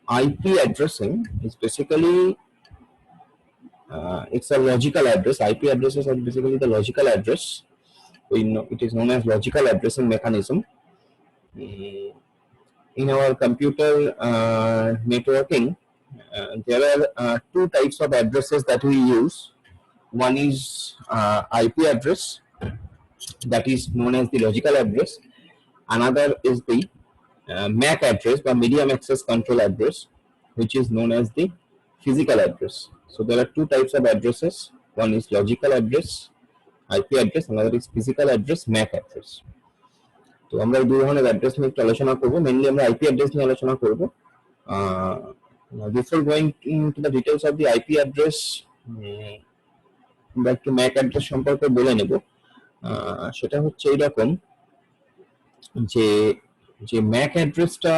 IP addressing is basically it's a logical address. IP addresses are basically the logical address. We know it is known as logical addressing mechanism. In our computer networking, there are two types of addresses that we use. One is IP address, that is known as the logical address. Another is the MAC address, the medium access control address, which is known as the physical address. So there are two types of addresses. One is logical address, IP address, another is physical address, MAC address. তো আমরা এই দুই ধরনের address নিয়ে একটু আলোচনা করব। Mainly আমরা আইপি অ্যাড্রেস নিয়ে আলোচনা করব। Before going to the details of the IP address, আমরা একটু ম্যাক অ্যাড্রেস সম্পর্কে বলে নেব। সেটা হচ্ছে এইরকম যে যে ম্যাক অ্যাড্রেসটা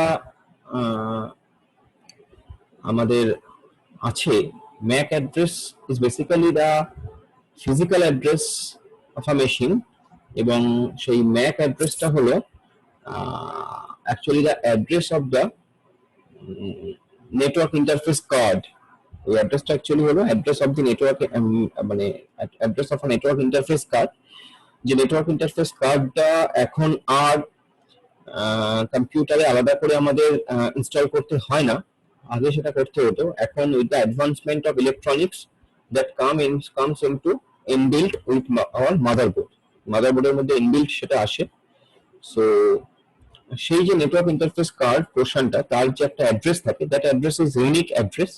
আমাদের আছে, Mac address is basically the physical address of a machine, এবং সেই ম্যাক অ্যাড্রেসটা হলো actually the address of the network interface card. ওই অ্যাড্রেসটা অ্যাকচুয়ালি হলো অ্যাড্রেস অফ দি নেটওয়ার্ক, মানে address of a network interface card. যে নেটওয়ার্ক ইন্টারফেস কার্ডটা এখন আর কম্পিউটারে আলাদা করে আমাদের ইনস্টল করতে হয় না, আগে সেটা করতে হতো। এখন with the advancement of electronics that comes into inbuilt with our মাদারবোর্ডের মধ্যে ইনবিল্ট সেটা আসে। সো সেই যে নেটওয়ার্ক ইন্টারফেস কার্ড পোর্শনটা, তার যে একটা অ্যাড্রেস থাকে, that address is unique address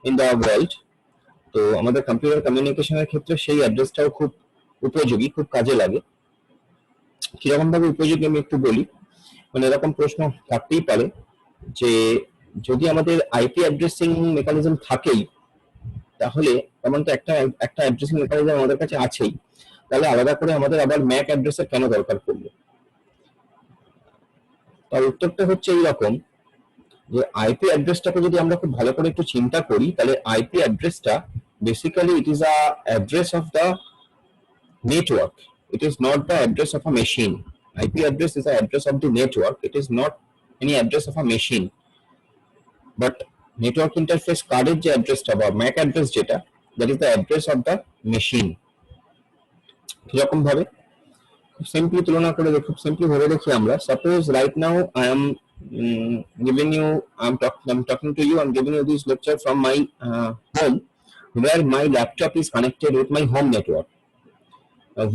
in the world. তো আমাদের কম্পিউটার কমিউনিকেশনের ক্ষেত্রে সেই অ্যাড্রেসটাও খুব উপযোগী, খুব কাজে লাগে। কিরকম ভাবে উপযোগী আমি একটু বলি। মানে এরকম প্রশ্ন থাকতেই পারে যে যদি আমাদের আইপি অ্যাড্রেসিং মেকানিজম থাকেই, তাহলে তেমন তো একটা অ্যাড্রেসিং মেকানিজম আমাদের কাছে আছেই, তাহলে আলাদা করে আমাদের আবার ম্যাক অ্যাড্রেসের কেন দরকার পড়লো? তার উত্তরটা হচ্ছে এইরকম যে আইপি অ্যাড্রেসটাকে যদি আমরা খুব ভালো করে একটু চিন্তা করি, তাহলে আইপি অ্যাড্রেসটা basically it is a address of the network, it is not the address of a machine. IP address is the address of the network, it is not any address of a machine. But network interface card এর যে অ্যাড্রেসটা বা MAC address যেটা, that is the address of the machine. এরকম ভাবে খুব simply তুলনা করে খুব সিম্পলি ভেবে দেখি আমরা। Suppose right now I am talking to you, I'm giving you this lecture from my home, where my laptop is connected with my home network.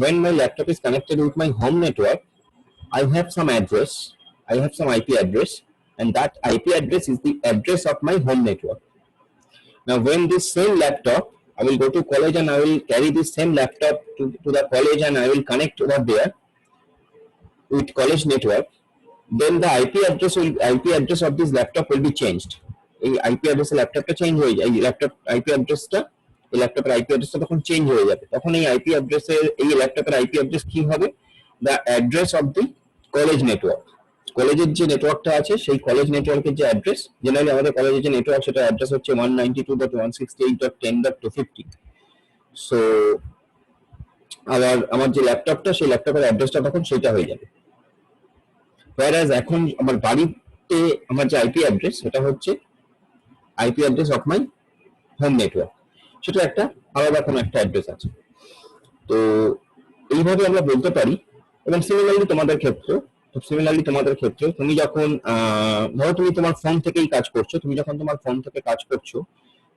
When my laptop is connected with my home network, I have some address, I have some IP address, and that IP address is the address of my home network. Now when this same laptop, I will go to college and I will carry this same laptop to the college and I will connect over there with college network, then the IP address of this laptop will be changed. এই IP address ল্যাপটপটা change হয়ে যায়, এই laptop IP addressটা, এই ল্যাপটপের IP addressটা তখন change হয়ে যাবে। তখন এই IP addressের, এই ল্যাপটপের IP address কি হবে? The address of the college network. কলেজের যে নেটওয়ার্কটা আছে, সেই কলেজ নেটওয়ার্কের যে অ্যাড্রেস, জেনারেলি আমাদের কলেজের যে নেটওয়ার্ক, সেটা অ্যাড্রেস হচ্ছে 192.168.10.250। সো আমার যে ল্যাপটপটা, সেই ল্যাপটপের অ্যাড্রেসটা তখন সেটা হয়ে যাবে। whereas এখন আমার বাড়িতে আমার যে IP অ্যাড্রেস, সেটা হচ্ছে IP address of my home network, সেটা একটা আলাদা কোনো একটা অ্যাড্রেস আছে। তো এইভাবে আমরা বলতে পারি। এবং সিমিলারলি তোমাদের ক্ষেত্রে তুমি যখন ধরো তুমি তোমার ফোন থেকেই কাজ করছো, তুমি যখন তোমার ফোন থেকে কাজ করছো,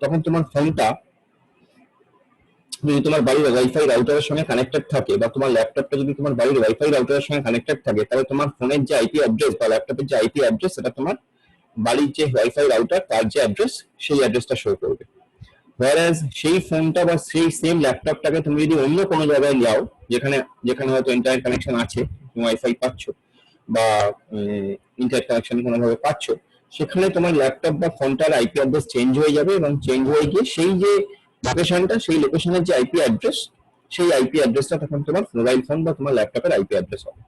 তখন তোমার ফোনটা যদি তোমার বাড়ির ওয়াইফাই রাউটারের সঙ্গে কানেক্টেড থাকে, বা তোমার ল্যাপটপটা যদি তোমার বাড়ির ওয়াইফাই রাউটারের সঙ্গে কানেক্টেড থাকে, তাহলে তোমার ফোনের যে IP অ্যাড্রেস বা ল্যাপটপের যে IP অ্যাড্রেস, সেটা তোমার বাড়ির যে ওয়াইফাই রাউটার, তার যে অ্যাড্রেস, সেই অ্যাড্রেসটা শো করবে। whereas সেই ফোনটা বা সেই সেম ল্যাপটপটাকে তুমি যদি অন্য কোনো জায়গায় যাও, যেখানে হয়তো ইন্টারনেট কানেকশন আছে, তুমি ওয়াইফাই পাচ্ছ বা ইন্টারনেট কানেকশন কোনোভাবে পাচ্ছ, সেখানে তোমার ল্যাপটপ বা ফোনটার IP অ্যাড্রেস চেঞ্জ হয়ে যাবে, এবং চেঞ্জ হয়ে গিয়ে সেই যে লোকেশনটা, সেই লোকেশনের যে IP অ্যাড্রেস, সেই IP অ্যাড্রেসটা তখন তোমার মোবাইল ফোন বা তোমার ল্যাপটপের IP অ্যাড্রেস হবে।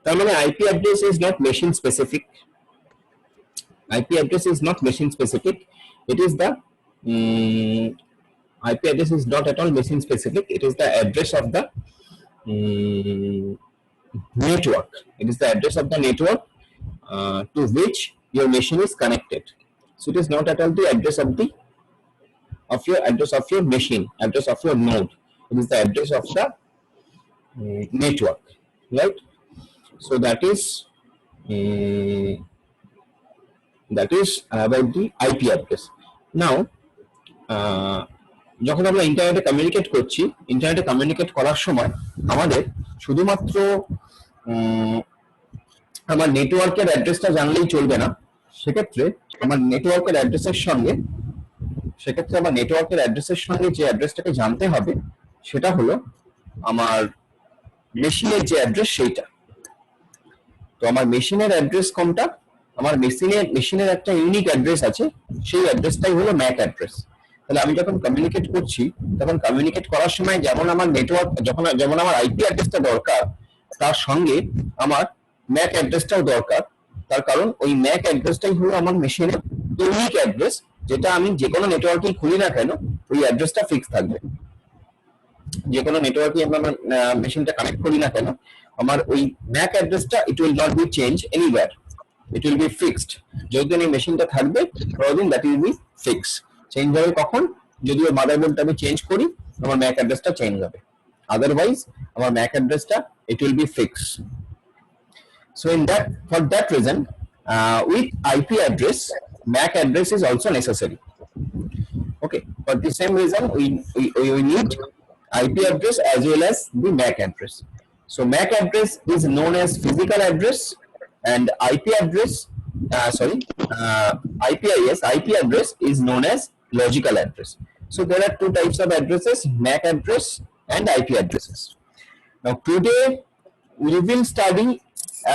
তার মানে IP address is not machine specific. IP address is not machine specific. It is the IP address is not at all machine specific. It is the address of the network. It is the address of the network to which your machine is connected. So it is not at all the address of the address of your machine, address of your node. It is the address of the network, right? So that is about the IP address. Now যখন আমরা ইন্টারনেটে communicate করছি, ইন্টারনেটে communicate করার সময় আমাদের শুধুমাত্র আমার নেটওয়ার্কের অ্যাড্রেসটা জানলেই চলবে না। সেক্ষেত্রে আমার নেটওয়ার্কের অ্যাড্রেসের সঙ্গে যে অ্যাড্রেসটাকে জানতে হবে সেটা হলো আমার মেশিনের যে অ্যাড্রেস সেইটা। তো আমার মেশিনের অ্যাড্রেস কোনটা? আমার মেশিনের একটা ইউনিক অ্যাড্রেস আছে, সেই অ্যাড্রেসটাই হলো ম্যাক অ্যাড্রেস। তাহলে আমি যখন কমিউনিকেট করছি, তখন কমিউনিকেট করার সময় যেমন আমার নেটওয়ার্ক যেমন আমার আইপি অ্যাড্রেসটা দরকার, তার সঙ্গে আমার ম্যাক অ্যাড্রেসটাও দরকার। তার কারণ ওই ম্যাক অ্যাড্রেসটাই হলো আমার মেশিনের ইউনিক অ্যাড্রেস, যেটা আমি যে কোনো নেটওয়ার্কেই খুলি না কেন ওই অ্যাড্রেসটা ফিক্স থাকবে। যে কোনো নেটওয়ার্কে আমরা মেশিনটা কানেক্ট করি না কেন, আমার ওই ম্যাক অ্যাড্রেসটা it will not be change anywhere, it will be fixed. যতদিন এই মেশিনটা থাকবে ততদিন that will be fix. Change হবে কখন? যদি ওই মাদারবোর্ডটা আমি চেঞ্জ করি, আমার ম্যাক অ্যাড্রেসটা চেঞ্জ হবে, আদারওয়াইজ আমার ম্যাক অ্যাড্রেসটা it will be fix. So for that reason, with IP address, MAC address is also necessary. Okay, for the same reason we need IP address as well as the MAC address. So MAC address is known as physical address, and IP address, IP address is known as logical address. So there are two types of addresses: MAC address and IP addresses. Now today we will study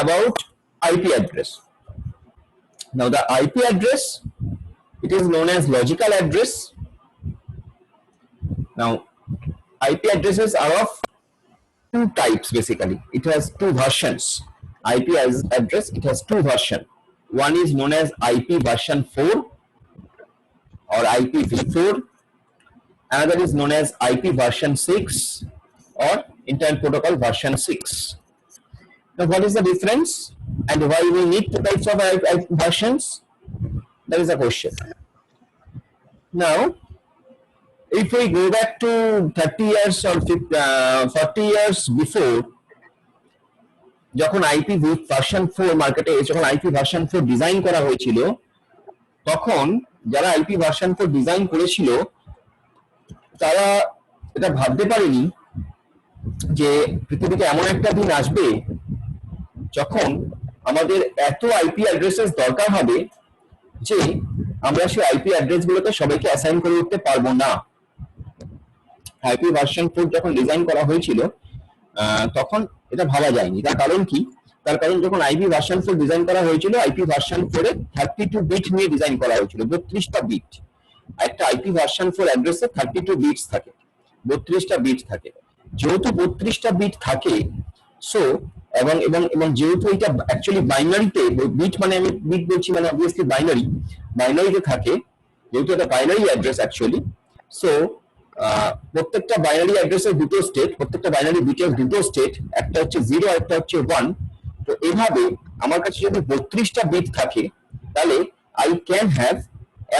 about IP address. Now the IP address, it is known as logical address. Now IP addresses are of two types basically. It has two versions. IP address, it has two versions. One is known as IP version 4 or IPv4. Another is known as IP version 6 or Internet Protocol version 6. Now, what is the difference and why we need two types of versions? That is a question. Now, if we go back to 30 years or 40 years before, যখন IP version 4 মার্কেটে যখন IP version 4 design করা হয়েছিল, তখন যারা IP version 4 design করেছিল তারা এটা ভাবতে পারেনি যে পৃথিবীতে এমন একটা দিন আসবে যখন আমাদের এত আইপি অ্যাড্রেসেস দরকার হবে যে আমরা সেই আইপি অ্যাড্রেসগুলোকে সবাইকে অ্যাসাইন করে উঠতে পারবো না। আইপি ভার্সন 4 যখন ডিজাইন করা হয়েছিল তখন এটা ভাবা যায়নি। তার কারণ কি? তার কারণ যখন আইপি ভার্সন 4 ডিজাইন করা হয়েছিল, আইপি ভার্সন 4 এ 32 বিট নিয়ে ডিজাইন করা হয়েছিল, 32টা বিট। একটা আইপি ভার্সন 4 অ্যাড্রেসে 32 বিটস থাকে, 32টা বিট থাকে। যেহেতু 32টা বিট থাকে, সো এবং এবং এবং যেহেতু এটা অ্যাকচুয়ালি বাইনারিতে, বিট মানে আমি বিট বলছি মানে অবভিয়াসলি বাইনারিতে থাকে, যেহেতু এটা বাইনারি অ্যাড্রেস অ্যাকচুয়ালি। সো প্রত্যেকটা বাইনারি অ্যাড্রেসের দুটো স্টেট, প্রত্যেকটা বাইনারি বিটের দুটো স্টেট, একটা হচ্ছে 0 আর একটা হচ্ছে 1। তো এভাবে আমার কাছে যদি 32টা বিট থাকে, তাহলে I can have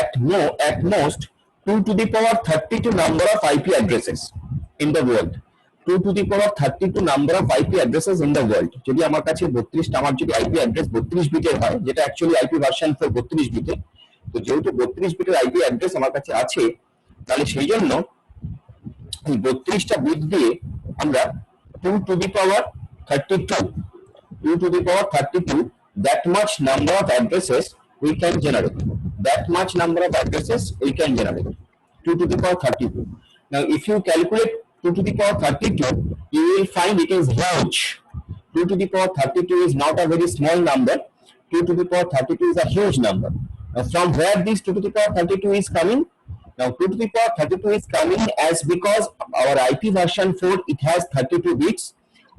at most 2 to the power 32 number of IP addresses in the world. 2 to the power 32 number of IP addresses in the world. যদি আমার কাছে 32টা, আমার যদি IP অ্যাড্রেস 32 বিটের হয়, যেটা অ্যাকচুয়ালি IP ভার্সন 4 32 বিটের, তো যেহেতু 32 বিটের IP অ্যাড্রেস আমার কাছে আছে, তাহলে সেই জন্য এই 32টা বিট দিয়ে আমরা 2 to the power 32 that much number of addresses we can generate. 2 to the power 32. Now if you calculate 2 to the power 32, you will find it is huge. 2 to the power 32 is not a very small number. 2 to the power 32 is a huge number. Now from where this 2 to the power 32 is coming? Now 2 to the power 32 is coming as because our IP version 4, it has 32 bits,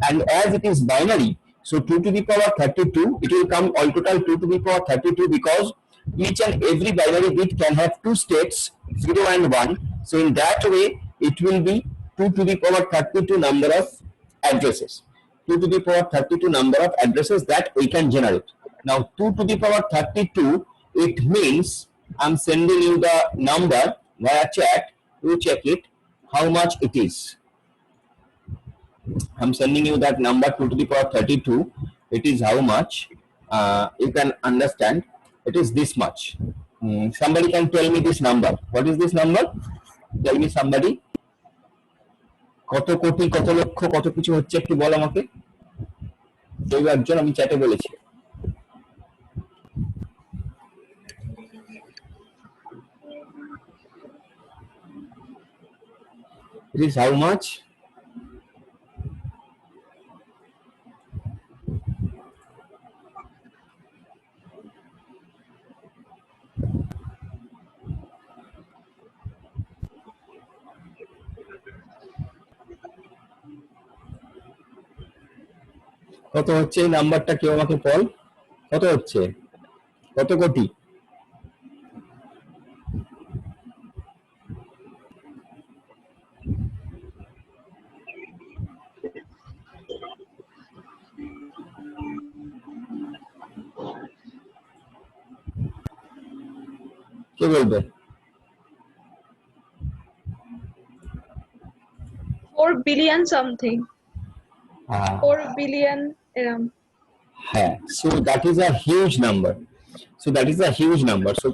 and as it is binary, so 2 to the power 32, it will come all total 2 to the power 32, because each and every binary bit can have two states, 0 and 1. So in that way, it will be 2 to the power 32 number of addresses. 2 to the power 32 number of addresses that we can generate. Now 2 to the power 32, it means I'm sending you the number via chat. You check it, how much it is. I'm sending you that number 2 to the power 32. It is how much? You can understand. It is this much. Somebody can tell me this number. What is this number? Tell me somebody. কত কোটি কত লক্ষ কত কিছু হচ্ছে একটু বল আমাকে। কেউ একজন, আমি চ্যাটে বলেছি। It is how much? কত হচ্ছে এই নাম্বারটা, কেউ আমাকে বল কত হচ্ছে, কত কোটি? কে বলবে? 4 billion something. 4 billion eram. হ্যাঁ, so that is a huge number. So that is a huge number. So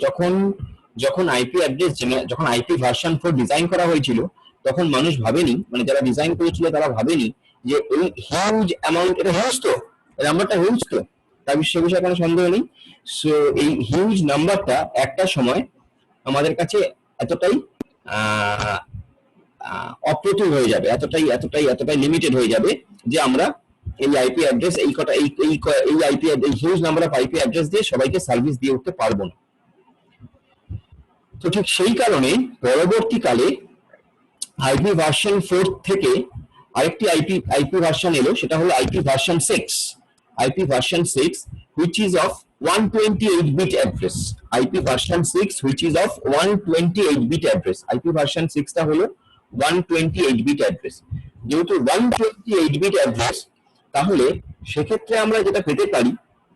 যখন আইপি অ্যাড্রেস যখন আইপি ভার্সন 4 ডিজাইন করা হয়েছিল, তখন মানুষ ভাবেনি, মানে যারা ডিজাইন করেছিল তারা ভাবেনি যে এই হিউজ অ্যামাউন্ট, এটা হিউজ তো, এই নাম্বারটা হিউজ তো, তার সে বিষয়ে কোনো সন্দেহ নেই। সো এই হিউজ নাম্বারটা একটা সময় আমাদের কাছে এতটাই অপ্রতুল হয়ে যাবে, এতটাই লিমিটেড হয়ে যাবে যে আমরা এই আইপি অ্যাড্রেস এই আইপি এই huge number of IP address দিয়ে সবাইকে সার্ভিস দিয়ে উঠতে পারবো না। তো ঠিক সেই কারণে পরবর্তীকালে আইপি ভার্সন 4 থেকে আরেকটি আইপি ভার্সন এলো, সেটা হলো IP version 6, IP version 6 which is of 128-bit address, IP version 6 which is of 128-bit address, IP version 6 টা হলো 128-bit address। যেহেতু 128-bit address, তাহলে সেক্ষেত্রে আমরা যেটা পেতে পারি,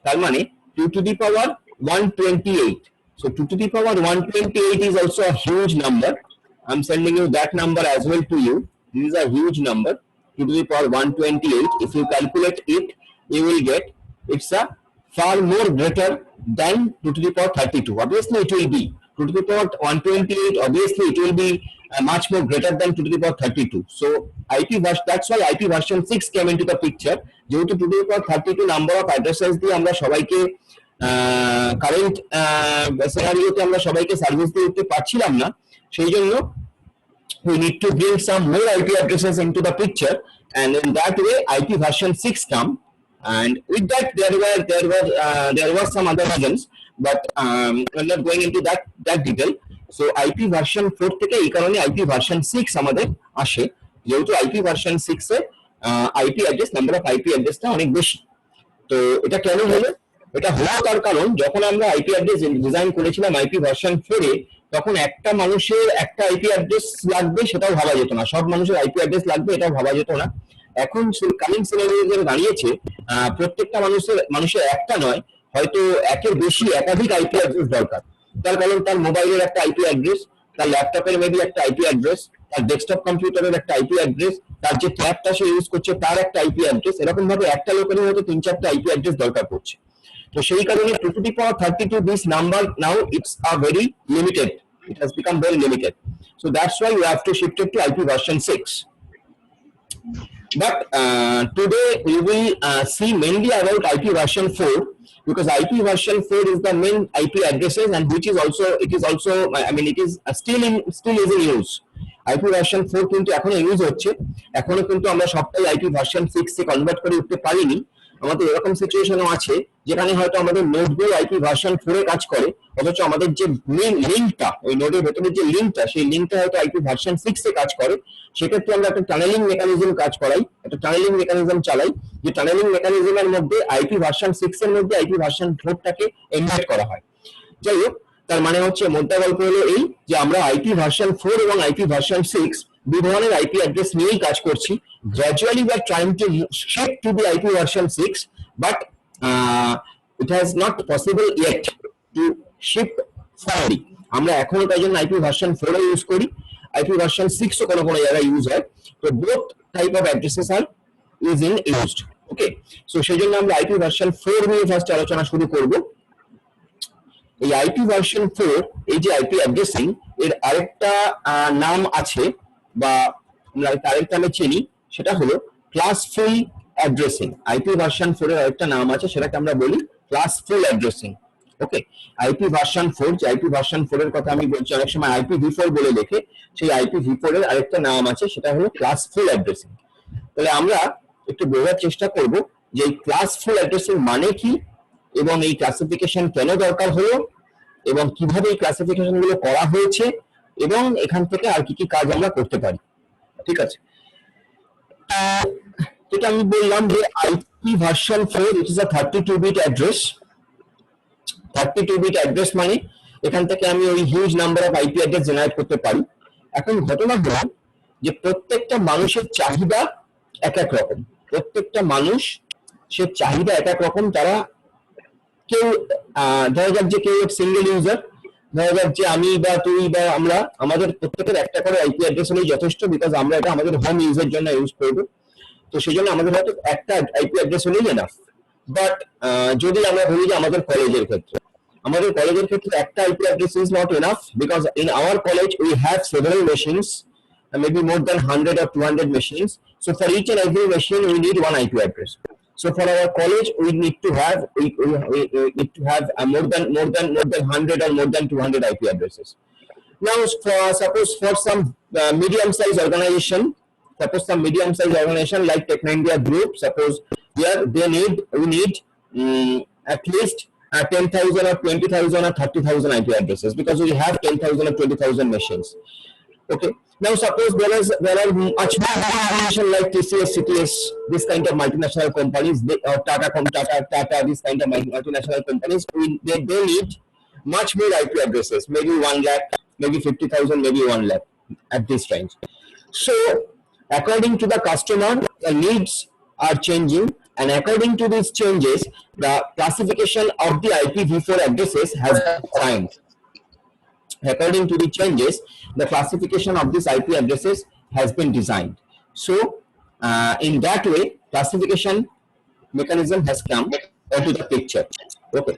তার মানে 2 to the power 128. So 2 to the power 128 is also a huge number. I'm sending you that number as well to you. This is a huge number, 2 to the power 128. If you calculate it, you will get it's a far more greater than 2 to the power 32. Obviously it will be 2 to the power 128, obviously it will be much more greater than 2 to the power 32. So IP version, that's why IP version 6 came into the picture. যেহেতু 2 to the power 32 number of addresses দিয়ে আমরা সবাইকে current সিনারিওতে আমরা সবাইকে service দিতে পারছিলাম না, সেই জন্য we need to bring some more IP addresses into the picture, and in that way IP version 6 come. And with that there were some other reasons, but we're not going into that detail. So IP version 4 থেকে এই কারণে IP version 6 আমাদের আসে, যেহেতু IP version 6 A IP address, number of IP অ্যাড্রেসটা অনেক বেশি। তো এটা কেন হলো? এটা হলো তার কারণ, যখন আমরা IP অ্যাড্রেস ডিজাইন করেছিলাম IP version 4 এ, তখন একটা মানুষের একটা IP অ্যাড্রেস লাগবে সেটাও ভাবা যেত না, সব মানুষের IP অ্যাড্রেস লাগবে এটাও ভাবা যেত না। এখন কারেন্ট সিনারিওতে দাঁড়িয়েছে প্রত্যেকটা মানুষের একটা নয়, হয়তো একের বেশি একাধিক আইপি অ্যাড্রেস দরকার। তার কারণ তার মোবাইলের একটা আইপি অ্যাড্রেস, তার ল্যাপটপের মেবি একটা আইপি অ্যাড্রেস, তার ডেস্কটপ কম্পিউটারের একটা আইপি অ্যাড্রেস, তার যে ট্যাবটা সে ইউজ করছে তার একটা আইপি অ্যাড্রেস, এরকম ভাবে একটা লোকেরই হয়তো 3-4টা আইপি অ্যাড্রেস দরকার পড়ছে। তো সেই কারণে 2 to the power 32 this number now it's a very limited, it has become very limited. So that's why we have to shift it to IP version 6. But today we will see mainly about IP version 4, because IP version 4 is the main IP addresses, and which is also it is still is in use. IP version 4 কিন্তু এখনো use হচ্ছে, এখনো কিন্তু আমরা সবটাই IP version 6 এ convert করে উঠতে পারিনি। আমাদের এরকম সিচুয়েশনও আছে যেখানে হয়তো আমাদের নোডগুলো IP version 4 এ কাজ করে, অথচ আমাদের যে মেইন লিঙ্কটা, ওই নোডের ভেতরে যে লিঙ্কটা, সেই লিঙ্কটা হয়তো IP version 6 এ কাজ করে। সেক্ষেত্রে আমরা একটা টানেলিং মেকানিজম কাজ করাই, একটা টানেলিং মেকানিজম চালাই, যে টানেলিং মেকানিজমের মধ্যে IP version 6 এর মধ্যে IP version 4 টাকে এমবেড করা হয়। যাই হোক, তার মানে হচ্ছে মোদ্দা গল্প হলো এই যে আমরা IP version 4 এবং IP version 6 দুই ধরনের IP অ্যাড্রেস নিয়েই কাজ করছি। Gradually we are trying to shift to the IP version 6, but it has not possible yet to shift fully. আমরা এখনো তাই জন্য আইপি ভার্সন 4 ইউজ করি, আইপি ভার্সন 6 ও কোনো কোনো জায়গায় ইউজ হয়। তো both type of addresses are used. Okay, so সেই জন্য আমরা আইপি ভার্সন 4 নিয়ে ফার্স্ট আলোচনা শুরু করব। এই আইপি ভার্সন 4, এই যে আইপি অ্যাড্রেসিং, এর আরেকটা নাম আছে বা আমরা আরেকটা নামে চিনি, সেটা হলো ক্লাসফুল অ্যাড্রেসিং। আইপি ভার্সন 4 এর আরেকটা নাম আছে, সেটাকে আমরা বলি ক্লাসফুল অ্যাড্রেসিং। ওকে, আইপি ভার্সন 4, যে আইপি ভার্সন 4 এর কথা আমি বলছি, অনেক সময় IPv4 বলে লেখে, সেই IPv4 এর আরেকটা নাম আছে, সেটা হলো ক্লাসফুল অ্যাড্রেসিং। তাহলে আমরা একটু বোঝার চেষ্টা করব যে এই ক্লাসফুল অ্যাড্রেসিং মানে কি, এবং এই ক্লাসিফিকেশন কেন দরকার হলো, এবং কিভাবে এই ক্লাসিফিকেশন গুলো করা হয়েছে, এবং এখান থেকে আর কি কি কাজ আমরা করতে পারি। ঠিক আছে, যেটা আমি বললাম যে IP version 4 it is a 32-bit address. 32-bit address মানে এখান থেকে আমি ওই huge number of IP address generate করতে পারি। এখন ঘটনা হলো যে প্রত্যেকটা মানুষের চাহিদা এক এক রকম, প্রত্যেকটা মানুষ সে চাহিদা এক এক রকম। তারা কেউ ধরা যাক যে কেউ সিঙ্গেল ইউজার, ধরা যাক যে আমি বা তুই বা আমরা, আমাদের প্রত্যেকের একটা করে আইপি অ্যাড্রেস হলেই যথেষ্ট, বিকজ আমরা এটা আমাদের হোম ইউজের জন্য ইউজ করবো। তো সেই জন্য আমাদের হয়তো একটা আইপি অ্যাড্রেস হলেই এনাফ। বাট যদি আমরা বলি যে আমাদের কলেজের ক্ষেত্রে একটা IP address is not enough, because in our college we have several machines, maybe more than 100 or 200 machines. So for each and every machine we need one IP address. So for our college we need to have more than 100 or more than 200 IP addresses. Now suppose for some medium-sized organization, like Technindia Group, suppose we need at least 10,000 or 20,000 or 30,000 IP addresses, because we have 10,000 or 20,000 machines. Okay. Now suppose there are much more organizations like TCS, CTS, this kind of multinational companies, Tata, this kind of multinational companies, they need much more IP addresses, maybe 1 lakh, maybe 50,000, maybe 1 lakh at this range. So according to the customer, the needs are changing, and according to these changes, the classification of the IPv4 addresses has been defined. According to the changes, the classification of these IP addresses has been designed. So in that way, classification mechanism has come into the picture. Okay,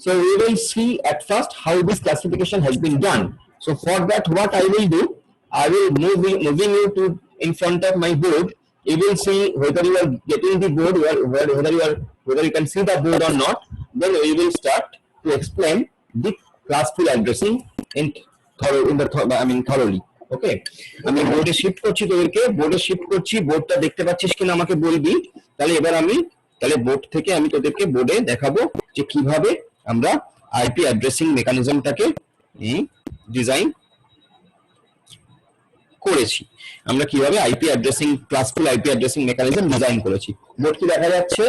so we will see at first how this classification has been done. So for that, what I will do, I will moving you to in front of my board. You will see whether you are getting the board, whether you can see the board or not. Then we will start to explain the classful addressing thoroughly. ওকে, আমি বোর্ডে shift করছি, তোদেরকে বোর্ডে shift করছি। বোর্ডটা দেখতে পাচ্ছিস কিনা আমাকে বলবি। তাহলে এবার তাহলে বোর্ড থেকে আমি তোদেরকে বোর্ডে দেখাবো যে কিভাবে আমরা আইপি অ্যাড্রেসিং মেকানিজমটাকে ডিজাইন করেছি, আমরা কিভাবে IP addressing classful IP addressing mechanism design করেছি। বোর্ড কি দেখা যাচ্ছে?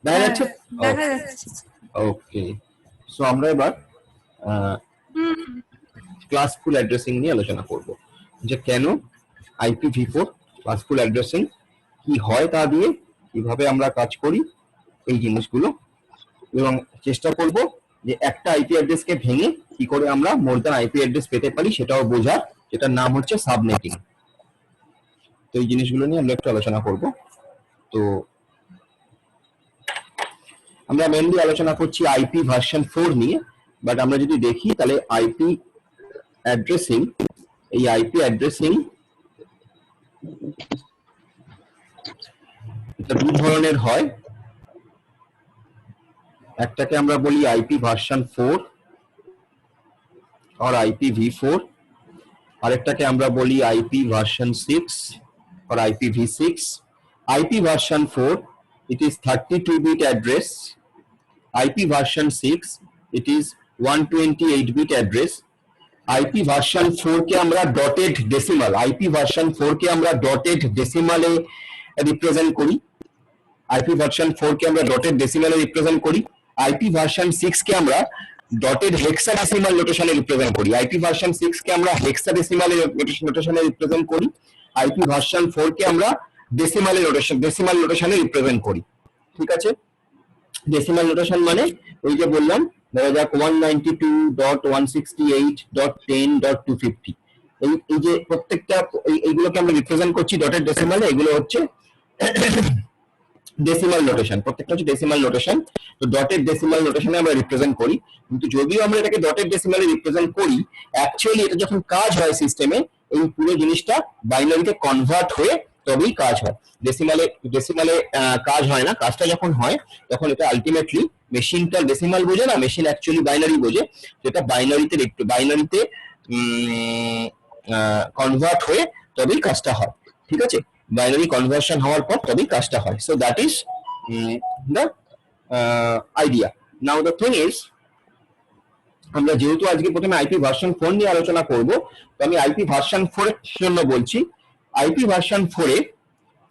দেখা যাচ্ছে? ওকে, সো আমরা এবার ক্লাসফুল অ্যাড্রেসিং নিয়ে আলোচনা করব, যে কেন IPv4 ক্লাসফুল অ্যাড্রেসিং, কি হয় তা দিয়ে, কিভাবে আমরা কাজ করি, এই জিনিসগুলো, এবং চেষ্টা করব যে একটা আইপি অ্যাড্রেসকে ভেঙে কি করে আমরা মোর দ্যান আইপি অ্যাড্রেস পেতে পারি সেটাও বোঝার, যেটার নাম হচ্ছে সাবনেটিং। তো এই জিনিসগুলো নিয়ে আমরা একটু আলোচনা করব। তো আমরা মেনলি আলোচনা করছি আইপি ভার্সন 4 নিয়ে, বাট আমরা যদি দেখি তাহলে আইপি অ্যাড্রেসিং, এই আইপি অ্যাড্রেসিং এটা দুই ধরনের হয়। একটাকে আমরা বলি আইপি ভার্সন 4 আর IPv4, আরেকটাকে আমরা বলি IP version 6 R IPv6। IP version 4 it is 32-bit address, IP version 6 it is 128-bit address। IP version 4 কে আমরা ডটেড ডেসিমাল, IP version 4 কে আমরা ডটেড ডেসিমালে রিপ্রেজেন্ট করি, IP version 4 কে আমরা ডটেড ডেসিমালে রিপ্রেজেন্ট করি। IP version 6 কে আমরা dotted hexadecimal নোটেশনে represent করি, IP version 6 কে আমরা hexadecimal নোটেশনে represent করি, IP version 4 কে আমরা ডেসিমাল নোটেশনে রিপ্রেজেন্ট করি। ঠিক আছে, ডেসিমাল নোটেশন মানে ওই যে বললাম ধরা যাক 192.168.10.250, এই যে প্রত্যেকটা এইগুলোকে আমরা রিপ্রেজেন্ট করছি ডটেড ডেসিমালে, এগুলো হচ্ছে ডেসিমাল নোটেশন, প্রত্যেকটা হচ্ছে ডেসিমাল নোটেশন। তো ডটেড ডেসিমাল নোটেশনে আমরা রিপ্রেজেন্ট করি, কিন্তু যদিও আমরা এটাকে ডটেড ডেসিমালে রিপ্রেজেন্ট করি, অ্যাকচুয়ালি এটা যখন কাজ হয় সিস্টেমে, এই পুরো জিনিসটা বাইনারিতে কনভার্ট হয়ে তবেই কাজ হয়। ডেসিমালে ডেসিমালে কাজ হয় না। কাজটা যখন হয় তখন এটা আলটিমেটলি মেশিনটা ডেসিমাল বোঝে না, মেশিন অ্যাকচুয়ালি বাইনারি বোঝে, যেটা বাইনারিতে কনভার্ট হয়ে তবেই কাজটা হয়। ঠিক আছে, বাইনারি কনভার্সন হওয়ার পর তবেই কাজটা হয়। So that is the idea. Now the thing is, আমরা যেহেতু আজকে প্রথমে আইপি ভার্সন 4 নিয়ে আলোচনা করব, তো আমি আইপি ভার্সন 4 এর জন্য বলছি। আইপি ভার্সন 4 এ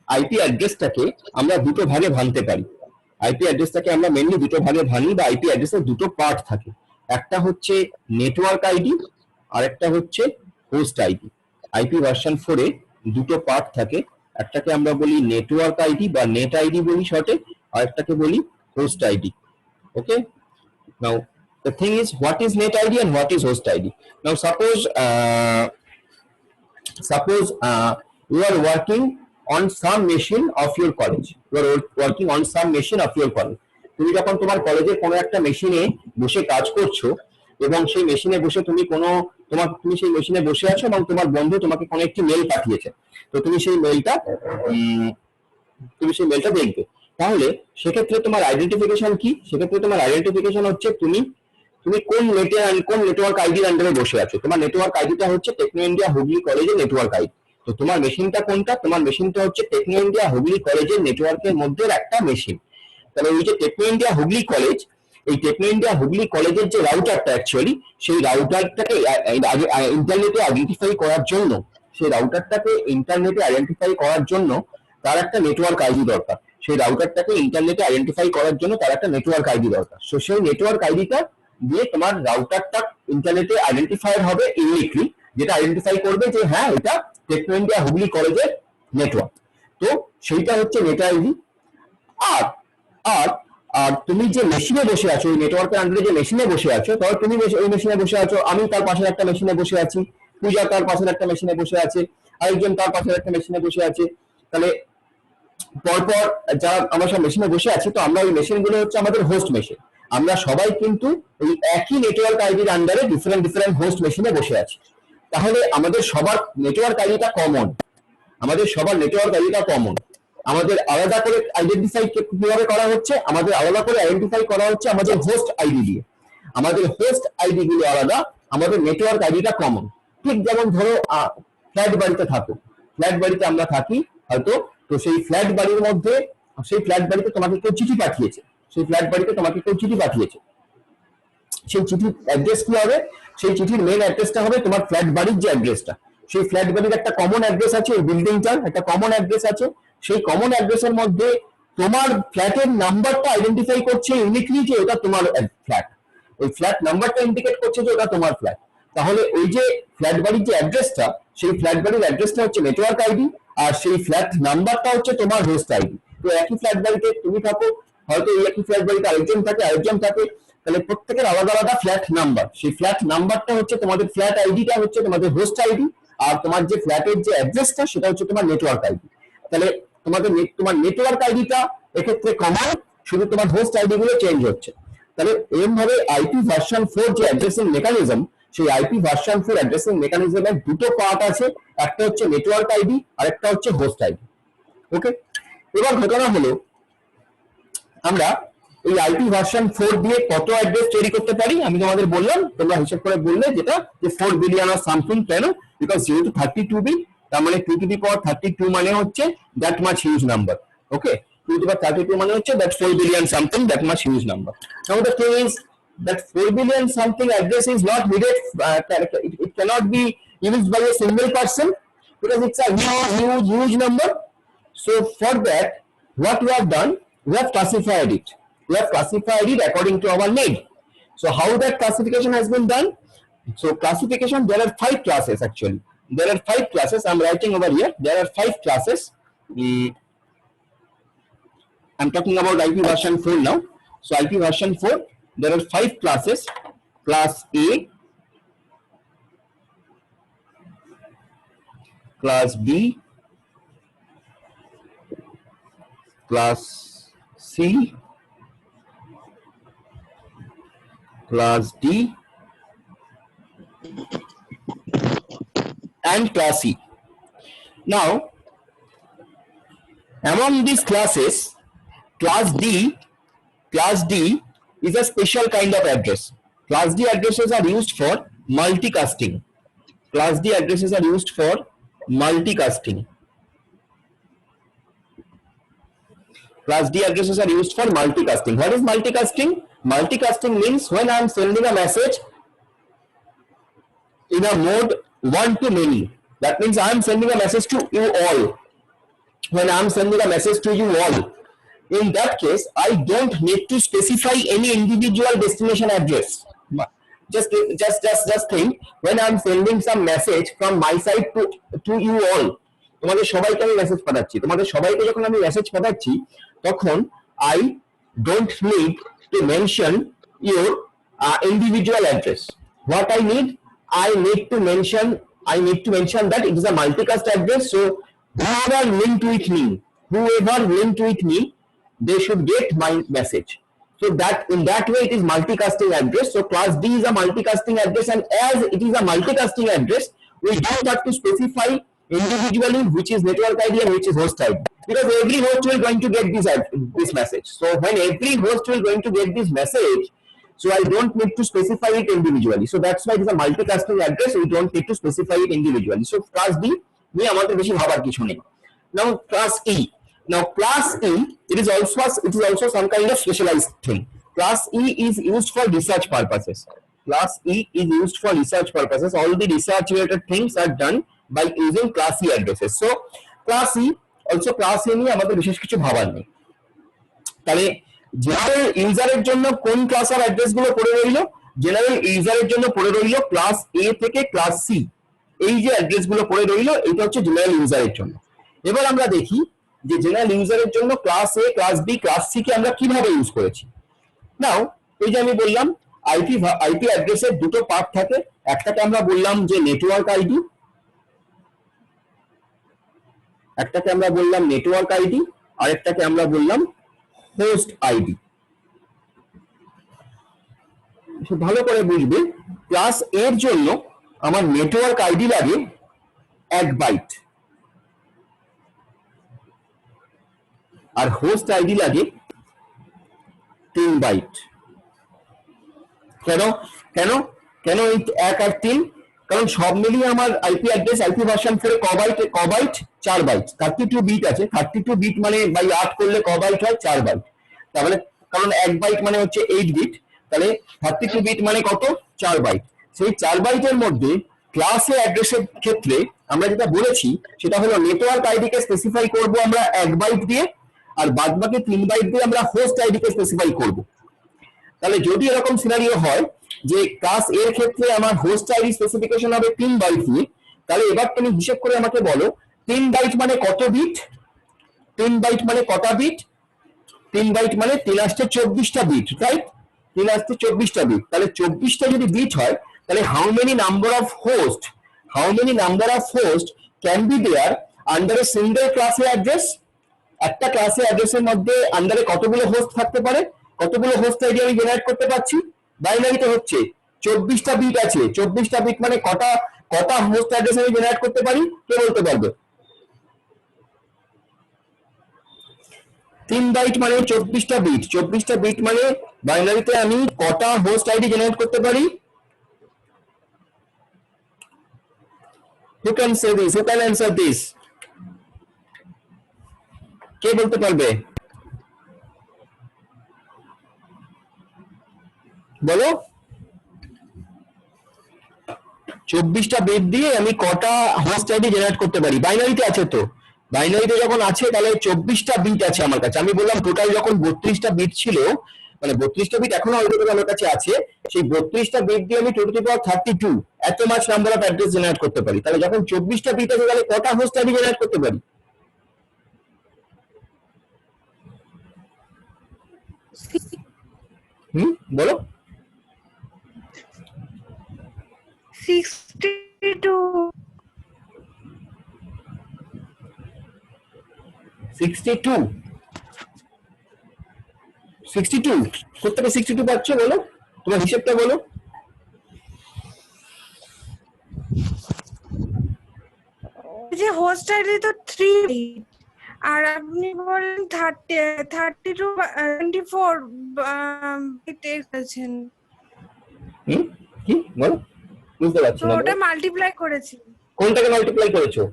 আইপি অ্যাড্রেসটাকে আমরা দুটো ভাগে ভাঙতে পারি। আইপি অ্যাড্রেসটাকে আমরা মেনলি দুটো ভাগে ভাঙি, বা আইপি অ্যাড্রেসের দুটো পার্ট থাকে। একটা হচ্ছে নেটওয়ার্ক আইডি আর একটা হচ্ছে হোস্ট আইডি। আইপি ভার্সন 4 এ দুটো পার্ট থাকে, একটাকে আমরা বলি নেটওয়ার্ক আইডি বা নেট আইডি বলি শর্টে, আর একটাকে বলি host ID. Okay, now the thing is, what is net id and what is host id? Now suppose you are working on some machine of your college. You are working on some machine of your college. তুমি যখন তোমার কলেজের কোনো একটা মেশিনে বসে কাজ করছো, এবং সেই মেশিনে বসে তুমি সেই মেশিনে বসে আছো, এবং তোমার বন্ধু তোমাকে কোনো একটি মেল পাঠিয়েছে, তো তুমি সেই মেলটা দেখবে। তাহলে সেক্ষেত্রে তোমার আইডেন্টিফিকেশন কি? সেক্ষেত্রে তোমার আইডেন্টিফিকেশন হচ্ছে তুমি কোন নেটওয়ার্ক আইডির আন্ডারে বসে আছো। তোমার নেটওয়ার্ক আইডিটা হচ্ছে টেকনো ইন্ডিয়া হুগলি কলেজের নেটওয়ার্ক আইডি। তো তোমার মেশিনটা কোনটা? তোমার মেশিনটা হচ্ছে টেকনো ইন্ডিয়া হুগলি কলেজের নেটওয়ার্কের মধ্যে একটা মেশিন। তাহলে এই যে টেকনো ইন্ডিয়া হুগলি কলেজ, এই টেকনো ইন্ডিয়া হুগলি কলেজের যে রাউটারটা, অ্যাকচুয়ালি সেই রাউটারটাকে ইন্টারনেটে আইডেন্টিফাই করার জন্য, তার একটা নেটওয়ার্ক আইডি দরকার। সেই রাউটারটাকে ইন্টারনেটে আইডেন্টিফাই করার জন্য তার একটা নেটওয়ার্ক আইডি দরকার। সো সেই নেটওয়ার্ক আইডিটা দিয়ে তোমার রাউটারটা ইন্টারনেটে আইডেন্টিফায়ার হবে ইউনিকলি, যেটা আইডেন্টিফাই করবে যে হ্যাঁ, এটা টেকনো ইন্ডিয়া হুগলি কলেজের নেটওয়ার্ক। তো সেইটা হচ্ছে নেট আইডি। আর আর আর তুমি যে মেশিনে বসে আছো, ওই নেটওয়ার্কের আন্ডারে যে মেশিনে বসে আছো, ধরো তুমি ওই মেশিনে বসে আছো, আমি তার পাশের একটা মেশিনে বসে আছি, পূজা তার পাশের একটা মেশিনে বসে আছে, আরেকজন তার পাশের একটা মেশিনে বসে আছে। তাহলে পরপর যারা আমরা সব মেশিনে বসে আছি, তো আমরা ওই মেশিনগুলো হচ্ছে আমাদের হোস্ট মেশিন। আমরা সবাই কিন্তু ওই একই নেটওয়ার্ক আইডির আন্ডারে ডিফারেন্ট হোস্ট মেশিনে বসে আছি। তাহলে আমাদের সবার নেটওয়ার্ক আইডিটা কমন, আমাদের আলাদা করে আইডেন্টিফাই কিভাবে করা হচ্ছে? আমাদের আলাদা করে আইডেন্টিফাই করা হচ্ছে আমাদের হোস্ট আইডি দিয়ে। আমাদের হোস্ট আইডি গুলো আলাদা, আমাদের নেটওয়ার্ক আইডিটা কমন। ঠিক যেমন ধরো ফ্ল্যাট বাড়িতে থাকো, ফ্ল্যাট বাড়িতে আমরা থাকি হয়তো, তো সেই ফ্ল্যাট বাড়িতে তোমাকে কেউ চিঠি পাঠিয়েছে, সেই চিঠির অ্যাড্রেস কি হবে? সেই চিঠির মেইন অ্যাড্রেসটা হবে তোমার ফ্ল্যাট বাড়ির যে অ্যাড্রেসটা, সেই ফ্ল্যাট বাড়ির একটা কমন অ্যাড্রেস আছে, ওই বিল্ডিংটার একটা কমন অ্যাড্রেস আছে। সেই কমন অ্যাড্রেসের মধ্যে তোমার ফ্ল্যাটের নাম্বারটা আইডেন্টিফাই করছে ইউনিকলি যে এটা তোমার ফ্ল্যাট, ওই ফ্ল্যাট নাম্বারটা ইন্ডিকেট করছে যে ওটা তোমার ফ্ল্যাট। তাহলে ওই যে ফ্ল্যাট বাড়ির যে অ্যাড্রেসটা, সেই ফ্ল্যাট বাড়ির অ্যাড্রেসটা হচ্ছে নেটওয়ার্ক আইডি, আর সেই ফ্ল্যাট নাম্বারটা হচ্ছে তোমার হোস্ট আইডি। তো একই ফ্ল্যাট বাড়িতে তুমি থাকো, হয়তো এই একই ফ্ল্যাট বাড়িতে আরেকজন থাকে, তাহলে প্রত্যেকের আলাদা আলাদা ফ্ল্যাট নাম্বার, সেই ফ্ল্যাট নাম্বারটা হচ্ছে তোমাদের ফ্ল্যাট আইডিটা হচ্ছে তোমাদের হোস্ট আইডি, আর তোমার যে ফ্ল্যাটের যে অ্যাড্রেসটা সেটা হচ্ছে তোমার নেটওয়ার্ক আইডি। তাহলে তোমার নেটওয়ার্ক আইডিটা এক্ষেত্রে কমন, শুধু তোমার হোস্ট আইডি গুলো চেঞ্জ হচ্ছে। তাহলে এরকম ভাবে আইপি ভার্সন 4 যে অ্যাড্রেসিং মেকানিজম, সেই আইপি ভার্সন 4 অ্যাড্রেসিং মেকানিজমের দুটো পার্ট আছে, একটা হচ্ছে নেটওয়ার্ক আইডি আর একটা হচ্ছে হোস্ট আইডি। ওকে, এবার ঘটনা হলো আমরা এই আইপি ভার্সন 4 দিয়ে কত অ্যাড্রেস তৈরি করতে পারি। আমি তোমাদের বললাম, তোমরা হিসাব করে বললে যেটা যে 4 বিলিয়ন আর সামথিং। কেন? বিকজ যেহেতু 32 বিট, তার মানে 2 to the power 32 মানে হচ্ছে that much huge number. Okay, 2 to the power 32 মানে হচ্ছে that 4 billion something, that much huge number. Now the thing is that 4 billion something address is not needed, it cannot be used by a single person because it's a huge number. So for that, what we have done, we have classified it according to our need. So how that classification has been done? So classification, there are 5 classes actually. There are 5 classes. I'm writing over here. There are 5 classes. I'm talking about IP version 4 now. So IP version 4, there are 5 classes: class A, class B, class C, class D, and class E. Now, among these classes, class D is a special kind of address. Class D addresses are used for multicasting. Class D addresses are used for multicasting. Class D addresses are used for multicasting. What is multicasting? Multicasting means when I am sending a message in a mode one to many. That means I am sending a message to you all. When I am sending a message to you all, in that case, I don't need to specify any individual destination address. Just think, when I am sending some message from my side to you all, তোমাদের সবাইকে আমি message পাঠাচ্ছি, তোমাদের সবাইকে যখন আমি message পাঠাচ্ছি, তখন I don't need to mention your individual address. What I need to mention that it is a multicast address. So whoever linked with me, they should get my message. So that in that way it is multicasting address. So class D is a multicasting address, and as it is a multicasting address, we don't have to specify individually which is network ID and which is host ID, because every host will going to get this message. So when every host will going to get this message, so I don't need to specify it individually. So that's why it is a multicasting address. We don't need to specify it individually. So class D নিয়ে আমাদের বেশি ভাবার কিছু নেই. Now class E. Now class E, it is also some kind of specialized thing. Class E is used for research purposes. Class E is used for research purposes. All the research related things are done by using class E addresses. So class E নিয়ে আমাদের বিশেষ কিছু ভাবার নেই. তাহলে general ইউজারের জন্য কোন ক্লাসের অ্যাড্রেস গুলো পড়ে রইল? জেনারেল ইউজারের জন্য পড়ে রইল ক্লাস A থেকে ক্লাস C। এই যে অ্যাড্রেস গুলো পড়ে রইল, এটা হচ্ছে জেনারেল ইউজারের জন্য। এবার আমরা দেখি যে জেনারেল ইউজারের জন্য class A, class B, class C কে আমরা কিভাবে ইউজ করেছি। নাও এই যে আমি বললাম আইপি অ্যাড্রেসের দুটো পার্ট থাকে। একটাকে আমরা বললাম যে নেটওয়ার্ক আইডি, আরেকটাকে আমরা বললাম হোস্ট আইডি। ভালো করে বুঝবে, ক্লাস এর জন্য আমার নেটওয়ার্ক আইডি লাগে 1 বাইট, আর হোস্ট আইডি লাগে 3 বাইট। কেন এই 1 আর 3? কারণ সব মিলিয়ে আমার আইপি অ্যাড্রেস আইপি ভার্সন 4 ক বাইট 4 বাইট, 32 বিট আছে। 32 বিট মানে বাই 8 করলে ক বাইট হয়? 4 বাইট। তাহলে কারণ 1 বাইট মানে হচ্ছে 8 বিট, তাহলে 32 বিট মানে কত? 4 বাইট। সেই 4 বাইটের মধ্যে ক্লাসে অ্যাড্রেসের ক্ষেত্রে আমরা যেটা বলেছি সেটা হলো নেটওয়ার্ক আইডি কে স্পেসিফাই করব আমরা 1 বাইট দিয়ে, আর বাদবাকি 3 বাইট দিয়ে আমরা হোস্ট আইডি কে স্পেসিফাই করব। তাহলে যদি এরকম সিনারিও হয় যে ক্লাস এর ক্ষেত্রে আমার হোস্ট আইডি স্পেসিফিকেশন হবে 3 বাইট দিয়ে, তাহলে এবার তুমি হিসাব করে আমাকে বলো 3 বাইট মানে কত বিট? 3 বাইট মানে কটা বিট? 3 বাইট মানে 3 আসতে 24টা বিট, রাইট? 3 আসতে 24টা বিট। তাহলে 24টা যদি বিট হয়, তাহলে how many number of host can be there under a single ক্লাসে অ্যাড্রেস? একটা ক্লাসে অ্যাড্রেসের মধ্যে আন্ডারে কতগুলো হোস্ট থাকতে পারে? কতগুলো হোস্ট আইডি আমি জেনারেট করতে পারছি? বাইনারিতে হচ্ছে 24টা বিট আছে। 24টা বিট মানে কটা হোস্ট অ্যাড্রেস আমি জেনারেট করতে পারি? কে বলতে পারবে? 3 বাইট মানে 24টা বিট। 24টা বিট মানে বাইনারিতে আমি কটা হোস্ট আইডি জেনারেট করতে পারি? Who can say this? Who can answer this? কে বলতে পারবে? বলো। 24টা বিট দিয়ে আমি কটা হোস্ট আইডি জেনারেট করতে পারি? বাইনারিতে আছে তো। বাইনারিতে যখন আছে তাহলে 24টা বিট আছে আমার কাছে। আমি বললাম টোটাল যখন 32টা বিট ছিল, মানে 32টা বিট এখনো অলরেডি আমার কাছে আছে, সেই 32টা বিট দিয়ে আমি 2 to the power 32 এত মাছ নাম্বার অফ অ্যাড্রেস জেনারেট করতে পারি। তাহলে যখন 24টা বিট আছে তাহলে কটা হোস্ট আইডি জেনারেট করতে পারি? বলো 62 62 62 কোথা থেকে 62 পাচ্ছ বলো, তোমার হিসাবটা বলো। যে হোস্ট আইডি তো 3 আর আপনি বলেন 32 24 করেছেন, কি বলো বুঝতে পারছি তো না, ওটা মাল্টিপ্লাই করেছি। কোনটাকে মাল্টিপ্লাই করেছো?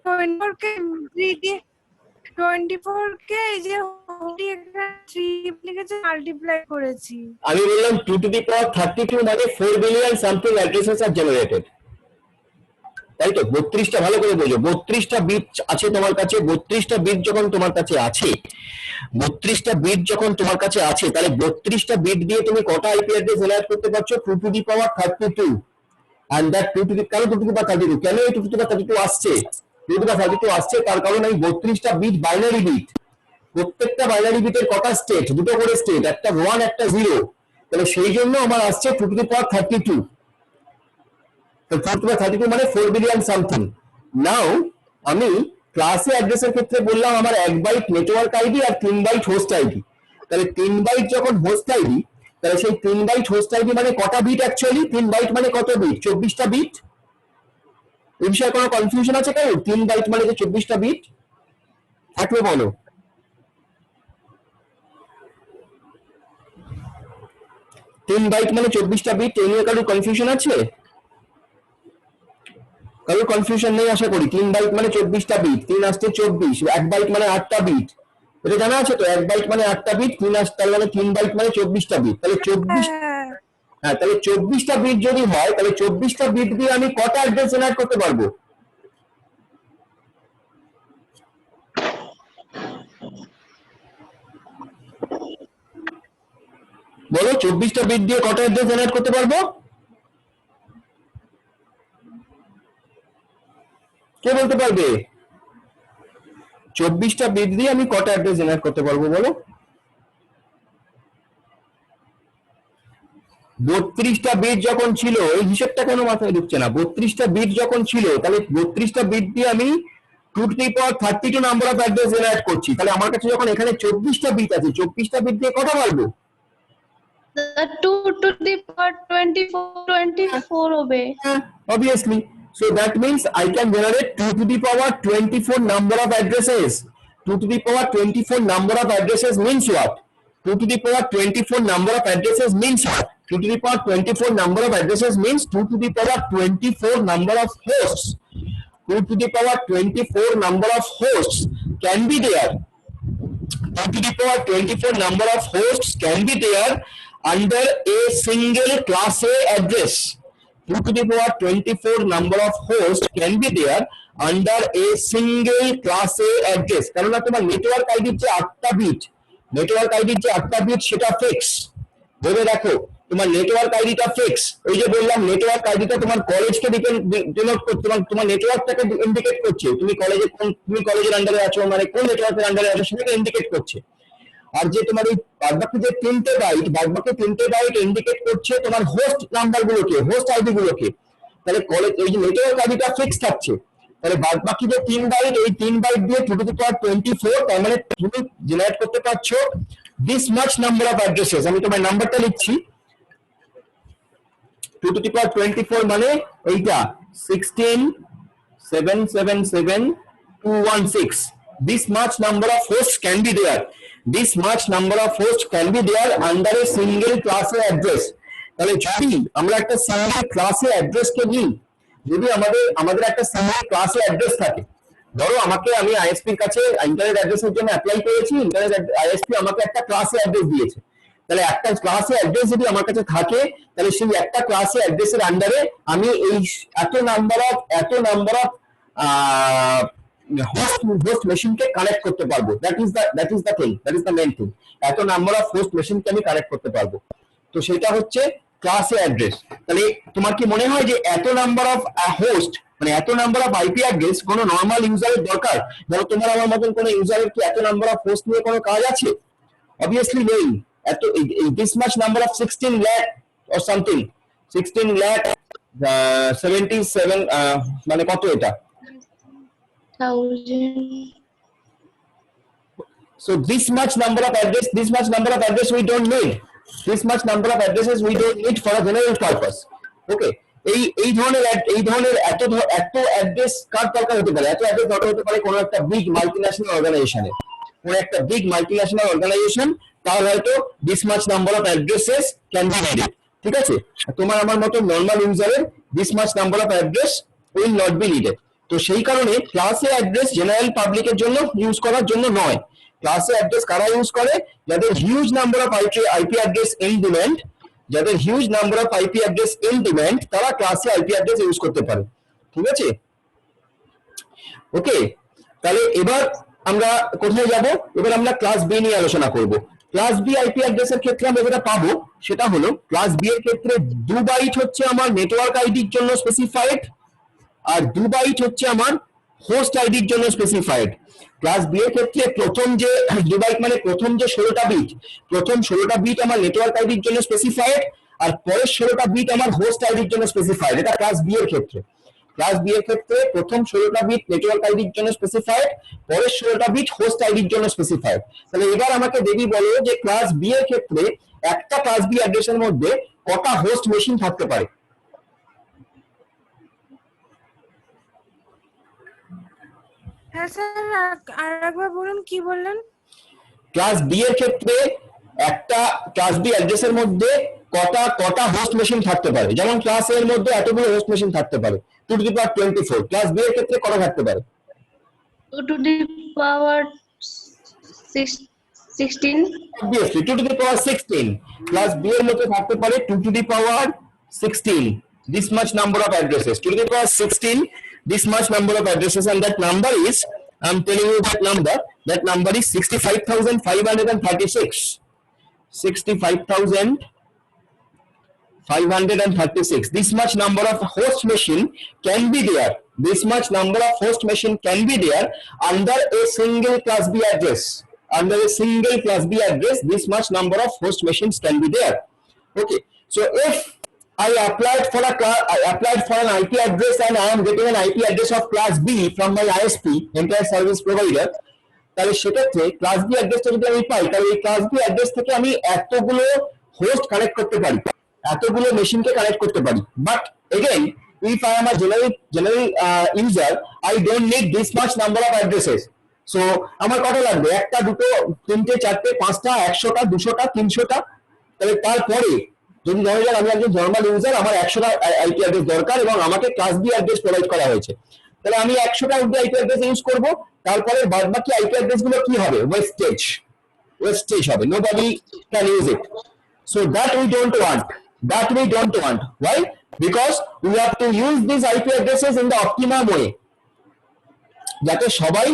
24 কে 3 দিয়ে 24 কে এই যে 3 লিখেছে মাল্টিপ্লাই করেছি। আমি বললাম 2 to the power 32 মানে 4 billion something addresses are generated, তাই তো? 32টা ভালো করে বোঝো, 32টা বিট আছে তোমার কাছে, 32টা বিট যখন তোমার কাছে আছে, 32টা বিট যখন তোমার কাছে আছে, তাহলে 32টা বিট দিয়ে তুমি কটা আইপি অ্যাড্রেস জেনারেট করতে পারছো? 2 to the power 32, and that 2 to the কেন 2 to the power 32, কেন এই 2 to the power 32 আসছে? 2 to the power 32 আসছে তার কারণ এই 32টা বিট বাইনারি বিট, প্রত্যেকটা বাইনারি বিটের কটা স্টেট? দুটো করে স্টেট, একটা 1 একটা 0, তাহলে সেই জন্য আমার আসছে 2 to the power 32। তো 4 to the 32 মানে 4 বিলিয়ন সামথিং। নাও আমি ক্লাসে অ্যাড্রেসের ক্ষেত্রে বললাম আমার 1 বাইট নেটওয়ার্ক আইডি আর 3 বাইট হোস্ট আইডি, তাহলে 3 বাইট যখন হোস্ট আইডি, তাহলে সেই 3 বাইট হোস্ট আইডি মানে কটা বিট অ্যাকচুয়ালি? 3 বাইট মানে কত বিট? 24টা বিট। এই বিষয়ে কোনো কনফিউশন আছে কারণ? 3 বাইট মানে যে 24টা বিট থাকবে বলো। 3 বাইট মানে 24টা বিট, এই নিয়ে কারোর কনফিউশন আছে? কারোর কনফিউশন নেই আশা করি। 3 বাইট মানে 24টা বিট, 3 আসছে 24, 1 বাইট মানে 8টা বিট, এটা জানা আছে তো? 1 বাইট মানে 8টা বিট, 3 আসছে তার মানে 3 বাইট মানে 24টা বিট, তাহলে 24, হ্যাঁ তাহলে 24টা বিট যদি হয় তাহলে 24টা বিট দিয়ে আমি কটা অ্যাড্রেস জেনারেট করতে পারবো? বলো 24টা বিট দিয়ে কটা অ্যাড্রেস জেনারেট করতে পারবো? কে বলতে পারবে? 24টা বিট দিয়ে আমি কটা অ্যাড্রেস জেনারেট করতে পারবো বলো? 32টা বিট যখন ছিল, এই হিসেবটা কেন মাথায় ঢুকছে না? 32টা বিট যখন ছিল তাহলে 32টা বিট দিয়ে আমি 2 to the power 32 number of address generate করছি, তাহলে আমার কাছে যখন এখানে 24টা বিট আছে, 24টা বিট দিয়ে কটা পারবো? The 2 to the power 24 হবে। Obviously, so that means I can generate 2 to the power 24 number of addresses. 2 to the power 24 number of addresses means what? 2 to the power 24 number of addresses means what? 2 to the power 24 number of addresses means 2 to the power 24 number of hosts. 2 to the power 24 number of hosts can be there. 2 to the power 24 number of hosts can be there under a single class A address. 2 to the power 24 number of hosts can be there under a single class A address, কারণ তোমার network আইডির যে 8টা bit, network আইডির যে 8টা bit সেটা fix. ভেবে দেখো তোমার নেটওয়ার্ক আইডিটা ফিক্স, ওই যে বললাম নেটওয়ার্ক আইডিটা তোমার কলেজকে ডিনোট করছে, তোমার নেটওয়ার্কটাকে ইন্ডিকেট করছে, তুমি কলেজে তুমি কলেজের আন্ডারে আছো মানে কোন নেটওয়ার্কের আন্ডারে আছো সেটাকে ইন্ডিকেট করছে। আর যে তোমার এই বাদবাকি যে 3টে বাইট ইন্ডিকেট করছে তোমার হোস্ট নাম্বার গুলোকে, হোস্ট আইডি গুলোকে, তাহলে কলেজ এই যে নেটওয়ার্ক আইডিটা ফিক্স থাকছে, তাহলে বাদবাকি যে 3 বাইট, এই 3 বাইট দিয়ে 2 to the power 24, তার মানে তুমি জেনারেট করতে পারছো this much number of addresses. আমি তোমার নাম্বারটা লিখছি, 2 to the power 24 মানে এইটা 16777,216, this much number of hosts can be there, this much number of hosts can be there under a single class A address। তাহলে যদি আমরা একটা সিঙ্গেল ক্লাস A অ্যাড্রেস কে নিই, যদি আমাদের একটা সিঙ্গেল ক্লাস A অ্যাড্রেস থাকে, ধরো আমি আইএসপির কাছে ইন্টারনেট অ্যাড্রেসের জন্য অ্যাপ্লাই করেছি, ইন্টারনেট আইএসপি আমাকে একটা ক্লাস A অ্যাড্রেস দিয়েছে, তাহলে একটা ক্লাস A অ্যাড্রেস যদি আমার কাছে থাকে তাহলে সেই একটা ক্লাস A অ্যাড্রেসের আন্ডারে আমি এই এত নাম্বার অফ হোস্ট মেশিনকে কানেক্ট করতে পারবো। That is the main thing, এত নাম্বার অফ হোস্ট মেশিনকে আমি কানেক্ট করতে পারবো, তো সেটা হচ্ছে ক্লাস A অ্যাড্রেস। তাহলে তোমার কি মনে হয় যে এত নাম্বার অফ হোস্ট মানে এত নাম্বার অফ আইপি অ্যাড্রেস কোনো নর্মাল ইউজারের দরকার? ধরো তোমার আমার মতন কোনো ইউজারের কি এত নাম্বার অফ হোস্ট নিয়ে কোনো কাজ আছে? অবভিয়াসলি নেই। this much number of 16 lakh or something, 16 lakh 77 মানে কত এটা? 1000. So this much number of address we don't need. This much number of addresses we don't need for a general purpose. Okay, এই ধরনের এত address কার দরকার হতে পারে? এত অ্যাড্রেস দরকার হতে পারে কোনো একটা বিগ মাল্টিন্যাশনাল অর্গানাইজেশনের। কোনো একটা বিগ মাল্টিন্যাশনাল অর্গানাইজেশন, তার হয়তো this much number of addresses can be needed. ঠিক আছে, তোমার আমার মতো normal ইউজারের this much number of address will not be needed. তো সেই কারণে ক্লাসে অ্যাড্রেস জেনারেল পাবলিকের জন্য ইউজ করার জন্য নয়। ক্লাসে অ্যাড্রেস কারা ইউজ করে? যাদের huge number of IP address in demand, যাদের huge number of IP address in demand, তারা ক্লাসে আইপি অ্যাড্রেস ইউজ করতে পারে। ঠিক আছে, ওকে। তাহলে এবার আমরা কোথায় যাব? এবার আমরা ক্লাস বি নিয়ে আলোচনা করব। ক্লাস বি আইপি অ্যাড্রেসের ক্ষেত্রে আমরা যেটা পাবো সেটা হলো, ক্লাস বি এর ক্ষেত্রে 2 বাইট হচ্ছে আমার নেটওয়ার্ক আইডির জন্য স্পেসিফাইড, আর 2 বাইট হচ্ছে আমার হোস্ট আইডির জন্য স্পেসিফাইড। ক্লাস বি এর ক্ষেত্রে প্রথম যে 2 বাইট মানে প্রথম যে 16টা বিট, প্রথম 16টা বিট আমার নেটওয়ার্ক আইডির জন্য স্পেসিফাইড, আর পরের 16টা বিট আমার হোস্ট আইডির জন্য স্পেসিফাইড। এটা ক্লাস বি এর ক্ষেত্রে। ক্লাস বি এর ক্ষেত্রে প্রথম 16টা বিট নেটওয়ার্ক আইডির জন্য স্পেসিফাইড, পরের 16টা বিট হোস্ট আইডির জন্য স্পেসিফাইড। তাহলে এবার আমাকে দেবী বলো যে ক্লাস বি এর ক্ষেত্রে একটা ক্লাস বি অ্যাড্রেসের মধ্যে কটা হোস্ট মেশিন থাকতে পারে? হ্যাঁ স্যার, আরেকবার বলুন, কি বললেন? ক্লাস বি এর ক্ষেত্রে একটা ক্লাস বি অ্যাড্রেসের মধ্যে কটা হোস্ট মেশিন থাকতে পারে? যেমন ক্লাস এ এর মধ্যে এতগুলো হোস্ট মেশিন থাকতে পারে, 2 to the power 24। Class B এর ক্ষেত্রে কটা থাকতে পারে? 2 to the power 16. Obviously 2 to the power 16। Class B এর মধ্যে থাকতে পারে 2 to the power 16, this much number of addresses, 2 to the power 16, this much number of addresses, and that number is, I'm telling you that number is 65,536, 65,536. This much number of host machine can be there, this much number of host machine can be there under a single class B address. Under a single class B address, this much number of host machines can be there. Okay, so if I applied for an IP address and I am getting an IP address of class B from my ISP, Internet Service Provider, তাহলে সেক্ষেত্রে class B অ্যাড্রেসটা যদি আমি পাই, তাহলে এই class B address থেকে আমি এতগুলো হোস্ট কানেক্ট করতে পারি, এতগুলো মেশিনকে কানেক্ট করতে পারি। But again, if I am a general user, I don't need this much number of addresses. So আমার কত লাগবে? একটা, দুটো, তিনটে, চারটে, পাঁচটা, 100টা, 200টা, 300টা। তাহলে তারপরে যদি ধরা যাক আমি একজন নর্মাল ইউজার, আমার 100টা আইপি অ্যাড্রেস দরকার এবং আমাকে ক্লাস বি অ্যাড্রেস প্রোভাইড করা হয়েছে, তাহলে আমি 100টা অব্দি আইপি অ্যাড্রেস ইউজ করব। তারপরে বাদবাকি আইপি অ্যাড্রেস গুলো কি হবে? ওয়েস্টেজ হবে, nobody can use it. So that we don't want. Why? Because we have to use these IP addresses in the optimum way, যাতে সবাই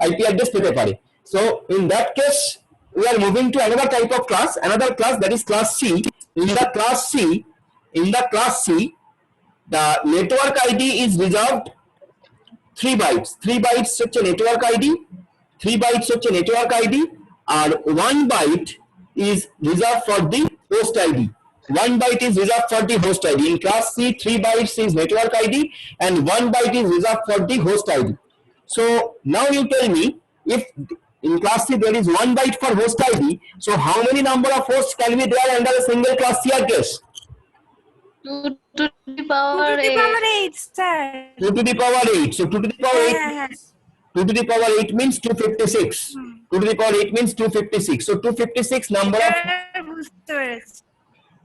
IP address পেতে পারে। So in that case, we are moving to another type of class, that is class C. In the class C, the network ID is reserved 3 bytes. 3 bytes হচ্ছে network ID, 3 bytes হচ্ছে network ID, R 1 byte is reserved for the host ID. 1 byte is reserved for the host ID. In class C, 3 bytes is network ID and 1 byte is reserved for the host ID. So now you tell me, if in class C there is 1 byte for host ID, so how many number of hosts can be there under a single class C address? 2 to the power 8. sir. 2 to the power 8. So 2 to the power 8. হ্যাঁ, 2 to the power 8 means 256. 2 to the power 8 means 256. So 256 number of, বুঝতে পেরেছি।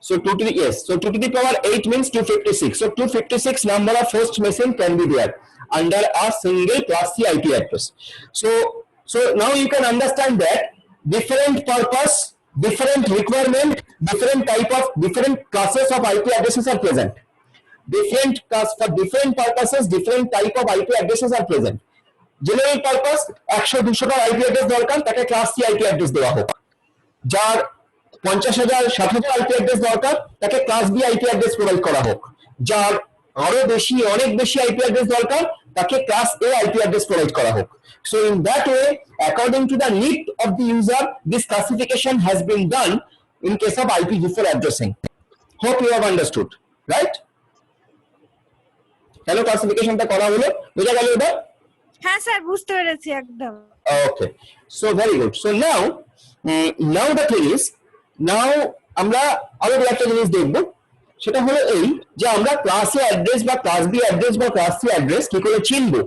so 2 to the, yes, so 2 to the power 8 means 256. So 256 number of host machine can be there under a single class C IP address. So now you can understand that different purpose, different requirement, different classes of IP addresses are present. For different purposes, different type of IP addresses are present. General purpose, 100-200টা IP address দরকার, তাকে class C IP address দেওয়া হোক। যার 50,000 60,000 IP address দরকার, তাকে class B IP address provide করা হোক। যার আরো বেশি, অনেক বেশি IP address দরকার, তাকে class A IP address provide করা হোক। So in that way, according to the need of the user, this classification has been done in case of IPv4 addressing. Hope you have understood, right? Hello, classification টা করা হলো, বুঝা গেল এবার? হ্যাঁ sir বুঝতে পেরেছি একদম। Okay, so very good. So now the thing is, now আমরা আরো একটা জিনিস দেখব, সেটা হলো এই যে আমরা ক্লাস এ অ্যাড্রেস বা ক্লাস বি অ্যাড্রেস বা ক্লাস সি অ্যাড্রেস কি করে চিনবো,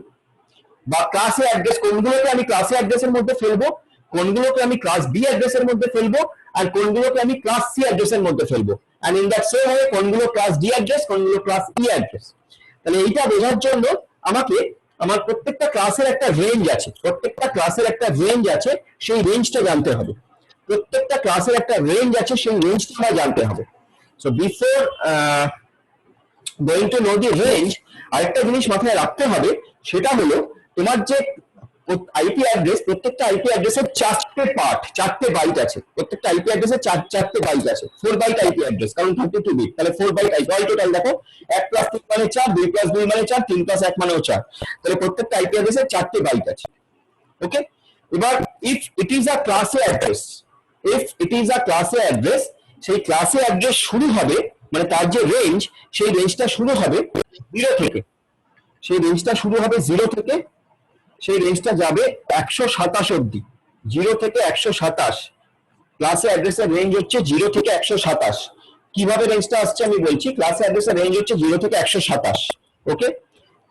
বা ক্লাস এ অ্যাড্রেস কোনগুলোকে আমি ক্লাস এ অ্যাড্রেসের মধ্যে ফেলবো, কোনগুলোকে আমি ক্লাস বি অ্যাড্রেসের মধ্যে ফেলবো, আর কোনগুলোকে আমি ক্লাস সি অ্যাড্রেসের মধ্যে ফেলবো, and in that same way কোনগুলো ক্লাস ডি অ্যাড্রেস, কোনগুলো ক্লাস ই অ্যাড্রেস। তাহলে এইটা বোঝার জন্য আমাকে আমার প্রত্যেকটা ক্লাসের একটা রেঞ্জ আছে, প্রত্যেকটা ক্লাসের একটা রেঞ্জ আছে, সেই রেঞ্জটা জানতে হবে। প্রত্যেকটা ক্লাসের একটা রেঞ্জ আছে, সেই রেঞ্জটা আমার জানতে হবে। So before going to know the range, আরেকটা জিনিস মাথায় রাখতে হবে, সেটা হলো তোমার যে আইপি অ্যাড্রেস, প্রত্যেকটা আইপি অ্যাড্রেসের চারটে পার্ট, চারটে বাইট আছে, প্রত্যেকটা আইপি অ্যাড্রেসের চারটে বাইট আছে, 4 বাইট আইপি অ্যাড্রেস, কারণ 32 বিট, তাহলে 4 বাইট আইপি। অল টোটাল দেখো 1 প্লাস 3 মানে 4, 2 প্লাস 2 মানে 4, 3 প্লাস 1 মানেও 4, তাহলে প্রত্যেকটা আইপি অ্যাড্রেসের চারটে বাইট আছে। ওকে, এবার if it is a class A address, if it is a class A address, সেই ক্লাস এ অ্যাড্রেস শুরু হবে, মানে তার যে রেঞ্জ, সেই রেঞ্জটা শুরু হবে 0 থেকে, সেই রেঞ্জটা শুরু হবে 0 থেকে, সেই রেঞ্জটা যাবে 127 অবধি, 0 থেকে 127। ক্লাসে অ্যাড্রেসের রেঞ্জ হচ্ছে 0 থেকে 127। কিভাবে রেঞ্জটা আসছে আমি বলছি, ক্লাসে অ্যাড্রেসের রেঞ্জ হচ্ছে 0 থেকে 127। ওকে,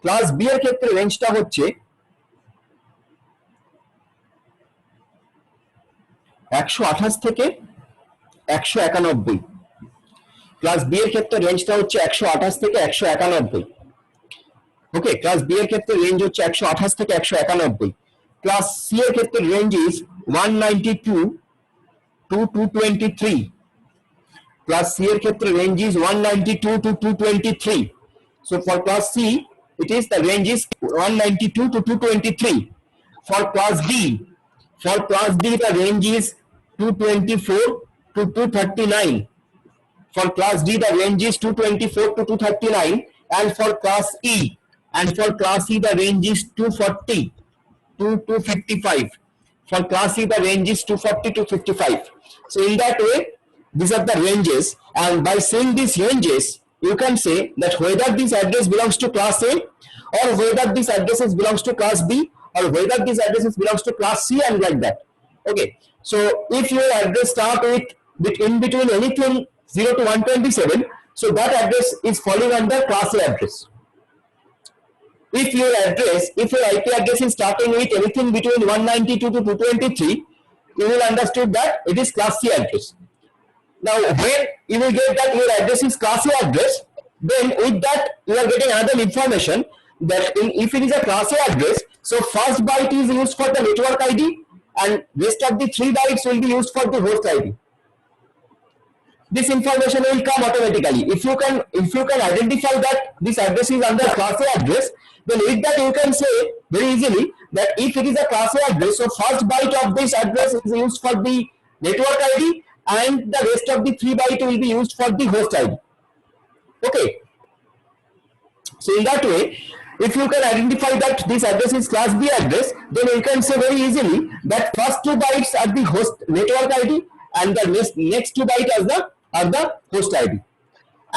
ক্লাস বি এর ক্ষেত্রে রেঞ্জটা হচ্ছে 128 থেকে 191। ক্লাস বি এর ক্ষেত্রে রেঞ্জটা হচ্ছে 128 থেকে 191। ওকে, ক্লাস বি এর ক্ষেত্রে রেঞ্জ হচ্ছে 128 থেকে 191। ক্লাস সি এর ক্ষেত্রে range is 192 to 223। Class C এর ক্ষেত্রে range is 192 to 223। So for class C, it is the range is 192 to 223. For class D, the range is 224 to 239. For class D, the range is 224 to 239, and for class E, the range is 240 to 255. For class E, the range is 240 to 55. So in that way, these are the ranges, and by seeing these ranges, you can say that whether this address belongs to class A, or whether this addresses belongs to class B, or whether this addresses belongs to class C, and like that. Okay, so if your address start with in between anything 0 to 127, so that address is falling under class A address. If your IP address is starting with anything between 192 to 223, you will understood that it is class C address. Now, when you will get that your address is class A address, then with that you are getting another information that if it is a class A address, so first byte is used for the network ID, and rest of the 3 bytes will be used for the host ID. This information will come automatically. If you can identify that this address is under class A address, then with that you can say very easily that if it is a class A address, so first byte of this address is used for the network ID, and the rest of the 3 byte will be used for the host ID. Okay, so in that way, if you can identify that this address is class B address, then you can say very easily that first 2 bytes are the host network ID, and the next 2 bytes are the host ID.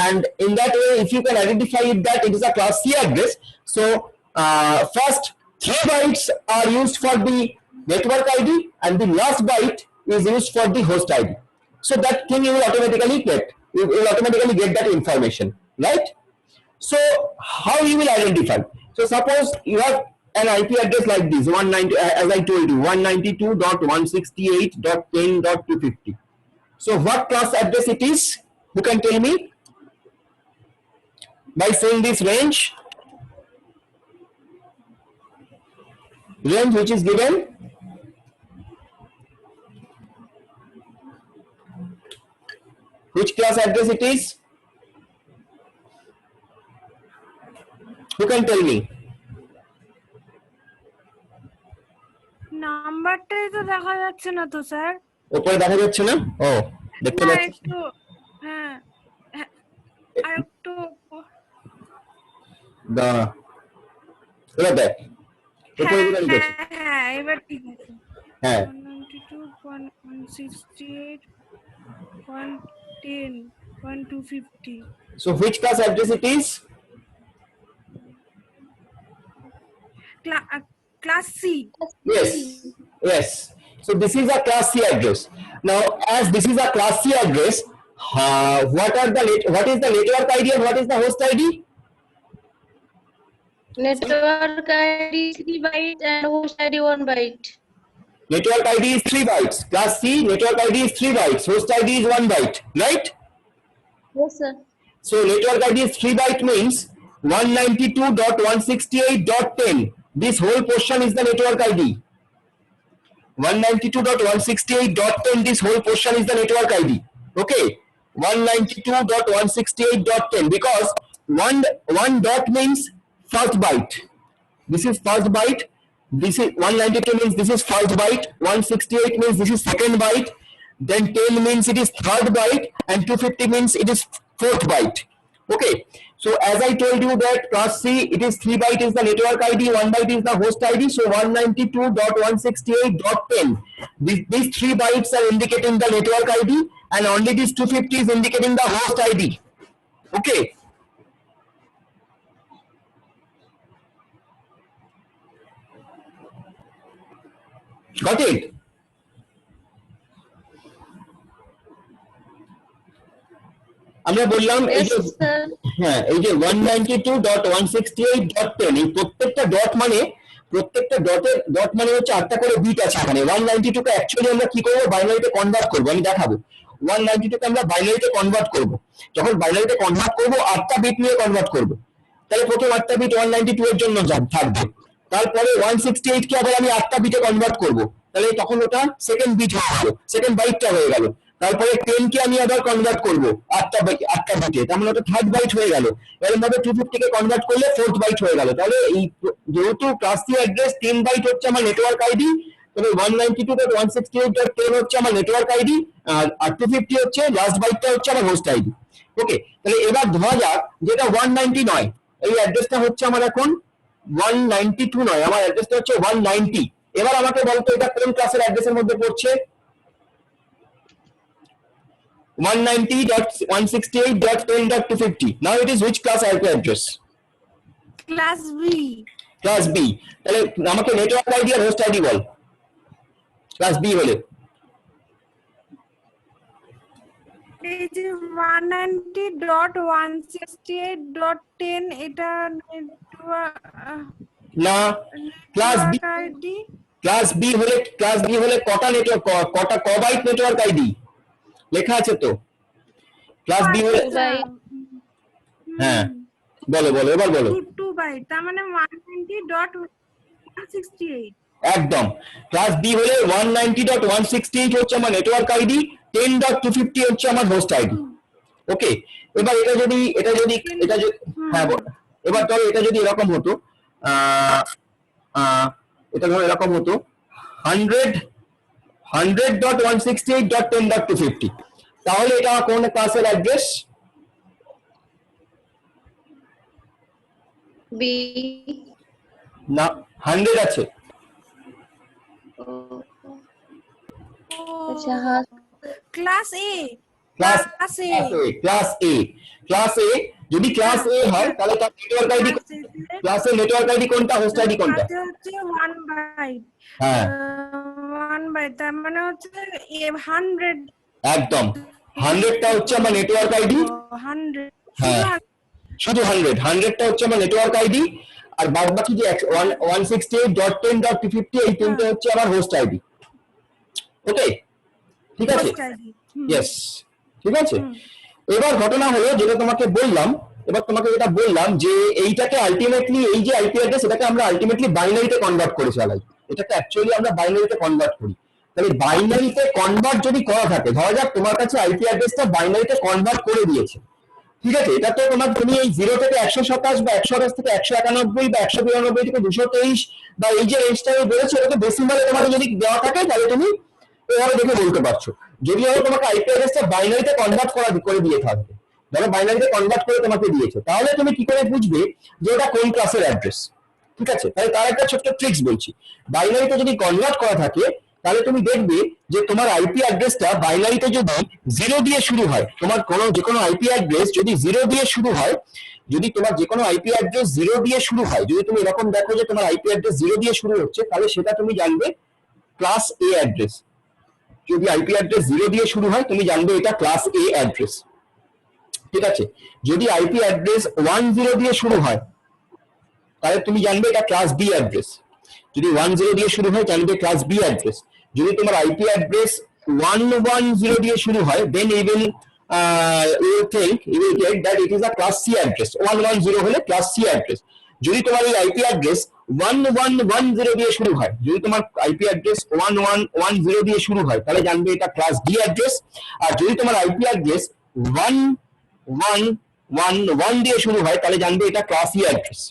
And in that way, if you can identify that it is a class C address, so first 3 bytes are used for the network ID, and the last byte is used for the host ID. So that thing you will automatically get. You will automatically get that information, right? So how you will identify? So suppose you have an IP address like this, 190, as I told you, 192.168.10.250. So what class address it is? Who can tell me? By saying this range which is given, which class address it is? Who can tell me? নাম্বারটাই তো দেখা যাচ্ছে না তো sir. উপরে দেখা যাচ্ছে না? ও, দেখতে না পাচ্ছি। একটু, হ্যাঁ আর একটু দাঁড়া, এবার দেখ, উপরে হ্যাঁ দিকে দেখছি। হ্যাঁ এবার ঠিক আছে। হ্যাঁ 192.168 110 1250 So which class address it is? class C. Yes, yes. So this is a class C address. Now, as this is a class C address, what is the network ID and what is the host ID? Network ID 3 bytes and host ID 1 byte. Network ID is 3 bytes. Class C network ID is 3 bytes. Host ID is 1 byte. Right? Yes, sir. So network ID is 3 byte means 192.168.10. This whole portion is the network ID. 192.168.10. This whole portion is the network ID. Okay. 192.168.10 because one dot means first byte. This is first byte. This is 192 means this is first byte. 168 means this is second byte. Then 10 means it is third byte, and 250 means it is fourth byte. Okay. So as I told you that class C, it is 3 byte is the network ID, 1 byte is the host ID. So 192.168.10. These 3 bytes are indicating the network ID, and only this 250 is indicating the host ID. Okay. Got it? আমরা বললাম এই Yes, যে sir. হ্যাঁ এই যে 192.168.10 এই প্রত্যেকটা dot মানে হচ্ছে 8টা করে বিট আছে এখানে 192 কে অ্যাকচুয়ালি আমরা কি করব বাইনারিতে কনভার্ট করব আমি দেখাবো 192 কে আমরা বাইনারিতে কনভার্ট করব যখন বাইনারিতে কনভার্ট করব 8টা বিট নিয়ে কনভার্ট করব তাহলে প্রথম 8টা বিট 192 এর জন্য থাকবে তারপরে 168 কে আবার আমি 8টা বিটে কনভার্ট করব তাহলে তখন ওটা সেকেন্ড বিট হয়ে গেল সেকেন্ড বাইটটা হয়ে গেল তারপরে 10 কে আমি আবার কনভার্ট করব 8টা বিটে তার মানে ওটা থার্ড বাইট হয়ে গেল এরকম ভাবে 250 কে কনভার্ট করলে ফোর্থ বাইট হয়ে গেল তাহলে এই যেহেতু ক্লাস সি অ্যাড্রেস 10 বাইট হচ্ছে আমার নেটওয়ার্ক আইডি তবে 192.168.10 হচ্ছে আমার নেটওয়ার্ক আইডি আর 250 হচ্ছে লাস্ট বাইটটা হচ্ছে আমার হোস্ট আইডি ওকে তাহলে এবার ধরা যাক যেটা 190 নয় এই অ্যাড্রেসটা হচ্ছে আমার এখন 192 নয় আমার অ্যাড্রেসটা হচ্ছে 190 এবার আমাকে বলতো এটা কোন ক্লাসের অ্যাড্রেসের মধ্যে পড়ছে 190.168.10.250 now it is which class IP address class B. class B তাহলে আমাকে নেটওয়ার্ক আইডি আর হোস্ট আইডি বল ক্লাস B হলে এই যে 190.168.10 এটা নেটওয়ার্ক না class B ID class B হলে কটা নেটওয়ার্ক কটা বাইট নেটওয়ার্ক আইডি লেখা আছে তো ক্লাস B হলে হ্যাঁ বলো এবার বলো 2 বাইট তার মানে 190.168 একদম ক্লাস B হলে 190.168 হচ্ছে আমার নেটওয়ার্ক আইডি 10.250 হচ্ছে আমার হোস্ট আইডি ওকে এবার এটা যদি হ্যাঁ এবার ধরো এটা যদি এরকম হতো এটা ধরো এরকম হতো 100.168.10.250 তাহলে এটা কোন ক্লাসের অ্যাড্রেস B. না 100 আছে আচ্ছা হ্যাঁ ক্লাস A ক্লাস A যদি ক্লাস A হয় তাহলে তার নেটওয়ার্ক আইডি ক্লাসের নেটওয়ার্ক আইডি কোনটা হোস্ট আইডি কোনটা হচ্ছে 1 বাইট হ্যাঁ 1 বাইট তার মানে হচ্ছে 100 একদম 100টা হচ্ছে আমার নেটওয়ার্ক আইডি 100 হ্যাঁ শুধু 100টা হচ্ছে আমার নেটওয়ার্ক আইডি আর বাদ বাকি যে 168.10.250 এই তিনটে হচ্ছে আমার হোস্ট আইডি ওকে ঠিক আছে ইয়েস ঠিক আছে এবার ঘটনা হলো যেটা তোমাকে বললাম যে এইটাকে আলটিমেটলি এই যে আইপি অ্যাড্রেস এটাকে আমরা আলটিমেটলি বাইনারিতে কনভার্ট করে চালাই এটাকে অ্যাকচুয়ালি আমরা বাইনারিতে কনভার্ট করি তাহলে বাইনারিতে কনভার্ট যদি করা থাকে ধরা যাক তোমার কাছে আইপি অ্যাড্রেসটা বাইনারিতে কনভার্ট করে দিয়েছে ঠিক আছে এটা তো তুমি এই 0 থেকে 127 বা 128 থেকে 191 বা 192 থেকে 223 বা এই যে রেঞ্জটা বলেছে এটা তো ডেসিমালে তোমাকে যদি দেওয়া থাকে তাহলে তুমি এভাবে দেখে বলতে পারছো যদি হয়তো তোমাকে আইপি অ্যাড্রেসটা বাইনারিতে কনভার্ট করে দিয়ে থাকবে ধরো বাইনারিতে কনভার্ট করে তোমাকে দিয়েছে তাহলে তুমি কি করে বুঝবে যে এটা কোন ক্লাসের অ্যাড্রেস ঠিক আছে তাহলে তার একটা ছোট্ট ট্রিক্স বলছি বাইনারিতে যদি কনভার্ট করা থাকে তাহলে তুমি দেখবে যে তোমার আইপি অ্যাড্রেসটা বাইনারিতে যদি 0 দিয়ে শুরু হয়, তোমার যে কোনো আইপি অ্যাড্রেস যদি 0 দিয়ে শুরু হয়, যদি তোমার যে কোনো আইপি অ্যাড্রেস 0 দিয়ে শুরু হয়, যদি তুমি এরকম দেখো যে তোমার আইপি অ্যাড্রেস 0 দিয়ে শুরু হচ্ছে, তাহলে সেটা তুমি জানবে ক্লাস এ অ্যাড্রেস। যদি আইপি অ্যাড্রেস 0 দিয়ে শুরু হয়, তুমি জানবে এটা ক্লাস এ অ্যাড্রেস। ঠিক আছে, যদি আইপি অ্যাড্রেস 10 দিয়ে শুরু হয়, তাহলে তুমি জানবে এটা ক্লাস বি অ্যাড্রেস। যদি 10 দিয়ে শুরু হয়, জানবে ক্লাস বি অ্যাড্রেস। যদি তোমার আইপি অ্যাড্রেস 110 দিয়ে শুরু হয়, then even you will get that it is a class C address. 110 হলে ক্লাস সি অ্যাড্রেস। যদি তোমার এই আইপি অ্যাড্রেস 1110 দিয়ে শুরু হয়, যদি তোমার আইপি অ্যাড্রেস 1110 দিয়ে শুরু হয়, তাহলে জানবে এটা ক্লাস ডি অ্যাড্রেস। আর যদি তোমার আইপি অ্যাড্রেস 1111 দিয়ে শুরু হয়, তাহলে জানবে এটা ক্লাস ই অ্যাড্রেস।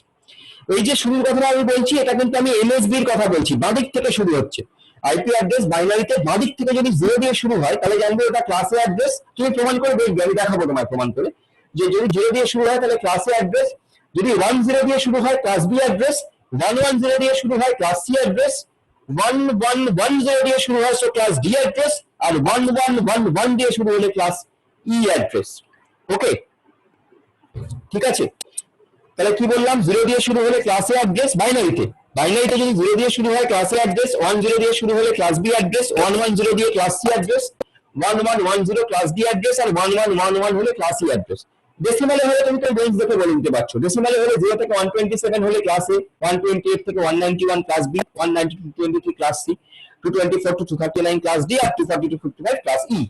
এই যে শুরুর কথাটা আমি বলছি, এটা কিন্তু আমি এমএসবি এর কথা বলছি, বাঁদিক থেকে শুরু হচ্ছে। আইপি অ্যাড্রেস বাইনারিতে বাঁদিক থেকে যদি 0 দিয়ে শুরু হয়, তাহলে জানবে এটা ক্লাস এ অ্যাড্রেস। তুমি প্রমাণ করে দেখবে, আমি দেখাবো তোমায় প্রমাণ করে, যে যদি 0 দিয়ে শুরু হয় তাহলে ক্লাস এ অ্যাড্রেস, যদি 10 দিয়ে শুরু হয় ক্লাস বি অ্যাড্রেস, 110 দিয়ে শুরু হয় ক্লাস সি অ্যাড্রেস, 1110 দিয়ে শুরু হয় সো ক্লাস ডি অ্যাড্রেস, আর 1111 দিয়ে শুরু হলে ক্লাস ই অ্যাড্রেস। ওকে, ঠিক আছে। তাহলে কি বললাম, 0 দিয়ে শুরু হলে ক্লাস এ অ্যাড্রেস বাইনারিতে, বাইনারিতে যদি 0 দিয়ে শুরু হয় ক্লাস এ অ্যাড্রেস, 10 দিয়ে শুরু হলে ক্লাস বি অ্যাড্রেস, 110 দিয়ে class C address, 1110 class D address, আর 1111 হলে ক্লাস ই অ্যাড্রেস। ডেসিমালে হলে তুমি তো রেঞ্জ দেখে বলে দিতে পারছো। ডেসিমালে হলে 0 থেকে 127 হলে ক্লাস এ, 128 থেকে 191 class B, 190 to 223 class C, 224 to 239 class D, আর 240 to 55 ক্লাস ই।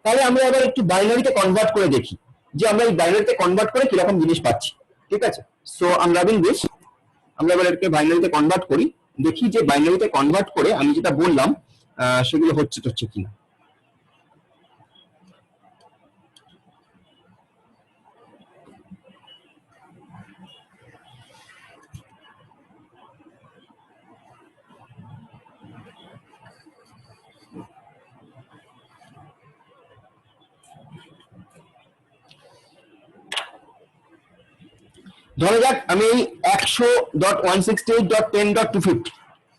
তাহলে আমরা এবার একটু বাইনারিতে কনভার্ট করে দেখি যে আমরা এই বাইনারিতে কনভার্ট করে কিরকম জিনিস পাচ্ছি। ঠিক আছে, সো আমরা আমরা এবার এটাকে বাইনারিতে কনভার্ট করি, দেখি যে বাইনারিতে কনভার্ট করে আমি যেটা বললাম সেগুলো হচ্ছে কিনা। ধরা যাক আমি 100.168.10.250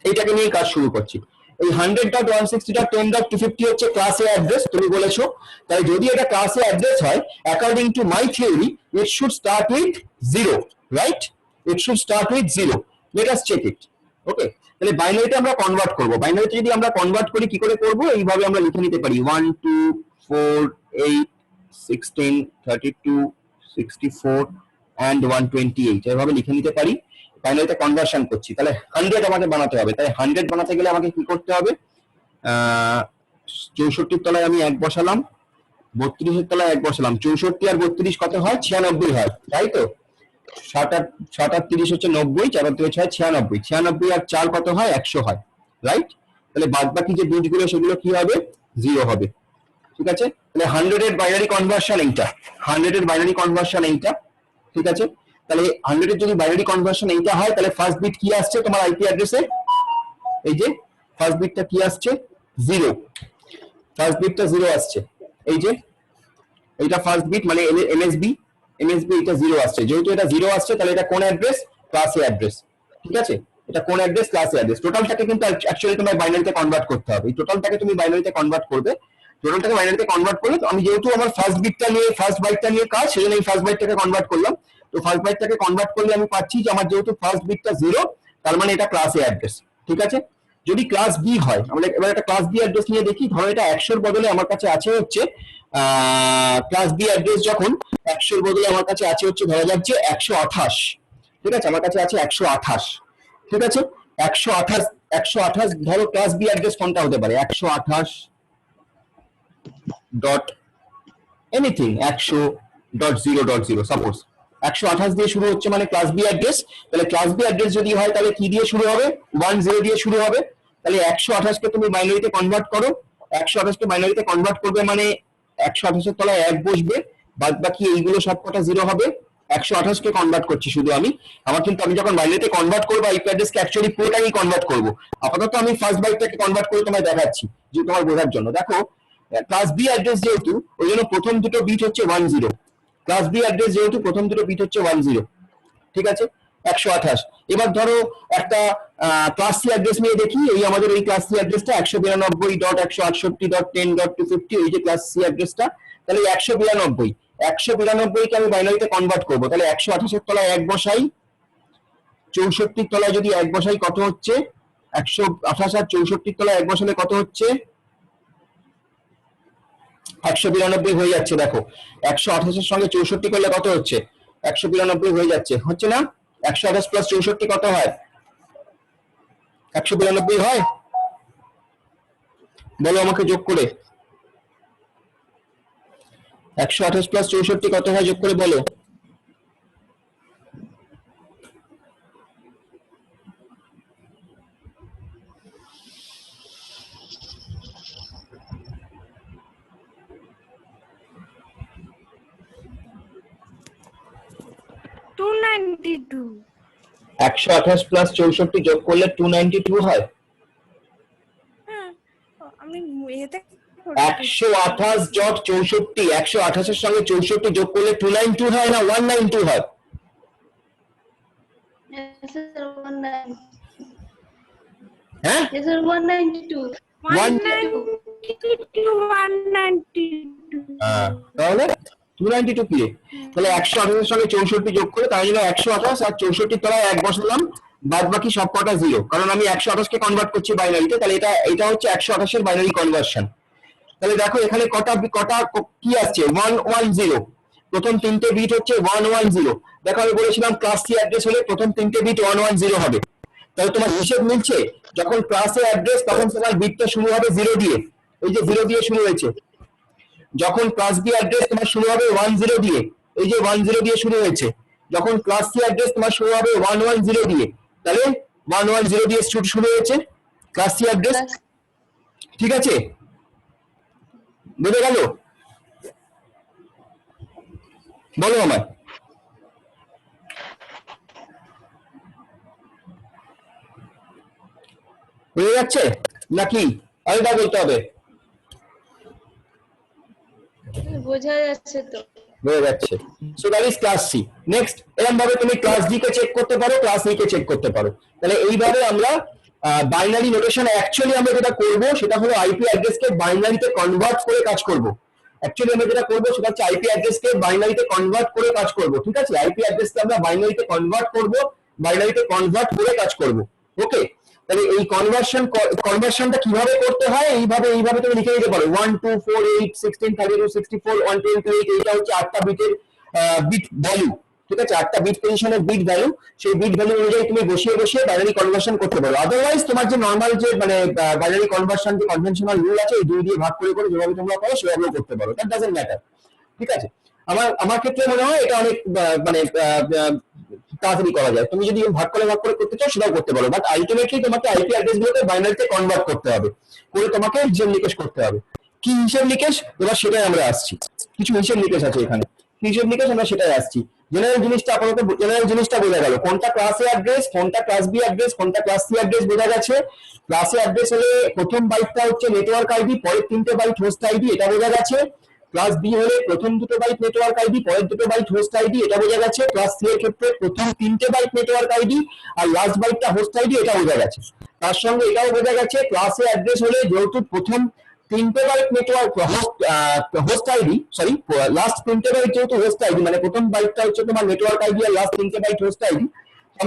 এইটাকে নিয়ে কাজ শুরু করছি। এই 100.160.10.250 হচ্ছে ক্লাস এ অ্যাড্রেস, তুমি বলেছো। তাই যদি এটা ক্লাস এ অ্যাড্রেস হয়, according to my theory, it should start with 0, right? It should start with 0। Let us check it. Okay, তাহলে বাইনারিতে আমরা কনভার্ট করব। বাইনারিতে যদি আমরা কনভার্ট করি, কি করে করব? এইভাবে আমরা লিখে নিতে পারি 1 2 4 8 16 32 64 and 128 এভাবে লিখে নিতে পারি। বাইনারিতে কনভার্সন করছি, তাহলে 100 আমাকে বানাতে হবে। তাই 100 বানাতে গেলে আমাকে কি করতে হবে? 64 তলায় আমি 1 বসালাম, 32 এর তলায় 1 বসালাম। 64 আর 32 কত হয়? 96 হয়, তাই তো? 7 আর 30 হচ্ছে 90, 4 আর 2 হয় 96, 96 আর 4 কত হয়? 100 হয়, রাইট? তাহলে বাদ বাকি যে বিটগুলো সেগুলো কি হবে? 0 হবে। ঠিক আছে, তাহলে 100 এর বাইনারি কনভার্সন এইটা, 100 এর বাইনারি কনভার্সন এইটা। ঠিক আছে, তাহলে 100 এর যদি বাইনারি কনভার্সন এইটা হয়, তাহলে ফার্স্ট বিট কি আসছে তোমার আইপি অ্যাড্রেসে? এই যে ফার্স্ট বিটটা কি আসছে? 0। ফার্স্ট বিটটা 0 আসছে। এই যে এইটা ফার্স্ট বিট, মানে এমএসবি এটা 0 আসছে। যেহেতু এটা 0 আসছে, তাহলে এটা কোন অ্যাড্রেস? Class A address. ঠিক আছে, এটা কোন অ্যাড্রেস? Class A address. টোটালটাকে কিন্তু অ্যাকচুয়ালি তোমার বাইনারিতে কনভার্ট করতে হবে। এই টোটালটাকে তুমি বাইনারিতে কনভার্ট করবে। টোটালটাকে বাইনারিতে কনভার্ট করলে, তো আমি যেহেতু আমার ফার্স্ট বাইটটা নিয়ে কাজ, সেজন্য এই ফার্স্ট বাইটটাকে কনভার্ট করলাম। তো ফার্স্ট বাইটটাকে কনভার্ট করলে আমি পাচ্ছি যে আমার যেহেতু ফার্স্ট বিটটা 0, তার মানে এটা ক্লাস এ অ্যাড্রেস। ঠিক আছে, যদি ক্লাস বি হয়, আমরা এবার একটা ক্লাস বি অ্যাড্রেস নিয়ে দেখি। ধরো এটা 100 এর বদলে আমার কাছে আছে হচ্ছে ক্লাস বি অ্যাড্রেস, যখন 100 এর বদলে আমার কাছে আছে হচ্ছে, ধরা যাক যে 128। ঠিক আছে, আমার কাছে আছে 128। ঠিক আছে, 128 ধরো ক্লাস বি অ্যাড্রেস কোনটা হতে পারে? 128 ডট এনিথিং, 100.0.0 সাপোজ 128 দিয়ে শুরু হচ্ছে, মানে ক্লাস বি অ্যাড্রেস। তাহলে ক্লাস বি অ্যাড্রেস যদি হয়, তাহলে কি দিয়ে শুরু হবে? 10 দিয়ে শুরু হবে। তাহলে 128 কে তুমি বাইনারিতে কনভার্ট করো। 128 কে বাইনারিতে কনভার্ট করবে মানে 128 এর তলায় 1 বসবে, বাদ বাকি এইগুলো সব কটা 0 হবে। 128 কে কনভার্ট করছি শুধু আমি। আমি যখন বাইনারিতে কনভার্ট করবো, আইপি অ্যাড্রেসকে অ্যাকচুয়ালি পুরোটাই কনভার্ট করবো। আপাতত আমি ফার্স্ট বাইটটাকে কনভার্ট করে তোমায় দেখাচ্ছি, যে তোমার বোঝার জন্য। দেখো, ক্লাস বি অ্যাড্রেস যেহেতু, ওই জন্য প্রথম দুটো বিট হচ্ছে 10। ক্লাস বি অ্যাড্রেস যেহেতু, প্রথম দুটো বিট হচ্ছে 10। ঠিক আছে, 128। এবার ধরো একটা ক্লাস সি অ্যাড্রেস নিয়ে দেখি, এই আমাদের এই ক্লাস সি অ্যাড্রেসটা 192.168.10.250, এই যে ক্লাস সি অ্যাড্রেসটা। তাহলে 192 কে আমি বাইনারিতে কনভার্ট করবো, তাহলে 128 এর তলায় 1 বসাই, 64 তলায় যদি 1 বসাই কত হচ্ছে? 128 আর 64 তলায় 1 বসালে কত হচ্ছে? 192 হয়ে যাচ্ছে। দেখো 128 এর সঙ্গে 64 করলে কত হচ্ছে? 192 হয়ে যাচ্ছে, হচ্ছে না? 128 প্লাস 64 কত হয়? 192 হয়? বলো আমাকে যোগ করে। 128 প্লাস 64 কত হয় যোগ করে বলো। $292 128 প্লাস 64 যোগ করলে 292 হয়। হ্যাঁ আমি এতে 128.64, 128 এর সঙ্গে 64 যোগ করলে 292 হয় না 192 হয়? Yes, sir, 192. হ্যাঁ, Yes, sir, 192. 192 তাহলে 292 কি? তাহলে 128 এর সঙ্গে 64 যোগ করে তাই জন্য 128 আর 64 তলায় 1 বসালাম, বাদ বাকি সব কটা জিরো, কারণ আমি 128 কে কনভার্ট করছি বাইনারিতে। তাহলে এটা হচ্ছে 128 এর বাইনারি কনভার্সন। তাহলে দেখো এখানে কটা কি আসছে? 110। প্রথম তিনটে বিট হচ্ছে 110। দেখো আমি বলেছিলাম ক্লাস সি অ্যাড্রেস হলে প্রথম তিনটে বিট 110 হবে। তাহলে তোমার হিসেব মিলছে? যখন ক্লাস এ অ্যাড্রেস তখন তোমার বিটটা শুরু হবে 0 দিয়ে, এই যে 0 দিয়ে শুরু হয়েছে। যখন ক্লাস বি অ্যাড্রেস তোমার শুরু হবে 10 দিয়ে, এই যে 10 দিয়ে শুরু হয়েছে। যখন ক্লাস সি অ্যাড্রেস তোমার শুরু হবে 110 দিয়ে, তাহলে 110 দিয়ে শুরু হয়েছে ক্লাস সি অ্যাড্রেস। ঠিক আছে, বুঝে গেল? বলো আমায়। বুঝে যাচ্ছে নাকি আলাদা বলতে হবে? বোঝা যাচ্ছে তো। হয়ে যাচ্ছে। So that is class C. Next এরকম ভাবে তুমি ক্লাস ডি কে চেক করতে পারো, ক্লাস ই কে চেক করতে পারো। তাহলে এইভাবে আমরা বাইনারি নোটেশন, অ্যাকচুয়ালি আমরা যেটা করব সেটা হলো আইপি অ্যাড্রেস কে বাইনারিতে কনভার্ট করে কাজ করব। অ্যাকচুয়ালি আমরা যেটা করব সেটা হচ্ছে আইপি অ্যাড্রেস কে বাইনারিতে কনভার্ট করে কাজ করব। ঠিক আছে, আইপি অ্যাড্রেস কে আমরা বাইনারিতে কনভার্ট করব, বাইনারিতে কনভার্ট করে কাজ করব। ওকে, তাহলে এই কনভার্সনটা কিভাবে করতে হয় এইভাবে তুমি লিখে দিতে পারো 1 2 4 8 16 32 64 128। এটা হচ্ছে 8টা বিটের বিট ভ্যালু। ঠিক আছে, 8টা বিট পজিশনের বিট ভ্যালু, সেই বিট ভ্যালু অনুযায়ী তুমি বসিয়ে বাইনারি কনভার্সন করতে পারো। আদারওয়াইজ তোমার যে নর্মাল যে মানে বাইনারি কনভার্সন যে কনভেনশনাল রুল আছে এই দুই দিয়ে ভাগ করে যেভাবে তোমরা করো সেভাবে করতে পারো, দ্যাট ডাজন্ট ম্যাটার। ঠিক আছে, আমার ক্ষেত্রে মনে হয় এটা অনেক মানে তাড়াতাড়ি করা যায়। তুমি যদি ভাগ করে করতে চাও সেটাও করতে পারো, বাট আলটিমেটলি তোমাকে আইপি অ্যাড্রেস গুলোকে বাইনারিতে কনভার্ট করতে হবে, করে তোমাকে হিসেব নিকেশ করতে হবে। কি হিসেব নিকেশ, এবার সেটাই আমরা আসছি। কিছু হিসেব নিকেশ আছে এখানে, হিসেব নিকেশ আমরা সেটাই আসছি। জেনারেল জিনিসটা আপাতত জেনারেল জিনিসটা বোঝা গেল, কোনটা ক্লাস এ অ্যাড্রেস, কোনটা ক্লাস বি অ্যাড্রেস, কোনটা ক্লাস সি অ্যাড্রেস বোঝা গেছে। ক্লাস এ অ্যাড্রেস হলে প্রথম বাইটটা হচ্ছে নেটওয়ার্ক আইডি, পরের 3টে বাইট হোস্ট আইডি, এটা বোঝা গেছে। ক্লাস বি হলে প্রথম 2টো বাইট নেটওয়ার্ক আইডি, পরের 2টো বাইট হোস্ট আইডি, এটা বোঝা গেছে। ক্লাস সি এর ক্ষেত্রে প্রথম 3টে বাইট নেটওয়ার্ক আইডি আর লাস্ট বাইটটা হোস্ট আইডি, এটা বোঝা গেছে। তার সঙ্গে এটাও বোঝা গেছে ক্লাস এ অ্যাড্রেস হলে যেহেতু প্রথম 3টে byte network host ID, sorry last 3টে বাইট যেহেতু হোস্ট আইডি, মানে প্রথম বাইটটা হচ্ছে তোমার নেটওয়ার্ক আইডি আর লাস্ট 3টে বাইট হোস্ট আইডি,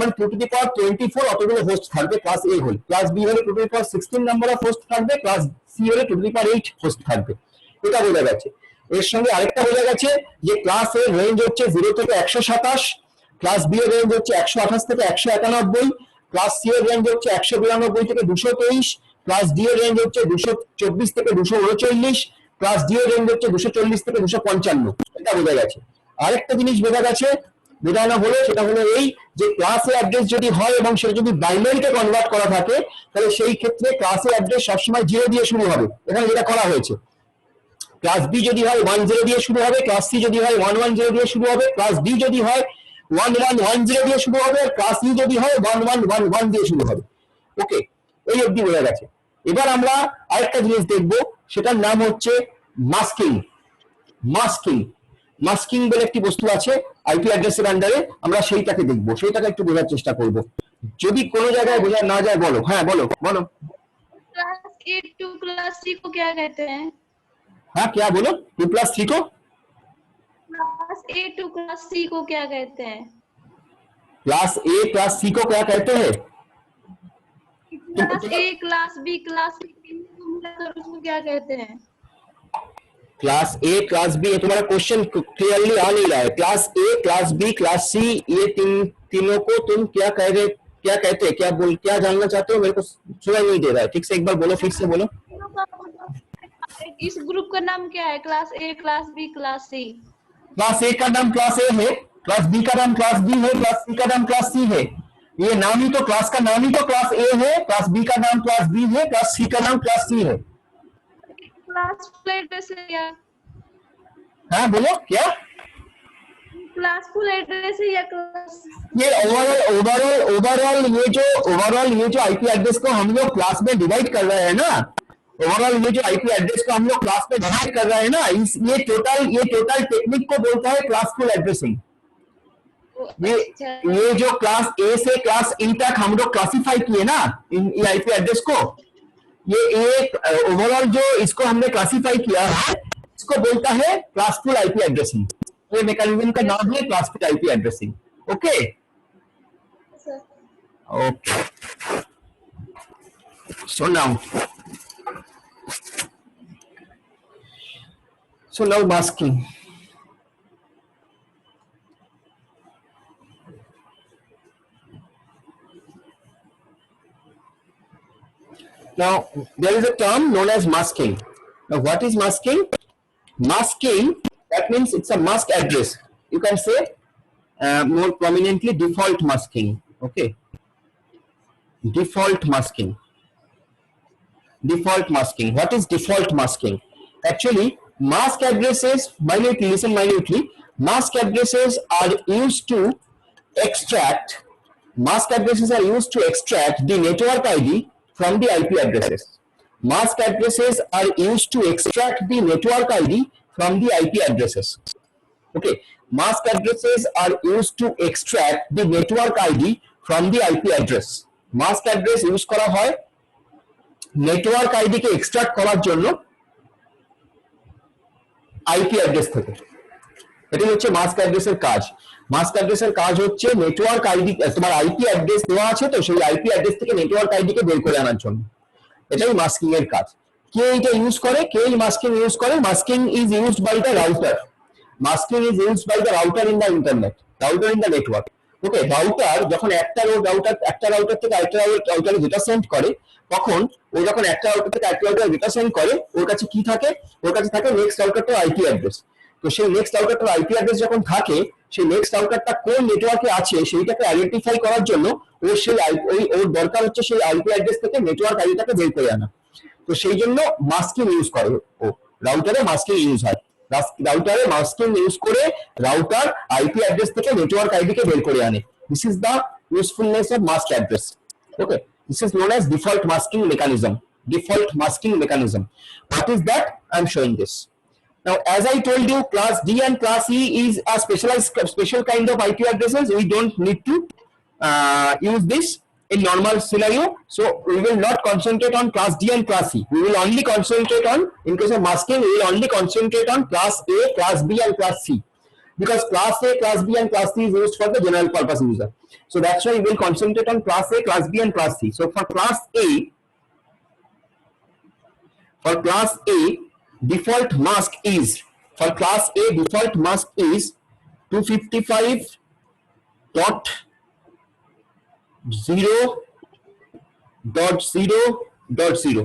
মানে 2 টু দি পাওয়ার 24 অতগুলো হোস্ট থাকবে ক্লাস এ হলে। ক্লাস বি হলে 2 to the power 16 number of host থাকবে, ক্লাস সি হলে 2 টু দি পাওয়ার 8 হোস্ট থাকবে, এটা বোঝা গেছে। এর সঙ্গে আরেকটা বোঝা গেছে যে ক্লাস এর রেঞ্জ হচ্ছে 0 থেকে 127, ক্লাস বি এর রেঞ্জ হচ্ছে 128 থেকে 191, ক্লাস সি এর রেঞ্জ হচ্ছে 192 থেকে 223, ক্লাস ডি এর রেঞ্জ হচ্ছে 224 থেকে 239, ক্লাস ডি এর রেঞ্জ হচ্ছে 240 থেকে 255, এটা বোঝা গেছে। আরেকটা জিনিস বোঝা গেছে, বোঝানো হলো সেটা হলো এই যে ক্লাস এ অ্যাড্রেস যদি হয় এবং সেটা যদি বাইনারিতে কনভার্ট করা থাকে তাহলে সেই ক্ষেত্রে ক্লাস এ অ্যাড্রেস সবসময় 0 দিয়ে শুরু হবে, এখানে যেটা করা হয়েছে। ক্লাস বি যদি হয় 10 দিয়ে শুরু হবে, ক্লাস সি যদি হয় 110 দিয়ে শুরু হবে, ক্লাস ডি যদি হয় 1110 দিয়ে শুরু হবে, আর ক্লাস ই যদি হয় 1111 দিয়ে শুরু হবে। ওকে, এই অবধি বোঝা গেছে। এবার আমরা আরেকটা জিনিস দেখবো, সেটার নাম হচ্ছে মাস্কিং। মাস্কিং মাস্কিং বলে একটি বস্তু আছে আইপি অ্যাড্রেসের আন্ডারে, আমরা সেইটাকে দেখবো, সেইটাকে একটু বোঝার চেষ্টা করব। যদি কোনো জায়গায় বোঝা না যায় বলো, হ্যাঁ বলো বলো। Class A to class C को क्या कहते हैं? हाँ क्या बोलो, 2+3 को class A to class C को क्या कहते हैं? क्लास ए क्लास सी को क्या कहते हैं? Class A class B class C को मिलाकर उसको क्या कहते हैं? क्लास ए क्लास बी, ये तुम्हारा क्वेश्चन क्लियरली आ नहीं रहा है। Class A class B class C, ये तीनों को तुम क्या कह रहे, क्या कहते हैं, क्या जानना चाहते हो? मेरे को सुनाई नहीं दे रहा है, ठीक से एक बार बोलो, फिर से बोलो। इस ग्रुप का नाम क्या है? Class A class B class C. Class A का नाम क्लास ए है, क्लास बी का नाम क्लास बी है, क्लास सी का नाम क्लास सी है। ये नाम ही तो, क्लास का नाम ही तो क्लास ए है, क्लास बी का नाम क्लास बी है, क्लास सी का नाम क्लास सी है। क्लास फुल एड्रेस है या? हाँ बोलो क्या? क्लास फुल एड्रेस है या क्लास? ये ओवरऑल ये जो आईपी एड्रेस को हम लोग क्लास में डिवाइड कर रहे हैं ना, ओवरऑल ये जो आईपी एड्रेस को हम लोग क्लास में डिवाइड कर रहे हैं ना, ये टोटल टेक्निक को बोलता है क्लासफुल एड्रेसिंग। ये जो क्लास ए से क्लास ई तक हम लोग क्लासिफाई किए ना इन आईपी एड्रेस को, ये एक ओवरऑल जो इसको हमने क्लासिफाई किया है, इसको बोलता है क्लासफुल आईपी एड्रेसिंग। ये मैकेनिज्म का नाम है classful IP addressing. Okay okay, so now masking. Now there is a term known as masking. Now what is masking? Masking, that means it's a mask address. You can say more prominently default masking. Okay, default masking. Default masking. What is default masking? Actually, mask addresses, listen minutely, mask addresses are used to extract the network ID from the IP addresses. Mask addresses are used to extract the network ID from the IP addresses. Okay, mask addresses are used to extract the network ID from the IP address. Mask address use করা হয় network ID K extract করার জন্য IP address থেকে। এটা হচ্ছে mask অ্যাড্রেসের কাজ। Mask অ্যাড্রেসের কাজ হচ্ছে নেটওয়ার্ক আইডি, তোমার আইপি অ্যাড্রেস দেওয়া আছে তো সেই আইপি অ্যাড্রেস থেকে নেটওয়ার্ক আইডি কে বের করে আনার জন্য, এটাই মাস্কিং এর কাজ। কে এটা ইউজ করে, কে এই মাস্কিং ইউজ করে? Masking is used by the router. Masking is used by the router in the internet, router in the network. Okay, router যখন একটা রাউটার থেকে আরেকটা রাউটারে ডেটা সেন্ড করে, তখন ও যখন একটা রাউটার থেকে আরেকটা রাউটারে ডেটা সেন্ড করে, ওর কাছে কি থাকে? ওর কাছে থাকে নেক্সট রাউটারটার আইপি অ্যাড্রেস। তো সেই নেক্সট রাউটারটার আইপি অ্যাড্রেস যখন থাকে, সেই নেক্সট রাউটারটা কোন নেটওয়ার্কে আছে সেইটাকে আইডেন্টিফাই করার জন্য ওর দরকার হচ্ছে সেই আইপি অ্যাড্রেস থেকে নেটওয়ার্ক আইডিটাকে বের করে আনা। তো সেই জন্য মাস্কিং ইউজ করে ও, রাউটারে মাস্কিং ইউজ হয়। রাউটারে মাস্কিং ইউজ করে রাউটার আইপি অ্যাড্রেস থেকে নেটওয়ার্ক আইডি কে বের করে আনে। This is the usefulness of mask address. Okay, this is known as default masking mechanism. Default masking mechanism. What is that? I'm showing this. Now, as I told you, class D and class E is a special kind of IP addresses. We don't need to use this in normal scenario. So we will not concentrate on class D and class E. We will only concentrate on, in case of masking, we will only concentrate on class A, class B and class C. Because class A, class B and class C is used for the general purpose user. So that's why we will concentrate on class A, class B and class C. So for class A, default mask is, for class A default mask is 255.0.0.0.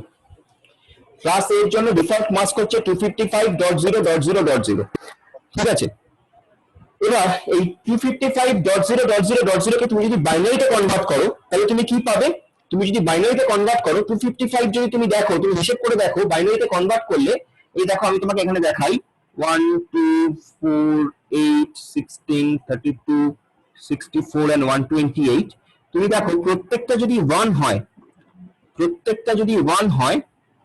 Class A এর জন্য default mask হচ্ছে 255.0.0.0। ঠিক আছে, এবার এই 255.0.0.0 কে তুমি যদি বাইনারিতে কনভার্ট করো, তাহলে তুমি কি পাবে? তুমি যদি বাইনারিতে কনভার্ট করো 255, যদি তুমি দেখো, তুমি হিসাব করে দেখো, বাইনারিতে কনভার্ট করলে, এই দেখো আমি তোমাকে এখানে দেখাই 1 2 4 8 16 32 64 and 128। তুমি দেখো প্রত্যেকটা যদি 1 হয়,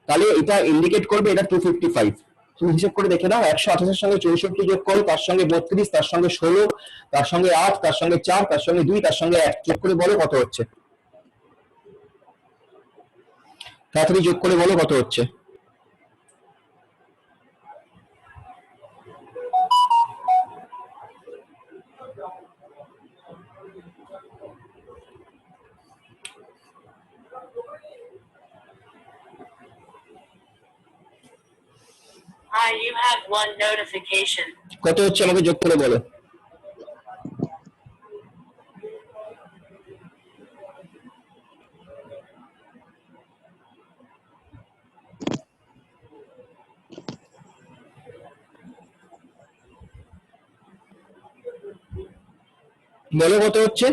তাহলে এটা ইন্ডিকেট করবে এটা 255। তুমি হিসেব করে দেখে নাও, 128 সঙ্গে 64 যোগ করো, তার সঙ্গে 32, তার সঙ্গে 16, তার সঙ্গে 8, তার সঙ্গে 4, তার সঙ্গে 2, তার সঙ্গে 1 যোগ করে বলো কত হচ্ছে। তাড়াতাড়ি যোগ করে বলো কত হচ্ছে। Hi, you have one notification. কত হচ্ছে আমাকে যোগ করে বলো। বলো কত হচ্ছে।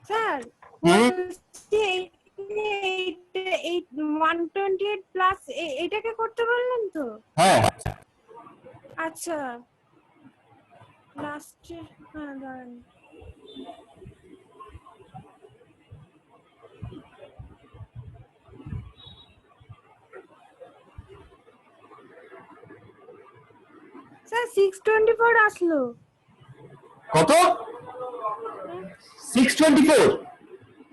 স্যার হুম? 128 প্লাস এটাকে করতে বললেন তো? হ্যাঁ আচ্ছা লাস্টে, হ্যাঁ দাঁড়ান। স্যার 624 আসলো। কত? 624।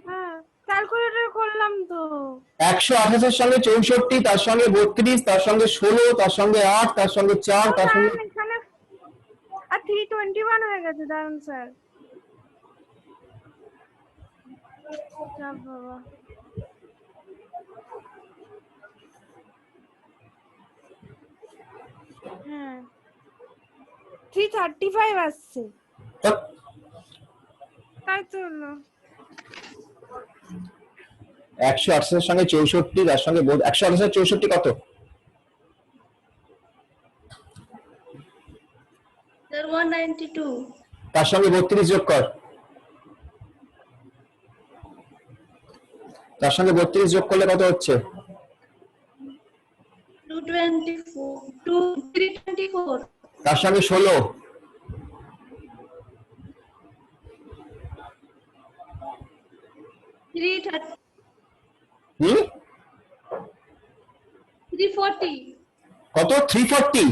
হ্যাঁ ক্যালকুলেটর করলাম তো। 128 সঙ্গে 64, তার সঙ্গে 32, তার সঙ্গে 16, তার সঙ্গে 8, তার সঙ্গে 4, তার সঙ্গে এখানে আর 321 হয়ে গেছে, দাঁড়ান স্যার। বাবা হ্যাঁ 335 আসছে, তাই তো হলো। 128 সঙ্গে 64, তার সঙ্গে 128 আর 64 কত? Sir, 192. তার সঙ্গে 32 যোগ কর, তার সঙ্গে 32 যোগ করলে কত হচ্ছে? 224. 324. তার সঙ্গে 16, 330. হুম 340. কত? 340।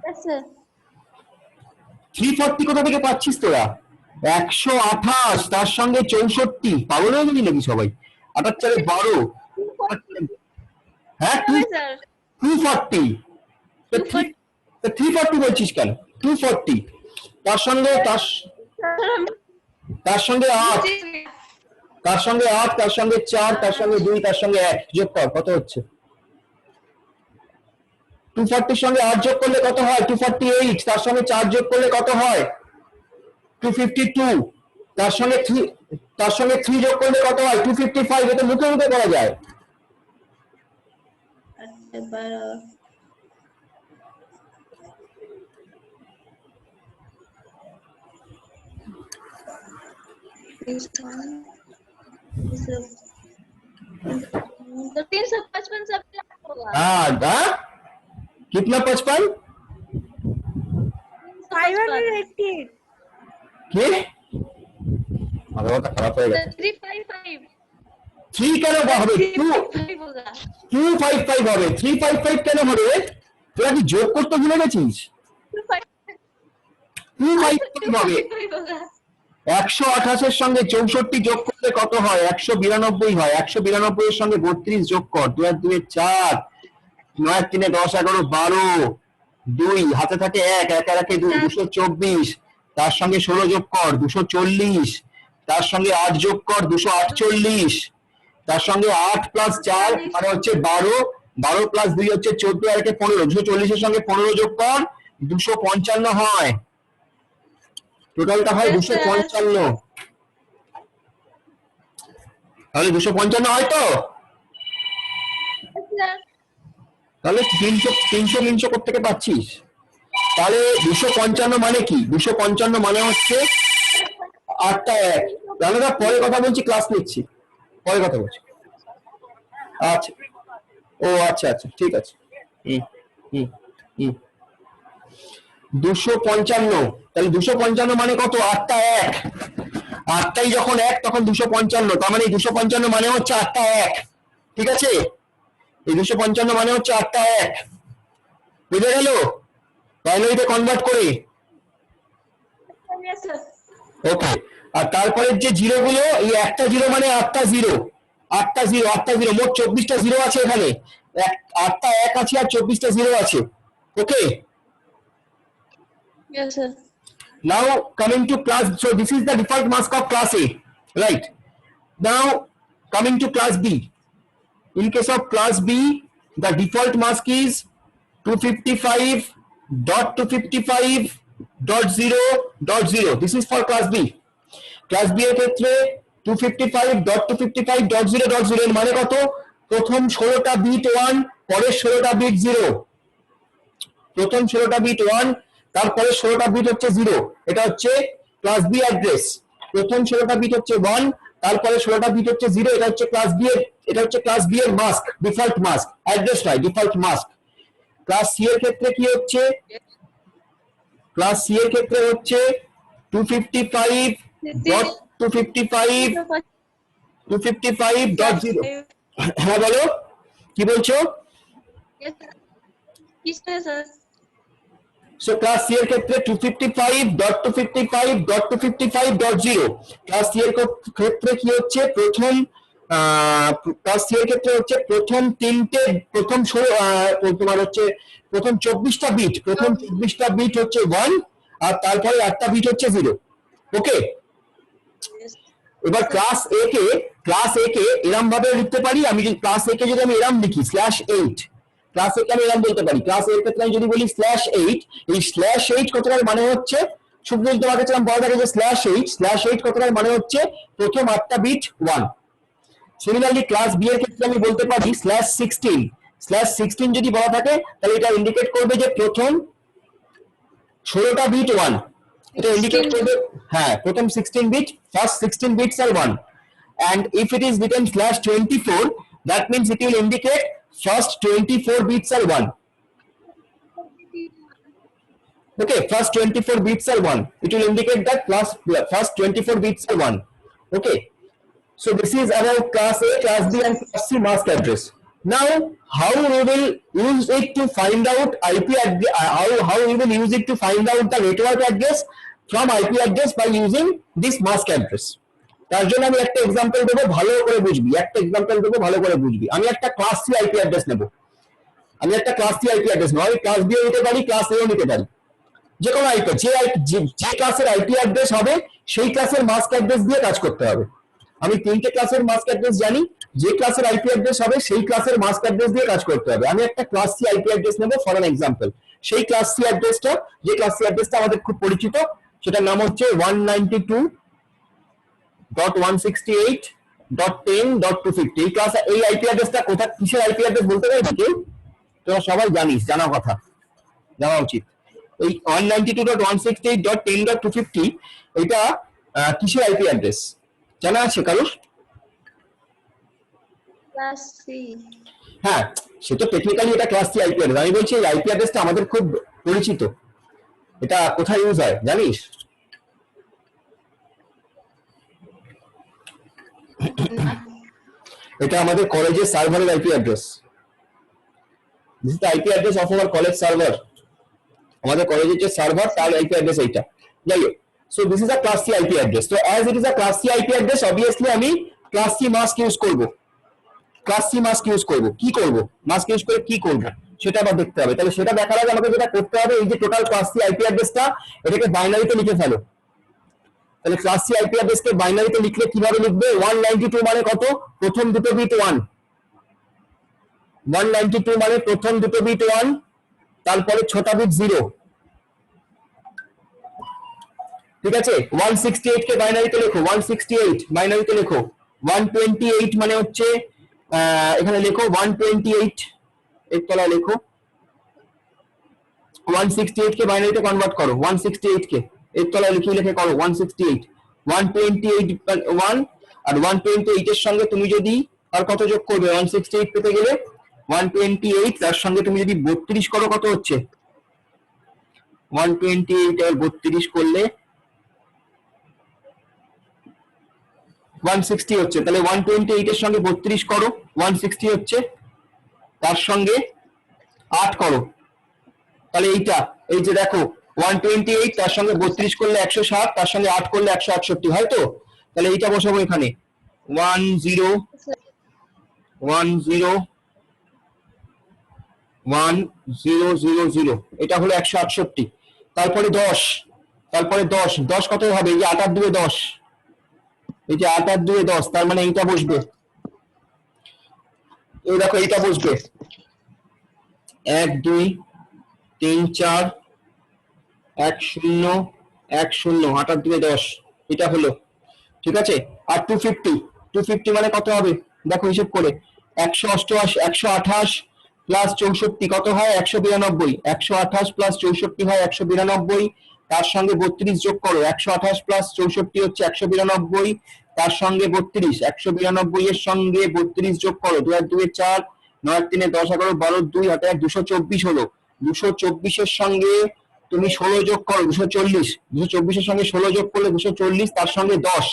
Yes, sir. 340 কোথা থেকে পাচ্ছিস তোরা? 128, তার সঙ্গে 64, পাগল হয়ে গেলি নাকি সবাই? 8 4 12, 240. হ্যাঁ Yes, sir. 240। 340 বলছিস কেন? 240, তার সঙ্গে তার সঙ্গে 8, তার সঙ্গে 8, তার সঙ্গে 4, তার সঙ্গে 2, তার সঙ্গে 1 যোগ কর, কত হচ্ছে? 240 সঙ্গে 8 যোগ করলে কত হয়? 248, তার সঙ্গে 4 যোগ করলে কত হয়? 252, তার সঙ্গে 3 যোগ করলে কত হয়? 255। এটা মুখে মুখে করা যায়। तो 355 सब होगा। हाँ कितना? 55 588 কি? আলাদা খারাপ হয়ে গেছে। 355 3 কেন হবে? 355 होगा। 255 হবে। 355 কেন হবে? তোরা কি যোগ করতে ভুলে গেছিস? 255 হবে। 255 होगा। 128 এর সঙ্গে 64 যোগ করলে কত হয়? 192 হয়। 192 এর সঙ্গে 32 যোগ কর। 2 আর 2 4, 9 আর 3 10 11 12, 2 হাতে থাকে 1, 1 আর 1 2, 224, তার সঙ্গে 16 যোগ কর 240, তার সঙ্গে 8 যোগ কর 248, তার সঙ্গে 8 প্লাস 4 মানে হচ্ছে 12, 12 প্লাস 2 হচ্ছে 14 আর 1 15, 240 এর সঙ্গে 15 যোগ কর 255 হয়। টোটালটা হয় 255। তাহলে 255 হয় তো? তাহলে 300 কোথেকে পাচ্ছিস? তাহলে 255 মানে কি? 255 মানে হচ্ছে 8টা 1। দাদা পরে কথা বলছি, ক্লাস নিচ্ছি, পরে কথা বলছি। আচ্ছা, ও আচ্ছা আচ্ছা ঠিক আছে। হুম হুম হুম 255, তাহলে 255 মানে কত? 8টা 1, 8টাই যখন 1 তখন 255, তার মানে 255 মানে হচ্ছে 8টা 1, ঠিক আছে? এই 255 মানে হচ্ছে 8টা 1, বুঝে গেল বাইনারিতে কনভার্ট করে? Yes, sir. ওকে, আর তারপরে যে জিরো গুলো, এই একটা জিরো মানে 8টা জিরো, 8টা জিরো, 8টা জিরো, মোট 24টা জিরো আছে এখানে, 8টা 1 আছে আর 24টা জিরো আছে। ওকে, Yes, sir. now coming to class, so this is the default mask of class A, right? Now coming to class B, in case of class B the default mask is 255.255.0.0, this is for class B. Class B এর ক্ষেত্রে 255.255.0.0 এর মানে কত? প্রথম 16টা bit 1, পরের 16টা bit 0, প্রথম 16টা bit 1, তারপরে 16টা bit হচ্ছে 0, এটা হচ্ছে ক্লাস বি অ্যাড্রেস। প্রথম 16টা বিট হচ্ছে 1, তারপরে 16টা বিট হচ্ছে 0, এটা হচ্ছে ক্লাস বি এর, এটা হচ্ছে ক্লাস বি এর মাস্ক, ডিফল্ট মাস্ক, অ্যাড্রেস নয়, ডিফল্ট মাস্ক। ক্লাস সি এর ক্ষেত্রে কি হচ্ছে? ক্লাস সি এর ক্ষেত্রে হচ্ছে 255.255.0। হ্যাঁ বলো, কি বলছো? Yes, sir. Yes, sir. So class C এর ক্ষেত্রে 255.255.255.0, ক্লাস সি এর ক্ষেত্রে কি হচ্ছে? প্রথম ক্লাস সি এর ক্ষেত্রে হচ্ছে প্রথম তিনটে, প্রথম তোমার হচ্ছে প্রথম 24টা বিট, প্রথম 24টা বিট হচ্ছে 1, আর তারপরে 8টা বিট হচ্ছে 0। ওকে, Yes. এবার ক্লাস এ কে এরম ভাবে লিখতে পারি আমি, যদি ক্লাস এ কে যদি আমি এরম লিখি /8, ক্লাস এ কে আমি এরম বলতে পারি। ক্লাস এর ক্ষেত্রে আমি যদি বলি /8, এই /8 কতটার মানে হচ্ছে, শুধু তোমাকে ছিলাম বলা থাকে যে /8 কতটার মানে হচ্ছে প্রথম 8টা বিট 1। সিমিলারলি ক্লাস বি এর ক্ষেত্রে আমি বলতে পারি /16 যদি বলা থাকে তাহলে এটা ইন্ডিকেট করবে যে প্রথম 16টা বিট 1, এটা ইন্ডিকেট করবে, হ্যাঁ, প্রথম 16 বিট, ফার্স্ট 16 বিটস আর 1, and if it is written /24 that means it will indicate first 24 bits are 1. Okay, first 24 bits are 1, it will indicate that first 24 bits are 1. Okay, so this is about class A, class B and class C mask address. Now how we will use it to find out IP address, how we will use it to find out the network address from IP address by using this mask address. তার জন্য আমি একটা example দেবো, ভালো করে বুঝবি, একটা example দেবো, ভালো করে বুঝবি। আমি একটা ক্লাস সি আইপি অ্যাড্রেস নেব, আমি একটা ক্লাস সি আইপি অ্যাড্রেস নেব, আমি ক্লাস বি নিতে পারি, ক্লাস এও নিতে পারি, যে কোনো আইপি, যে ক্লাসের আইপি অ্যাড্রেস হবে সেই ক্লাসের মাস্ক অ্যাড্রেস দিয়ে কাজ করতে হবে। আমি 3টে ক্লাসের মাস্ক অ্যাড্রেস জানি, যে ক্লাসের আইপি অ্যাড্রেস হবে সেই ক্লাসের মাস্ক অ্যাড্রেস দিয়ে কাজ করতে হবে। আমি একটা ক্লাস সি আইপি অ্যাড্রেস নেব ফর অ্যান এক্সাম্পল। সেই ক্লাস সি অ্যাড্রেসটা, যে ক্লাস সি অ্যাড্রেসটা আমাদের খুব পরিচিত, সেটার নাম হচ্ছে 192.168.10.250। এই ক্লাস, এই আইপি অ্যাড্রেসটা কোথা, কিসের আইপি অ্যাড্রেস বলতে পারবি কেউ? তোরা সবাই জানিস, জানা কথা, জানা উচিত। এই 192.168.10.250 এটা কিসের আইপি অ্যাড্রেস জানা আছে কারোর? Class C. হ্যাঁ, সেটা টেকনিক্যালি এটা ক্লাস সি আইপি অ্যাড্রেস। আমি বলছি এই আইপি অ্যাড্রেসটা আমাদের খুব পরিচিত, এটা কোথায় ইউজ হয় জানিস? এটা আমাদের কলেজের সার্ভারের IP address. This is the IP address of our college server. আমাদের কলেজের যে সার্ভার তার আইপি অ্যাড্রেস এইটা। যাই হোক, so this is a class C IP address. তো as it is a class C IP address, obviously আমি class C mask use করব। ক্লাস সি মাস্ক ইউজ করব, কি করব, মাস্ক ইউজ করে কি করব সেটা আবার দেখতে হবে। তাহলে সেটা দেখার আগে আমাকে যেটা করতে হবে, এই যে টোটাল ক্লাস সি আইপি অ্যাড্রেসটা, এটাকে বাইনারিতে লিখে ফেলো। তাহলে ক্লাস সি আইপি অ্যাড্রেসকে বাইনারিতে লিখলে কিভাবে লিখবে? 192 মানে কত? প্রথম দুটো বিট 1, 192 মানে প্রথম দুটো বিট 1, তারপরে 6টা বিট 0, ঠিক আছে? 168 কে বাইনারিতে লেখো, 168 বাইনারিতে লেখো। 128 মানে হচ্ছে এখানে লেখো 128, এর তলায় লেখো 168 কে বাইনারিতে কনভার্ট করো, 168 কে এর তলায় লিখে করো 168, 128 1, আর 128 এর সঙ্গে তুমি যদি আর কত যোগ করবে 168 পেতে গেলে 128, তার সঙ্গে তুমি যদি 32 করো কত হচ্ছে? 128 আর 32 করলে 160 হচ্ছে, তাহলে 128 এর সঙ্গে 32 করো, 160 হচ্ছে, তার সঙ্গে 8 করো, তাহলে এইটা, এই যে দেখো 128 তার সঙ্গে 32 করলে 160, তার সঙ্গে 8 করলে 168 হয় তো, তাহলে এইটা বসাবো এখানে 101000, এটা হলো 168। তারপরে 10, তারপরে 10 10 কত হবে, এই যে 8 আর 2 10, এই যে 8 আর 2 10, তার মানে এইটা বসবে, এই দেখো এইটা বসবে 1 2 3 4 1 0 1 0, 8 আর 2 10, এটা হলো, ঠিক আছে। আর 250 মানে কত হবে দেখো হিসেব করে, 188 128 প্লাস 64 কত হয় 192, 128 প্লাস 64 হয় 192, তার সঙ্গে 32 যোগ করো, 128 প্লাস 64 হচ্ছে 192, তার সঙ্গে 32, 192 এর সঙ্গে 32 যোগ করো, 2 আর 2 4, 9 আর 3 10 11 12 2 হাতে 224 হলো, 224 এর সঙ্গে তুমি 16 যোগ করো, 240, 224 এর সঙ্গে 16 যোগ করলে 240, তার সঙ্গে 10,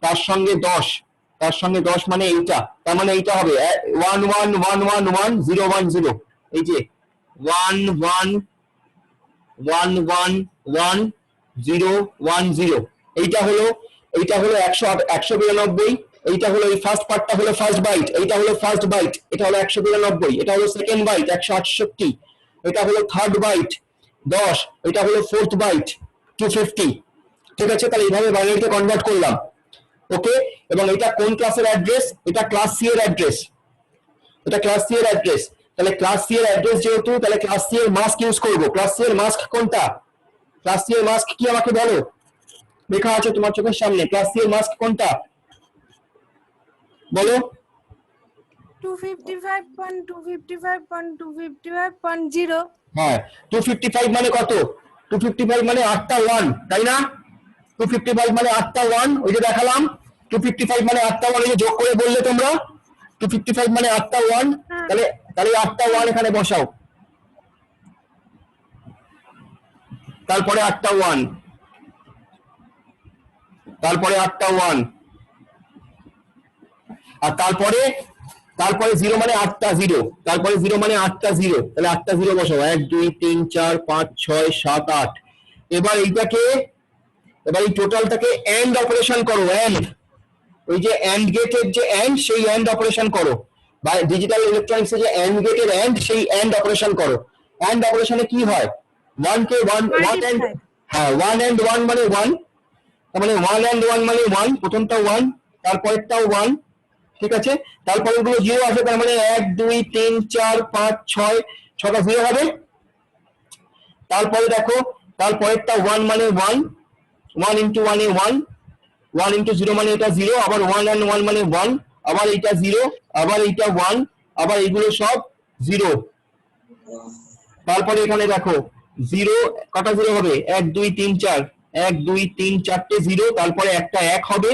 তার সঙ্গে 10, তার সঙ্গে 10 মানে এইটা, তার মানে এইটা হবে 11111010, এই যে 11111010, এইটা হলো 192, এইটা হলো এই ফার্স্ট পার্টটা হলো ফার্স্ট বাইট, এইটা হলো ফার্স্ট বাইট, এটা হলো 192, এটা হলো সেকেন্ড বাইট 168, এটা হলো থার্ড বাইট 10, এটা হলো ফোর্থ বাইট 250, ঠিক আছে। তাহলে এইভাবে বাইনারিতে কনভার্ট করলাম, ওকে। এবং এটা কোন ক্লাসের অ্যাড্রেস, এটা ক্লাস সি এর অ্যাড্রেস, এটা ক্লাস সি এর অ্যাড্রেস, তাহলে ক্লাস সি এর অ্যাড্রেস যেহেতু, তাহলে ক্লাস সি এর মাস্ক ইউজ করব। ক্লাস সি এর মাস্ক কোনটা, ক্লাস সি এর মাস্ক কি আমাকে বলো, লেখা আছে তোমার চোখের সামনে, ক্লাস সি এর মাস্ক কোনটা বলো। 255.255.255.0, হ্যাঁ 255 মানে কত, 255 মানে 8টা 1, তাই না, 255 মানে 8টা 1, ওই যে দেখালাম 255 মানে 8টা 1, এই যে যোগ করে বললে তোমরা 255 মানে 8টা 1, তাহলে তাহলে 8টা 1 এখানে বসাও, তারপরে 8টা 1, তারপরে 8টা 1, আর তারপরে 0 মানে 8টা 0, তারপরে 0 মানে 8টা 0, তাহলে 8টা 0 বসাও, 1 2 3 4 5 6 7 8। এবার এইটাকে, এবার এই টোটালটাকে এন্ড অপারেশন করো, এন্ড, ওই যে এন্ড গেটের যে এন্ড, সেই এন্ড অপারেশন করো, বা ডিজিটাল ইলেকট্রনিক্সে যে এন্ড গেটের এন্ড, সেই এন্ড অপারেশন করো। এন্ড অপারেশনে কি হয়, 1 কে 1 এন্ড, হ্যাঁ 1 এন্ড 1 মানে 1, তার মানে 1 এন্ড 1 মানে 1, প্রথমটা 1, তারপরেরটাও 1, ঠিক আছে। তারপরে গুলো 0 আসে, তার মানে 1 2 3 4 5 6, 6টা 0 হবে। তারপরে দেখো, তারপরেরটা 1 মানে 1, 1 ইন্টু 1 এ 1, 1 ইন্টু 0 মানে এটা 0, আবার 1 and 1 মানে 1, আবার এইটা 0, আবার এইটা 1, আবার এইগুলো সব 0। তারপরে এখানে দেখো 0, কটা 0 হবে, 1 2 3 4, 1 2 3 4টে 0, তারপরে একটা 1 হবে,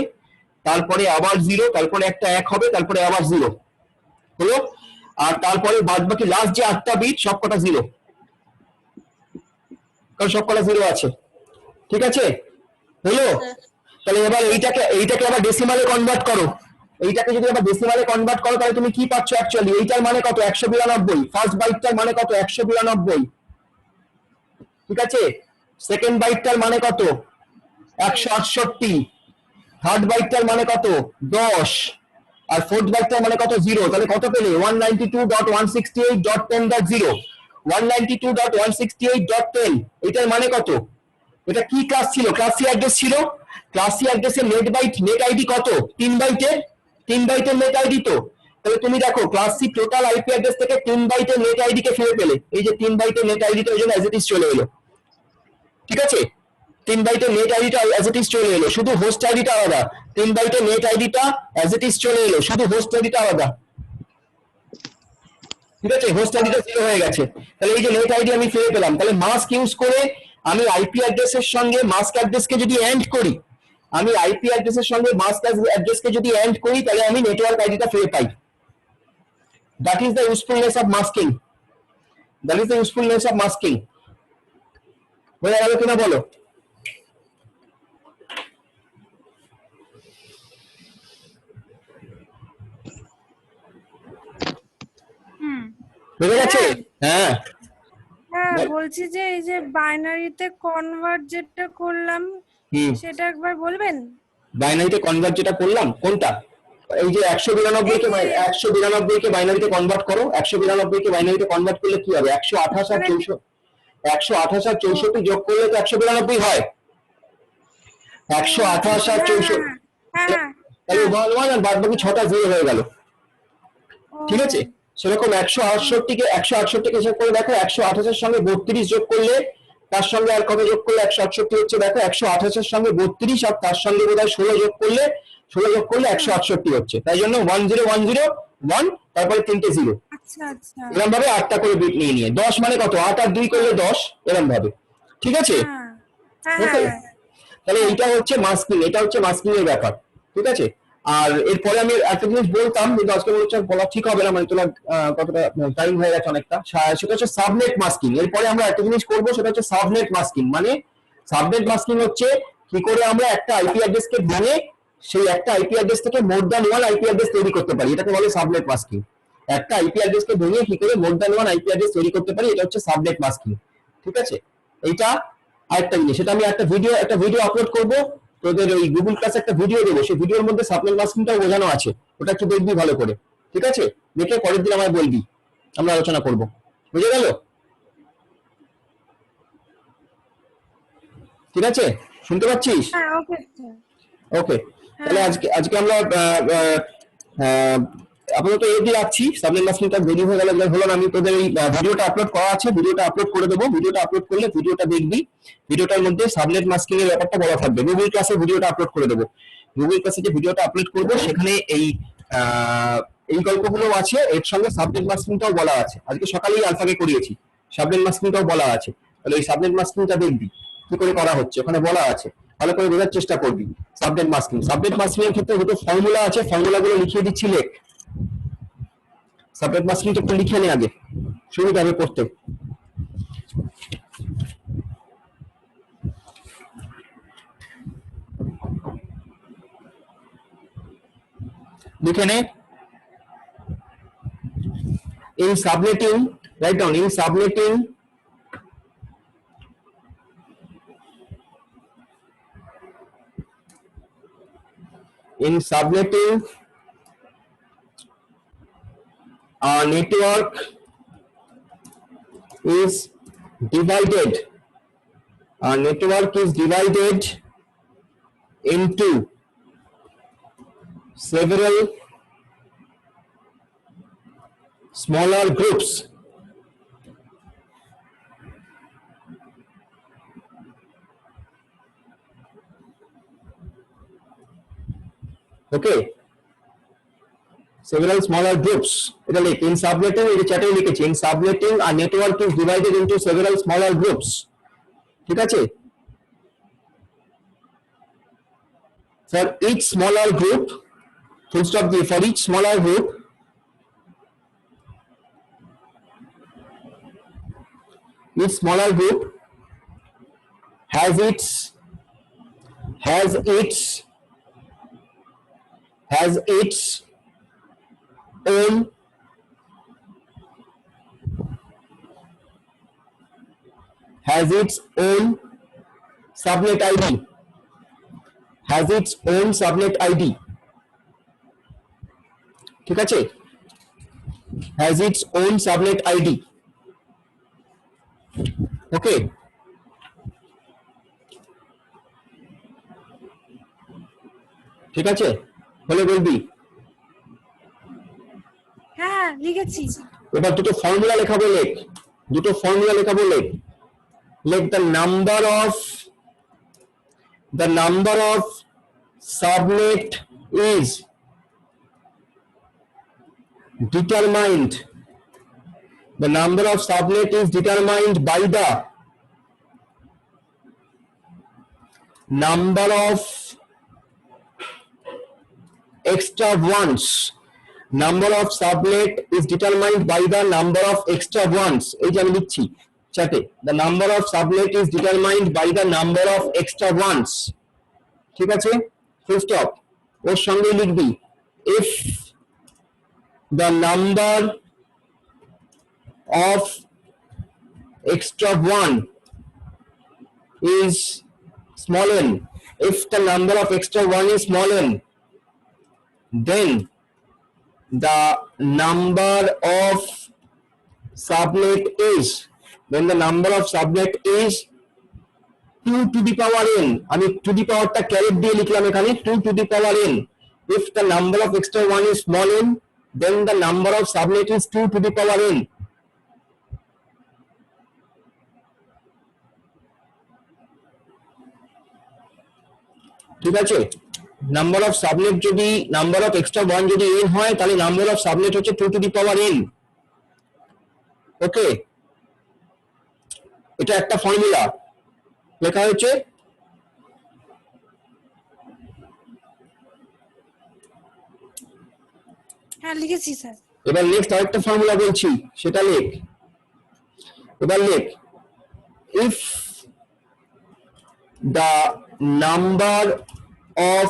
তারপরে আবার 0, তারপরে একটা 1 হবে, তারপরে আবার 0 হলো। আর তারপরে বাদ বাকি লাস্ট যে 8টা বিট সব কটা 0, কারণ সব কটা 0 আছে, ঠিক আছে হলো। তাহলে এবার এইটাকে আবার ডেসিমালে কনভার্ট করো, এইটাকে যদি আবার ডেসিমালে কনভার্ট করো, তাহলে তুমি কি পাচ্ছ অ্যাকচুয়ালি, এইটার মানে কত 192, ফার্স্ট বাইটটার মানে কত 192, ঠিক আছে। সেকেন্ড বাইটটার মানে কত 168, থার্ড বাইটটার মানে কত 10, আর ফোর্থ বাইটটার মানে কত 0, তাহলে কত পেলে 192.168.10.0, 192.168.10, এটার মানে কত, এটা কি ক্লাস ছিল, ক্লাস সি অ্যাড্রেস ছিল, ক্লাস সি অ্যাড্রেসের নেট আইডি কত, 3 বাইটের নেট আইডি, তো তাহলে তুমি দেখো class C total IP address থেকে 3 বাইটের নেট আইডি কে ফিরে পেলে, এই যে 3 বাইটের নেট আইডিটা ওই জন্য অ্যাজ ইট ইজ চলে এলো, ঠিক আছে। 3 বাইটের নেট আইডিটা অ্যাজ ইট ইজ চলে এলো, শুধু হোস্ট আইডিটা আলাদা, 3 বাইটের নেট আইডিটা অ্যাজ ইট ইজ চলে এলো, শুধু হোস্ট আইডিটা আলাদা, ঠিক আছে, হোস্ট আইডিটা 0 হয়ে গেছে। তাহলে এই যে নেট আইডি আমি ফিরে পেলাম, তাহলে মাস্ক ইউজ করে আমি আইপি অ্যাড্রেসের সঙ্গে মাস্ক অ্যাড্রেসকে যদি এন্ড করি, আমি আইপি অ্যাড্রেসের সঙ্গে মাস্ক অ্যাড্রেসকে যদি এন্ড করি, তাহলে আমি নেটওয়ার্ক আইডিটা ফিরে পাই। That is the usefulness of masking, that is the usefulness of masking. বোঝা গেল কিনা বলো? হুম। বুঝে গেছে? হ্যাঁ হ্যাঁ, বল। বলছি যে এই যে বাইনারিতে কনভার্ট যেটা করলাম হুম, সেটা একবার বলবেন? বাইনারিতে কনভার্ট যেটা করলাম কোনটা? এই যে 192 কে এই যে 192 কে বাইনারিতে কনভার্ট করো। 192 কে বাইনারিতে কনভার্ট করলে কি হবে? 128 আর মানে 64, 128 আর 64 যোগ করলে তো 192 হয়। ও, 128 আর হ্যাঁ 64, হ্যাঁ হ্যাঁ তাহলে হ্যাঁ 1 1 আর বাদ বাকি 6টা 0 হয়ে গেল। ও, ঠিক আছে, সেরকম 168কে হিসাব করে দেখো। 128 এর সঙ্গে 32 যোগ করলে, তার সঙ্গে আর কত যোগ করলে 168 হচ্ছে? দেখো 128 এর সঙ্গে 32 আর তার সঙ্গে বোধহয় 16 যোগ করলে, 168 হচ্ছে। তাই জন্য 10101, তারপরে 3টে 0, আচ্ছা আচ্ছা, এরকম ভাবে 8টা করে বিট নিয়ে নিয়ে 10 মানে কত? 8 আর 2 করলে 10, এরকম ভাবে। ঠিক আছে, হ্যাঁ হ্যাঁ ওকে। হ্যাঁ তাহলে এইটা হচ্ছে মাস্কিং, এটা হচ্ছে মাস্কিং এর ব্যাপার। ঠিক আছে, আর এরপরে আমি একটা জিনিস বলতাম, কিন্তু আজকে মনে হচ্ছে বলা ঠিক হবে না, মানে তোমার কতটা টাইম হয়ে গেছে অনেকটা। সেটা হচ্ছে সাবনেট মাস্কিং। এরপরে আমরা একটা জিনিস করবো, সেটা হচ্ছে সাবনেট মাস্কিং। মানে সাবনেট মাস্কিং হচ্ছে কি করে আমরা একটা আইপি অ্যাড্রেসকে ভেঙে সেই একটা আইপি অ্যাড্রেস থেকে more than one IP address তৈরি করতে পারি, এটাকে বলে সাবনেট মাস্কিং। একটা আইপি অ্যাড্রেসকে ভেঙে কি করে more than one IP address তৈরি করতে পারি, এটা হচ্ছে সাবনেট মাস্কিং। ঠিক আছে, এইটা আরেকটা জিনিস, সেটা আমি একটা ভিডিও আপলোড করব তোদের ওই গুগল ক্লাসে, একটা ভিডিও দেবো, সেই ভিডিওর মধ্যে সাবনেট মাস্কিংটাও বোঝানো আছে, ওটা একটু দেখবি ভালো করে। ঠিক আছে, দেখে পরের দিন আমায় বলবি, আমরা আলোচনা করব। বুঝে গেল? ঠিক আছে, শুনতে পাচ্ছিস? হ্যাঁ, ওকে ওকে, তাহলে হ্যাঁ আজকে আমরা আপাতত এটি রাখছি। সাবনেট মাস্কিংটা দেরি হয়ে গেল, হলো না। আমি তোদের এই ভিডিওটা আপলোড করা আছে, ভিডিওটা আপলোড করে দেবো। ভিডিওটা আপলোড করলে ভিডিওটা দেখবি, ভিডিওটার মধ্যে সাবনেট মাস্কিং এর ব্যাপারটা বলা থাকবে। গুগল ক্লাসে ভিডিওটা আপলোড করে দেবো। গুগল ক্লাসে যে ভিডিওটা আপলোড করবো সেখানে এই গল্পগুলো আছে, এর সঙ্গে সাবনেট মাস্কিংটাও বলা আছে। আজকে সকালেই আলফাকে করিয়েছি, সাবনেট মাস্কিংটাও বলা আছে। তাহলে এই সাবনেট মাস্কিংটা দেখবি কি করে করা হচ্ছে, ওখানে বলা আছে, ভালো করে বোঝার চেষ্টা করবি। সাবনেট মাস্কিং এর ক্ষেত্রে দুটো ফর্মুলা আছে, ফর্মুলাগুলো লিখিয়ে দিচ্ছি, লেখ। সাবনেট মাস্কিংটা একটু লিখে নে আগে, সুবিধা হবে পড়তে। লিখে নে। In subnetting, write down, in subnetting a network is divided into several smaller groups. Okay, several smaller groups. এটা লিখ, in subnetting, এই যে চ্যাটে লিখেছি, in subnetting a network is divided into several smaller groups. ঠিক আছে, for each smaller group, full stop দিয়ে, for each smaller group has its own subnet ID. ঠিক আছে, has its own subnet ID. ওকে, ঠিক আছে, হলে বলবি। হ্যাঁ লিখেছি। এবার দুটো ফর্মুলা লেখাবো, লেখ। লেখ the number of subnet is determined by the number of extra ones. Number of subnet is determined by the number of extra ones. এই যে আমি লিখছি, চ্যাটে the number of subnet is determined by the number of extra ones, ঠিক আছে, full stop। ওর সঙ্গে লিখবি if the number of extra one is small n, if the number of extra one is small n, then the number of subnet is, then the number of subnet is 2 to the power n, আমি to the power টা carat দিয়ে লিখলাম এখানে 2 to the power n, if the number of extra one is small n, then the number of subnet is 2 to the power n। ঠিক আছে, number of subnet যদি number of extra one যদি n হয় তাহলে number of subnet হচ্ছে 2 to the power n। ওকে, এটা একটা formula লেখা হয়েছে। হ্যাঁ লিখেছি স্যার। এবার নেক্সট আরেকটা ফর্মুলা বলছি, সেটা লেখ। এবার লেখ if the number of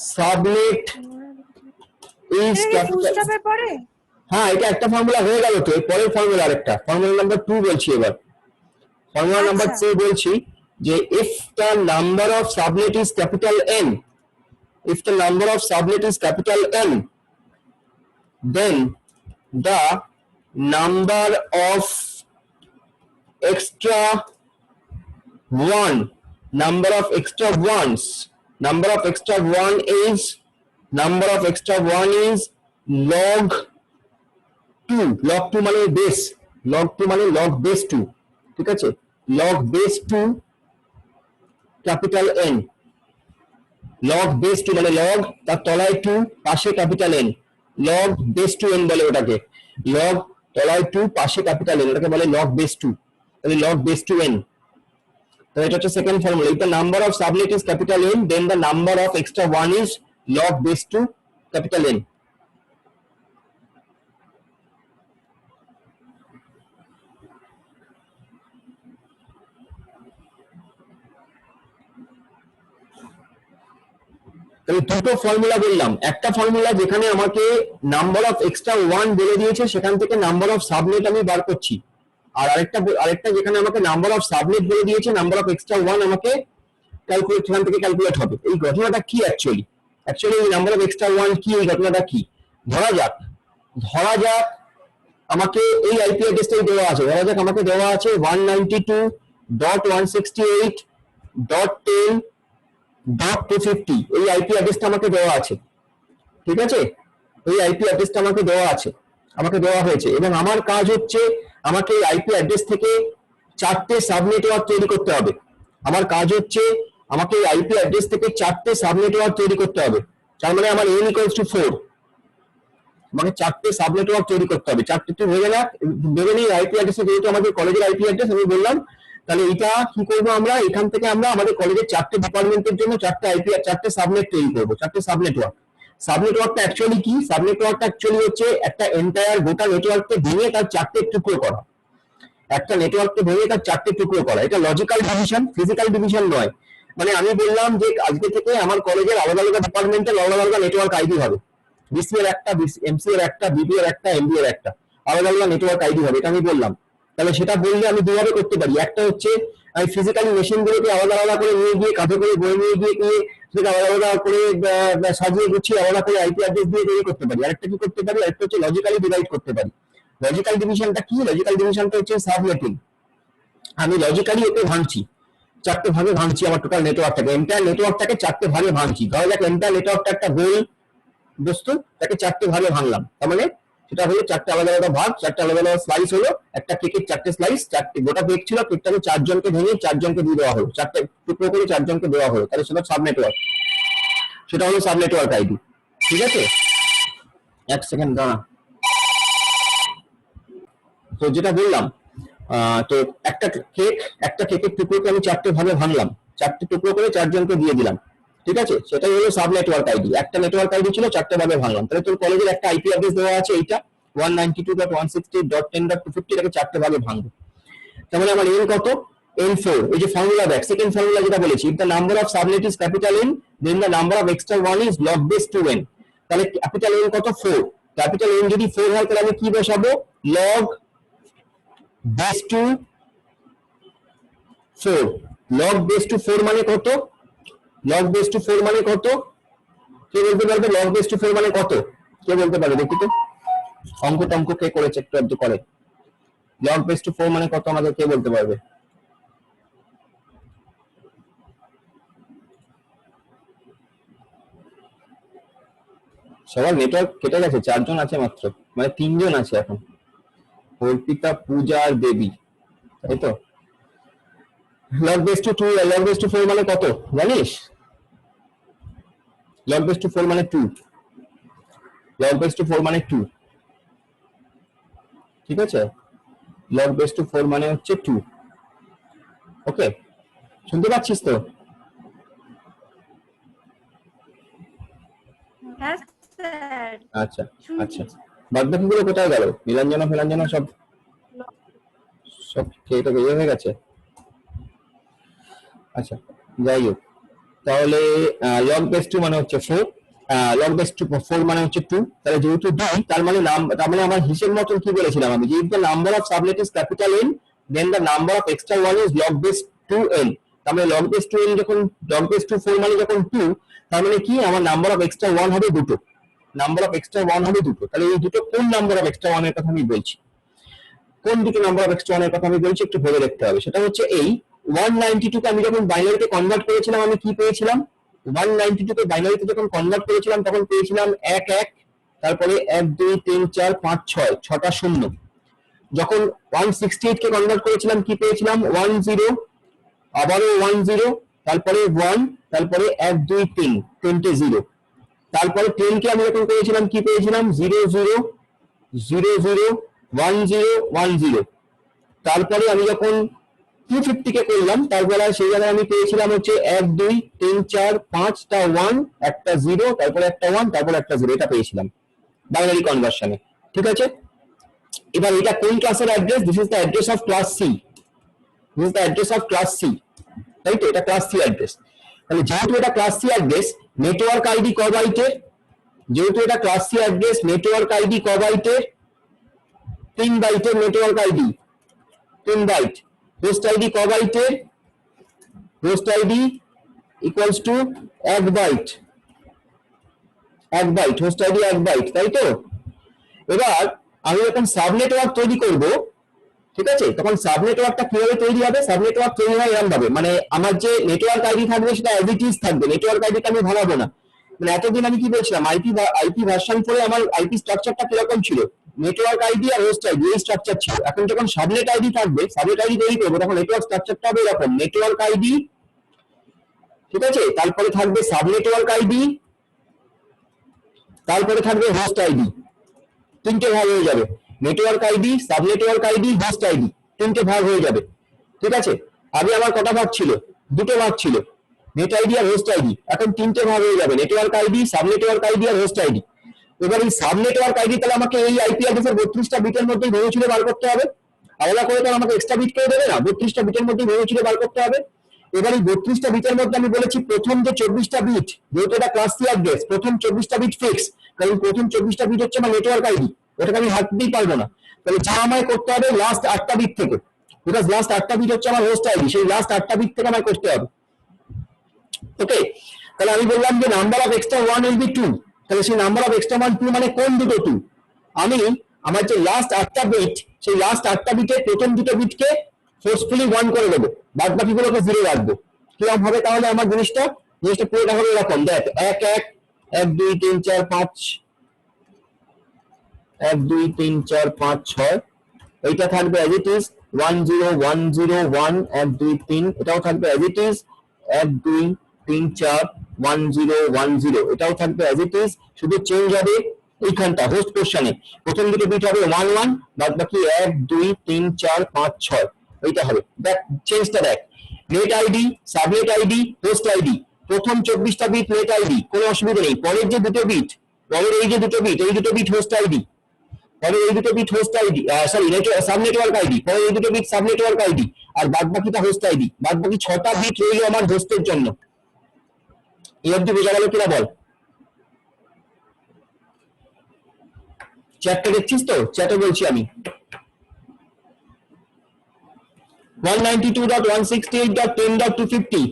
subnet is full capital, স্টপের পরে হ্যাঁ এটা একটা ফর্মুলা হয়ে গেল তো, এর পরের ফর্মুলা আরেকটা, ফর্মুলা নাম্বার 2 বলছি। এবার ফর্মুলা নাম্বার 2 বলছি যে if the number of subnet is capital N, if the number of subnet is capital N, then the number of extra one, number of extra ones, number of extra one is, number of extra one is log 2, log 2 মানে base, log 2 মানে log base 2, ঠিক আছে, log base 2 capital N, log base 2 মানে log তার তলায় 2 পাশে capital N, log base 2 n বলে ওটাকে, log তলায় 2 পাশে ক্যাপিটাল N, ওটাকে বলে log base 2, তাহলে log base 2 n। তো এটা হচ্ছে second formula, if the number of subnet is capital N, then the number of extra one is log base 2 capital N। তাহলে দুটো ফর্মুলা বললাম, একটা ফর্মুলা যেখানে আমাকে নাম্বার অফ এক্সট্রা ওয়ান বলে দিয়েছে সেখান থেকে নাম্বার অফ সাবনেট আমি বার করছি, আর আরেকটা যেখানে আমাকে নাম্বার অফ সাবনেট বলে দিয়েছে, নাম্বার অফ এক্সট্রা ওয়ান আমাকে ক্যালকুলেট, সেখান থেকে ক্যালকুলেট হবে। এই ঘটনাটা কি অ্যাকচুয়ালি এই নাম্বার অফ এক্সট্রা ওয়ান কি, এই ঘটনাটা কি? ধরা যাক আমাকে এই আইপি অ্যাড্রেসটাই দেওয়া আছে, ধরা যাক আমাকে দেওয়া আছে 192.168.10.250, এই আইপি অ্যাড্রেসটা আমাকে দেওয়া আছে, ঠিক আছে, এই আইপি অ্যাড্রেসটা আমাকে দেওয়া হয়েছে, এবং আমার কাজ হচ্ছে আমাকে এই আইপি অ্যাড্রেস থেকে 4টে সাবনেটওয়ার্ক তৈরি করতে হবে। আমার কাজ হচ্ছে আমাকে এই আইপি অ্যাড্রেস থেকে 4টে সাবনেটওয়ার্ক তৈরি করতে হবে, তার মানে আমার n = 4, আমাকে 4টে সাবনেটওয়ার্ক তৈরি করতে হবে। 4টে তো হয়ে গেল, ভেবে নিই আইপি অ্যাড্রেস যেহেতু আমাদের কলেজের আইপি অ্যাড্রেস আমি বললাম, তাহলে এটা কি করবো আমরা, এখান থেকে আমরা আমাদের কলেজের 4টে ডিপার্টমেন্টের জন্য 4টে আইপি 4টে সাবনেট তৈরি করবো, 4টে সাবনেটওয়ার্ক। সাবনেটওয়ার্কটা অ্যাকচুয়ালি কি, সাবনেটওয়ার্কটা অ্যাকচুয়ালি হচ্ছে একটা এন্টায়ার গোটা নেটওয়ার্ককে ভেঙে তার 4টে টুকরো করা, একটা নেটওয়ার্ককে ভেঙে তার 4টে টুকরো করা। এটা লজিক্যাল ডিভিশন, ফিজিক্যাল ডিভিশন নয়। মানে আমি বললাম যে আজকে থেকে আমার কলেজের আলাদা আলাদা ডিপার্টমেন্টে আলাদা আলাদা নেটওয়ার্ক আইডি হবে, বিসি এর একটা, এমসি এর একটা, বিবি এর একটা, এমবি এর একটা, আলাদা আলাদা নেটওয়ার্ক আইডি হবে, এটা আমি বললাম। তাহলে সেটা বললে আমি দুভাবে করতে পারি, একটা হচ্ছে আমি ফিজিক্যালি মেশিনগুলোকে আলাদা আলাদা করে নিয়ে গিয়ে কাঁধে করে বয়ে নিয়ে গিয়ে সেটা আলাদা আলাদা করে সাজিয়ে গুছিয়ে আলাদা করে আইপি অ্যাড্রেস দিয়ে তৈরি করতে পারি। আরেকটা কি করতে পারি, আরেকটা হচ্ছে লজিক্যালি ডিভাইড করতে পারি। লজিক্যাল ডিভিশনটা কি, লজিক্যাল ডিভিশনটা হচ্ছে সাবনেটিং। আমি লজিক্যালি ওকে ভাঙছি, 4টে ভাগে ভাঙছি, আমার টোটাল নেটওয়ার্কটাকে, এন্টায়ার নেটওয়ার্কটাকে 4টে ভাগে ভাঙছি। ধরা যাক এন্টায়ার নেটওয়ার্কটা একটা গোল বস্তু, তাকে 4টে ভাগে ভাঙলাম, তার মানে সেটা হলো 4টে আলাদা আলাদা ভাগ, 4টে আলাদা আলাদা স্লাইস হলো, একটা কেকের 4টে স্লাইস, 4টে গোটা কেক ছিল, কেকটাকে 4জনকে ভেঙে 4জনকে দিয়ে দেওয়া হলো, 4টে টুকরো করে 4জনকে দেওয়া হলো, তাহলে সেটা সাবনেটওয়ার্ক, সেটা হলো সাবনেটওয়ার্ক আইডি, ঠিক আছে। এক সেকেন্ড দাঁড়া। তো যেটা বললাম, তো একটা কেকের টুকরোকে আমি 4টে ভাগে ভাঙলাম, 4টে টুকরো করে 4জনকে দিয়ে দিলাম, ঠিক আছে, সেটাই হলো সাব নেটওয়ার্ক আইডি। একটা নেটওয়ার্ক আইডি ছিল, 4টে ভাগে ভাঙলাম, তাহলে তোর কলেজের একটা আইপি অ্যাড্রেস দেওয়া আছে, এইটা 192.168.10.250, এটাকে 4টে ভাগে ভাঙবো। তার মানে আমার n কত, n4। এই যে ফর্মুলা দেখ, সেকেন্ড ফর্মুলা যেটা বলেছি, if the number of subnet is capital N then the number of extra one is log base 2n। তাহলে ক্যাপিটাল N কত, 4। ক্যাপিটাল N যদি 4 হয় তাহলে আমি কি বসাবো, log base 2 4। log base 2 4 মানে কত, log base 2 4 মানে কত, কে বলতে পারবে log base 2 4 মানে কত, কে বলতে পারবে দেখি তো, অঙ্ক কে করেছে একটু একটু করে, log base 2 4 মানে কত আমাদের কে বলতে পারবে? সবার নেটওয়ার্ক কেটে গেছে, 4 জন আছে মাত্র, মানে 3 জন আছে এখন, অর্পিতা, পূজা আর দেবী, তাই তো। log base 2 2, log base 2 4 মানে কত জানিস? log base 2 4 মানে 2, log base 2 4 মানে 2, ঠিক আছে, log base 2 4 মানে হচ্ছে 2। ওকে, শুনতে পাচ্ছিস তো? হ্যাঁ স্যার, আচ্ছা আচ্ছা, বাদ বাকিগুলো কোথায় গেল? নীলাঞ্জনা ফেলাঞ্জনা সব সব খেয়ে তো বেরিয়ে হয়ে গেছে। আচ্ছা যাই হোক, তাহলে log base 2 মানে হচ্ছে 4, log base 2 4 মানে হচ্ছে 2। তাহলে যেহেতু 2, তার মানে আমার হিসেব মতন কি বলেছিলাম আমি, যে if the number of subnet is capital N then the number of extra one is log base 2n। তার মানে log base 2n যখন, log base 2 4 মানে যখন 2, তার মানে কি আমার নাম্বার অফ এক্সট্রা 1 হবে দুটো, নাম্বার অফ এক্সট্রা 1 হবে দুটো। তাহলে এই দুটো কোন নাম্বার অফ এক্সট্রা 1 এর কথা আমি বলছি, কোন দুটো নাম্বার অফ এক্সট্রা 1 এর কথা আমি বলছি একটু ভেবে দেখতে হবে। সেটা হচ্ছে এই 192 কে আমি যখন বাইনারিতে কনভার্ট করেছিলাম আমি কি পেয়েছিলাম, 192 কে বাইনারিতে যখন কনভার্ট করেছিলাম তখন পেয়েছিলাম 1 1, তারপরে 1 2 3 4 5 6, 6টা শূন্য। যখন 168 কে কনভার্ট করেছিলাম কি পেয়েছিলাম, 1 0, আবারও 1 0, তারপরে 1, তারপরে 1 2 3, 3টে 0। তারপরে 10 কে আমি যখন করেছিলাম কি পেয়েছিলাম, 0 0 0 0 1 0 1 0। তারপরে আমি যখন 250 কে করলাম তারপরে সেই জায়গায় আমি পেয়েছিলাম হচ্ছে 1 2 3 4 5টা 1, একটা 0, তারপরে একটা 1, তারপরে একটা 0, এটা পেয়েছিলাম বাইনারি কনভার্সনে। ঠিক আছে, এবার এটা কোন ক্লাসের address, this is the address of class C, this is the address of class C, তাই তো, এটা ক্লাস সি অ্যাড্রেস। তাহলে যেহেতু এটা class C address, network ID ক বাইটের, যেহেতু এটা class C address, network ID ক বাইটের, 3 বাইটের network ID, 3 byte. Host ID ক বাইটের, host ID equals to 1 byte, 1 byte, host ID 1 byte, তাই তো। এবার আমি যখন সাব নেটওয়ার্ক তৈরি করব, ঠিক আছে, তখন সাব নেটওয়ার্কটা কিভাবে তৈরি হবে, সাব নেটওয়ার্ক তৈরি হয় এরকম ভাবে, মানে আমার যে নেটওয়ার্ক আইডি থাকবে সেটা অ্যাজ ইট ইজ থাকবে, নেটওয়ার্ক আইডিটা আমি ভাঙাবো না। মানে এতদিন আমি কি বলছিলাম, আইপি ভার্সন 4 আমার আইপি স্ট্রাকচারটা কিরকম ছিল, নেটওয়ার্ক আইডি আর হোস্ট আইডি এই স্ট্রাকচার ছিল। এখন যখন সাবনেট আইডি থাকবে, সাবনেট আইডি তৈরি করবো, তখন নেটওয়ার্ক স্ট্রাকচারটা হবে এরকম, নেটওয়ার্ক আইডি, ঠিক আছে, তারপরে থাকবে সাব নেটওয়ার্ক আইডি, তারপরে থাকবে হোস্ট আইডি, 3টে ভাগ হয়ে যাবে, network ID, sub network ID, host ID, 3টে ভাগ হয়ে যাবে। ঠিক আছে, আগে আমার কটা ভাগ ছিল, 2টে ভাগ ছিল, নেট আইডি আর হোস্ট আইডি, এখন 3টে ভাগ হয়ে যাবে, network ID, sub network ID আর হোস্ট আইডি। এবার এই সাব নেটওয়ার্ক আইডি তাহলে আমাকে এই আইপি অ্যাড্রেসের 32টা বিটের মধ্যে ভেঙে চুরে বার করতে হবে, আলাদা করে তাহলে আমাকে এক্সট্রা বিট করে দেবে না, 32টা বিটের মধ্যে ভেঙে চুরে বার করতে হবে। এবার এই 32টা বিটের মধ্যে আমি বলেছি প্রথম যে 24টা বিট, যেহেতু এটা ক্লাস সি অ্যাড্রেস, প্রথম 24টা বিট ফিক্স, কারণ প্রথম 24টা বিট হচ্ছে আমার নেটওয়ার্ক আইডি, ওটাকে আমি হাঁটতেই পারবো না। তাহলে যা আমায় করতে হবে লাস্ট 8টা বিট থেকে, বিকজ লাস্ট 8টা বিট হচ্ছে আমার হোস্ট আইডি, সেই লাস্ট 8টা বিট থেকে আমায় করতে হবে। ওকে, তাহলে আমি বললাম যে number of extra 1 will be 2, তাহলে সেই নাম্বার অফ এক্সট্রা 1 2 মানে কোন দুটো 2, আমি আমার যে লাস্ট 8টা বিট, সেই লাস্ট 8টা বিটে প্রথম দুটো বিটকে ফোর্সফুলি 1 করে দেবো, বাদ বাকিগুলোকে 0 রাখবো। কিরকম হবে তাহলে আমার জিনিসটা পুরোটা হবে এরকম, দেখ 1 1 1 2 3 4 5, 1 2 3 4 5 6, এইটা থাকবে অ্যাজ ইট ইজ 1 0 1 0 1 1 2 3, এটাও থাকবে অ্যাজ ইট ইজ 1 2 3 4 1 0 1 0, এটাও থাকবে অ্যাজ ইট ইজ, শুধু চেঞ্জ হবে এইখানটা হোস্ট পোরশনে, প্রথম দুটো বিট হবে 1 1, বাদ বাকি 1 2 3 4 5 6, এইটা হবে। দেখ চেঞ্জটা দেখ, net ID, subnet ID, host ID, প্রথম 24টা বিট নেট আইডি, কোনো অসুবিধা নেই, পরের যে দুটো বিট, পরের এই যে দুটো বিট, এই দুটো বিট হোস্ট আইডি, পরে এই দুটো bit host ID, sorry sub network ID, পরে এই দুটো বিট সাব নেটওয়ার্ক আইডি, আর বাদ বাকিটা হোস্ট আইডি। বাদ বাকি 6টা বিট রইল আমার হোস্টের জন্য। এই অবধি বোঝা গেল কিনা বল? চ্যাটটা দেখছিস তো? চ্যাটে বলছি আমি 192.168.10.250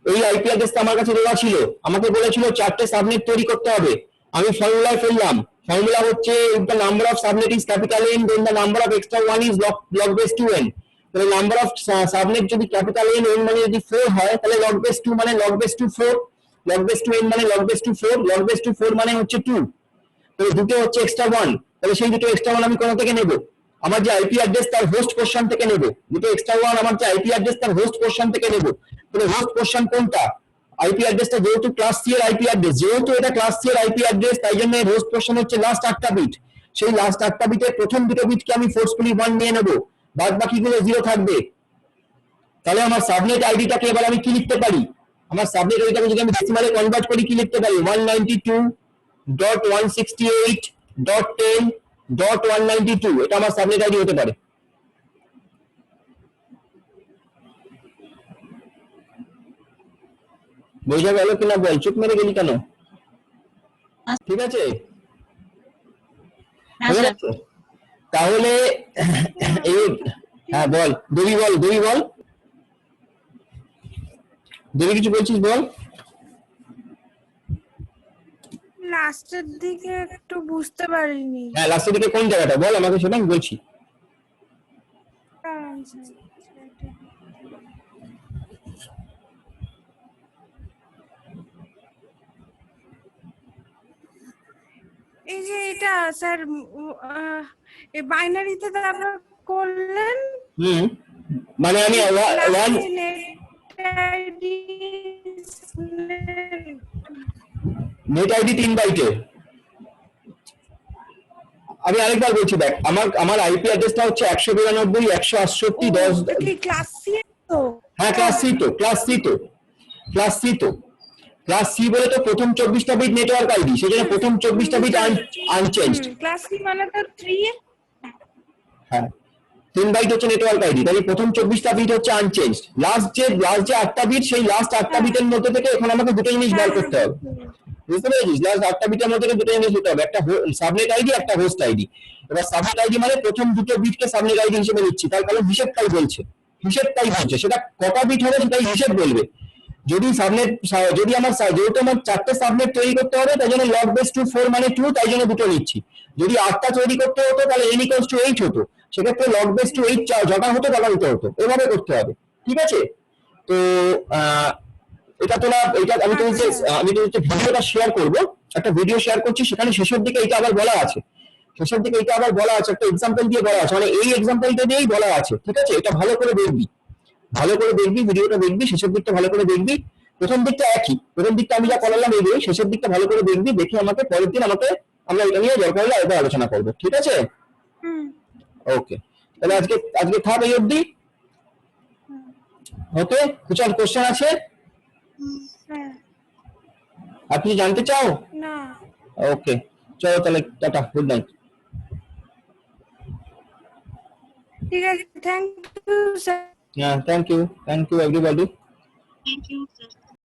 এই আইপি অ্যাড্রেসটা আমার কাছে দেওয়া ছিল। আমাকে বলেছিল 4টে সাবনেট তৈরি করতে হবে। আমি ফর্মুলায় ফেললাম। ফর্মুলা হচ্ছে if the number of subnet is capital N then the number of extra one is log base 2n। তাহলে নাম্বার অফ সাবনেট যদি ক্যাপিটাল N, n মানে যদি 4 হয় তাহলে log base 2 মানে log base 2 4, log base 2n মানে log base 2 4, log base 2 4 মানে হচ্ছে 2। তাহলে দুটো হচ্ছে এক্সট্রা 1। তাহলে সেই দুটো এক্সট্রা 1 আমি কোথা থেকে নেব? আমার যে আইপি অ্যাড্রেস তার হোস্ট পোরশন থেকে নেব। দুটো এক্সট্রা 1 আমার যে আইপি অ্যাড্রেস তার হোস্ট পোরশন থেকে নেব। তাহলে হোস্ট পোরশন কোনটা? আইপি অ্যাড্রেসটা যেহেতু ক্লাস সি এর আইপি অ্যাড্রেস, যেহেতু এটা ক্লাস সি এর আইপি অ্যাড্রেস, তাই জন্য এর হোস্ট পোরশন হচ্ছে লাস্ট 8টা বিট। সেই লাস্ট 8টা বিটের প্রথম দুটো বিটকে আমি ফোর্সফুলি 1 নিয়ে নেব, বাদ বাকিগুলো 0 থাকবে। তাহলে আমার সাবনেট আইডিটাকে এবার আমি কি লিখতে পারি? আমার সাবনেট আইডিটাকে যদি আমি ডেসিমালে কনভার্ট করি কি লিখতে পারি? 192.168.10.192 এটা আমার সাবনেট আইডি হতে পারে। বোঝা গেল কিনা বল? চুপ মেরে গেলি কেন? ঠিক আছে, বোঝা যাচ্ছে? তাহলে এই হ্যাঁ বল দেবী, বল দেবী, বল দেবী, কিছু বলছিস বল। লাস্টের দিকে একটু বুঝতে পারিনি। হ্যাঁ লাস্টের দিকে কোন জায়গাটা বল আমাকে, সেটা আমি বলছি। এই যে এটা স্যার এই বাইনারিতে তারপর করলেন মানে আমি ওয়ান নেট আইডি 3 বাইটের। আমি আরেকবার বলছি, দেখ আমার আইপি অ্যাড্রেসটা হচ্ছে 192.168.10। কি ক্লাস সি তো? হ্যাঁ ক্লাস সি তো, ক্লাস সি তো, ক্লাস সি তো, ক্লাস সি বলে তো প্রথম 24টা বিট নেটওয়ার্ক আইডি, সেজন্য প্রথম 24টা বিট আনচেঞ্জড। ক্লাস সি মানে তো 3। হ্যাঁ 3 বাইট হচ্ছে নেটওয়ার্ক আইডি, তাহলে প্রথম 24টা বিট হচ্ছে আনচেঞ্জড। লাস্ট যে 8টা বিট, সেই লাস্ট 8টা বিটের মধ্যে থেকে এখন আমাকে দুটো জিনিস বার করতে হবে। বুঝতে পেরেছিস? লাস্ট 8টা বিটের মধ্যে থেকে দুটো জিনিস দিতে হবে, একটা সাবনেট আইডি, একটা হোস্ট আইডি। এবার সাবনেট আইডি মানে প্রথম দুটো বিটকে সাবনেট আইডি হিসেবে নিচ্ছি, তার কারণ হিসেবটাই বলছে, হিসেবটাই বলছে, সেটা কটা বিট হবে সেটাই হিসেব বলবে। যদি সাবনেট, যদি আমার যেহেতু আমার 4টে সাবনেট তৈরি করতে হবে, তাই জন্য log base 2 4 মানে 2, তাই জন্য দুটো নিচ্ছি। যদি 8টা তৈরি করতে হতো তাহলে n = 8 হতো, সেক্ষেত্রে log base 2 8 যটা হতো তটা নিতে হতো, এভাবে করতে হবে। ঠিক আছে? তো এটা তোরা, এটা আমি তোমাকে ভিডিওটা শেয়ার করব, একটা ভিডিও শেয়ার করছি, সেখানে শেষের দিকে এটা আবার বলা আছে, শেষের দিকে এটা আবার বলা আছে, একটা এক্সাম্পল দিয়ে বলা আছে, মানে এই এক্সাম্পলটা দিয়েই বলা আছে। ঠিক আছে? এটা ভালো করে দেখবি, ভালো করে দেখবি, ভিডিওটা দেখবি, শেষের দিকটা ভালো করে দেখবি। প্রথম দিকটা একই, প্রথম দিকটা আমি যা করালাম এই, শেষের দিকটা ভালো করে দেখবি, দেখে আমাকে পরের দিন আমরা এটা নিয়ে দরকার হলে আরেকবার আলোচনা করবো। ঠিক আছে? ওকে, তাহলে আজকে থাক এই অবধি। ওকে, কিছু কোশ্চেন আছে? আর কিছু জানতে চাও? না। ওকে, চলো তাহলে, টাটা, গুড নাইট। ঠিক আছে, thank you sir. Yeah, thank you everybody. Thank you, sir.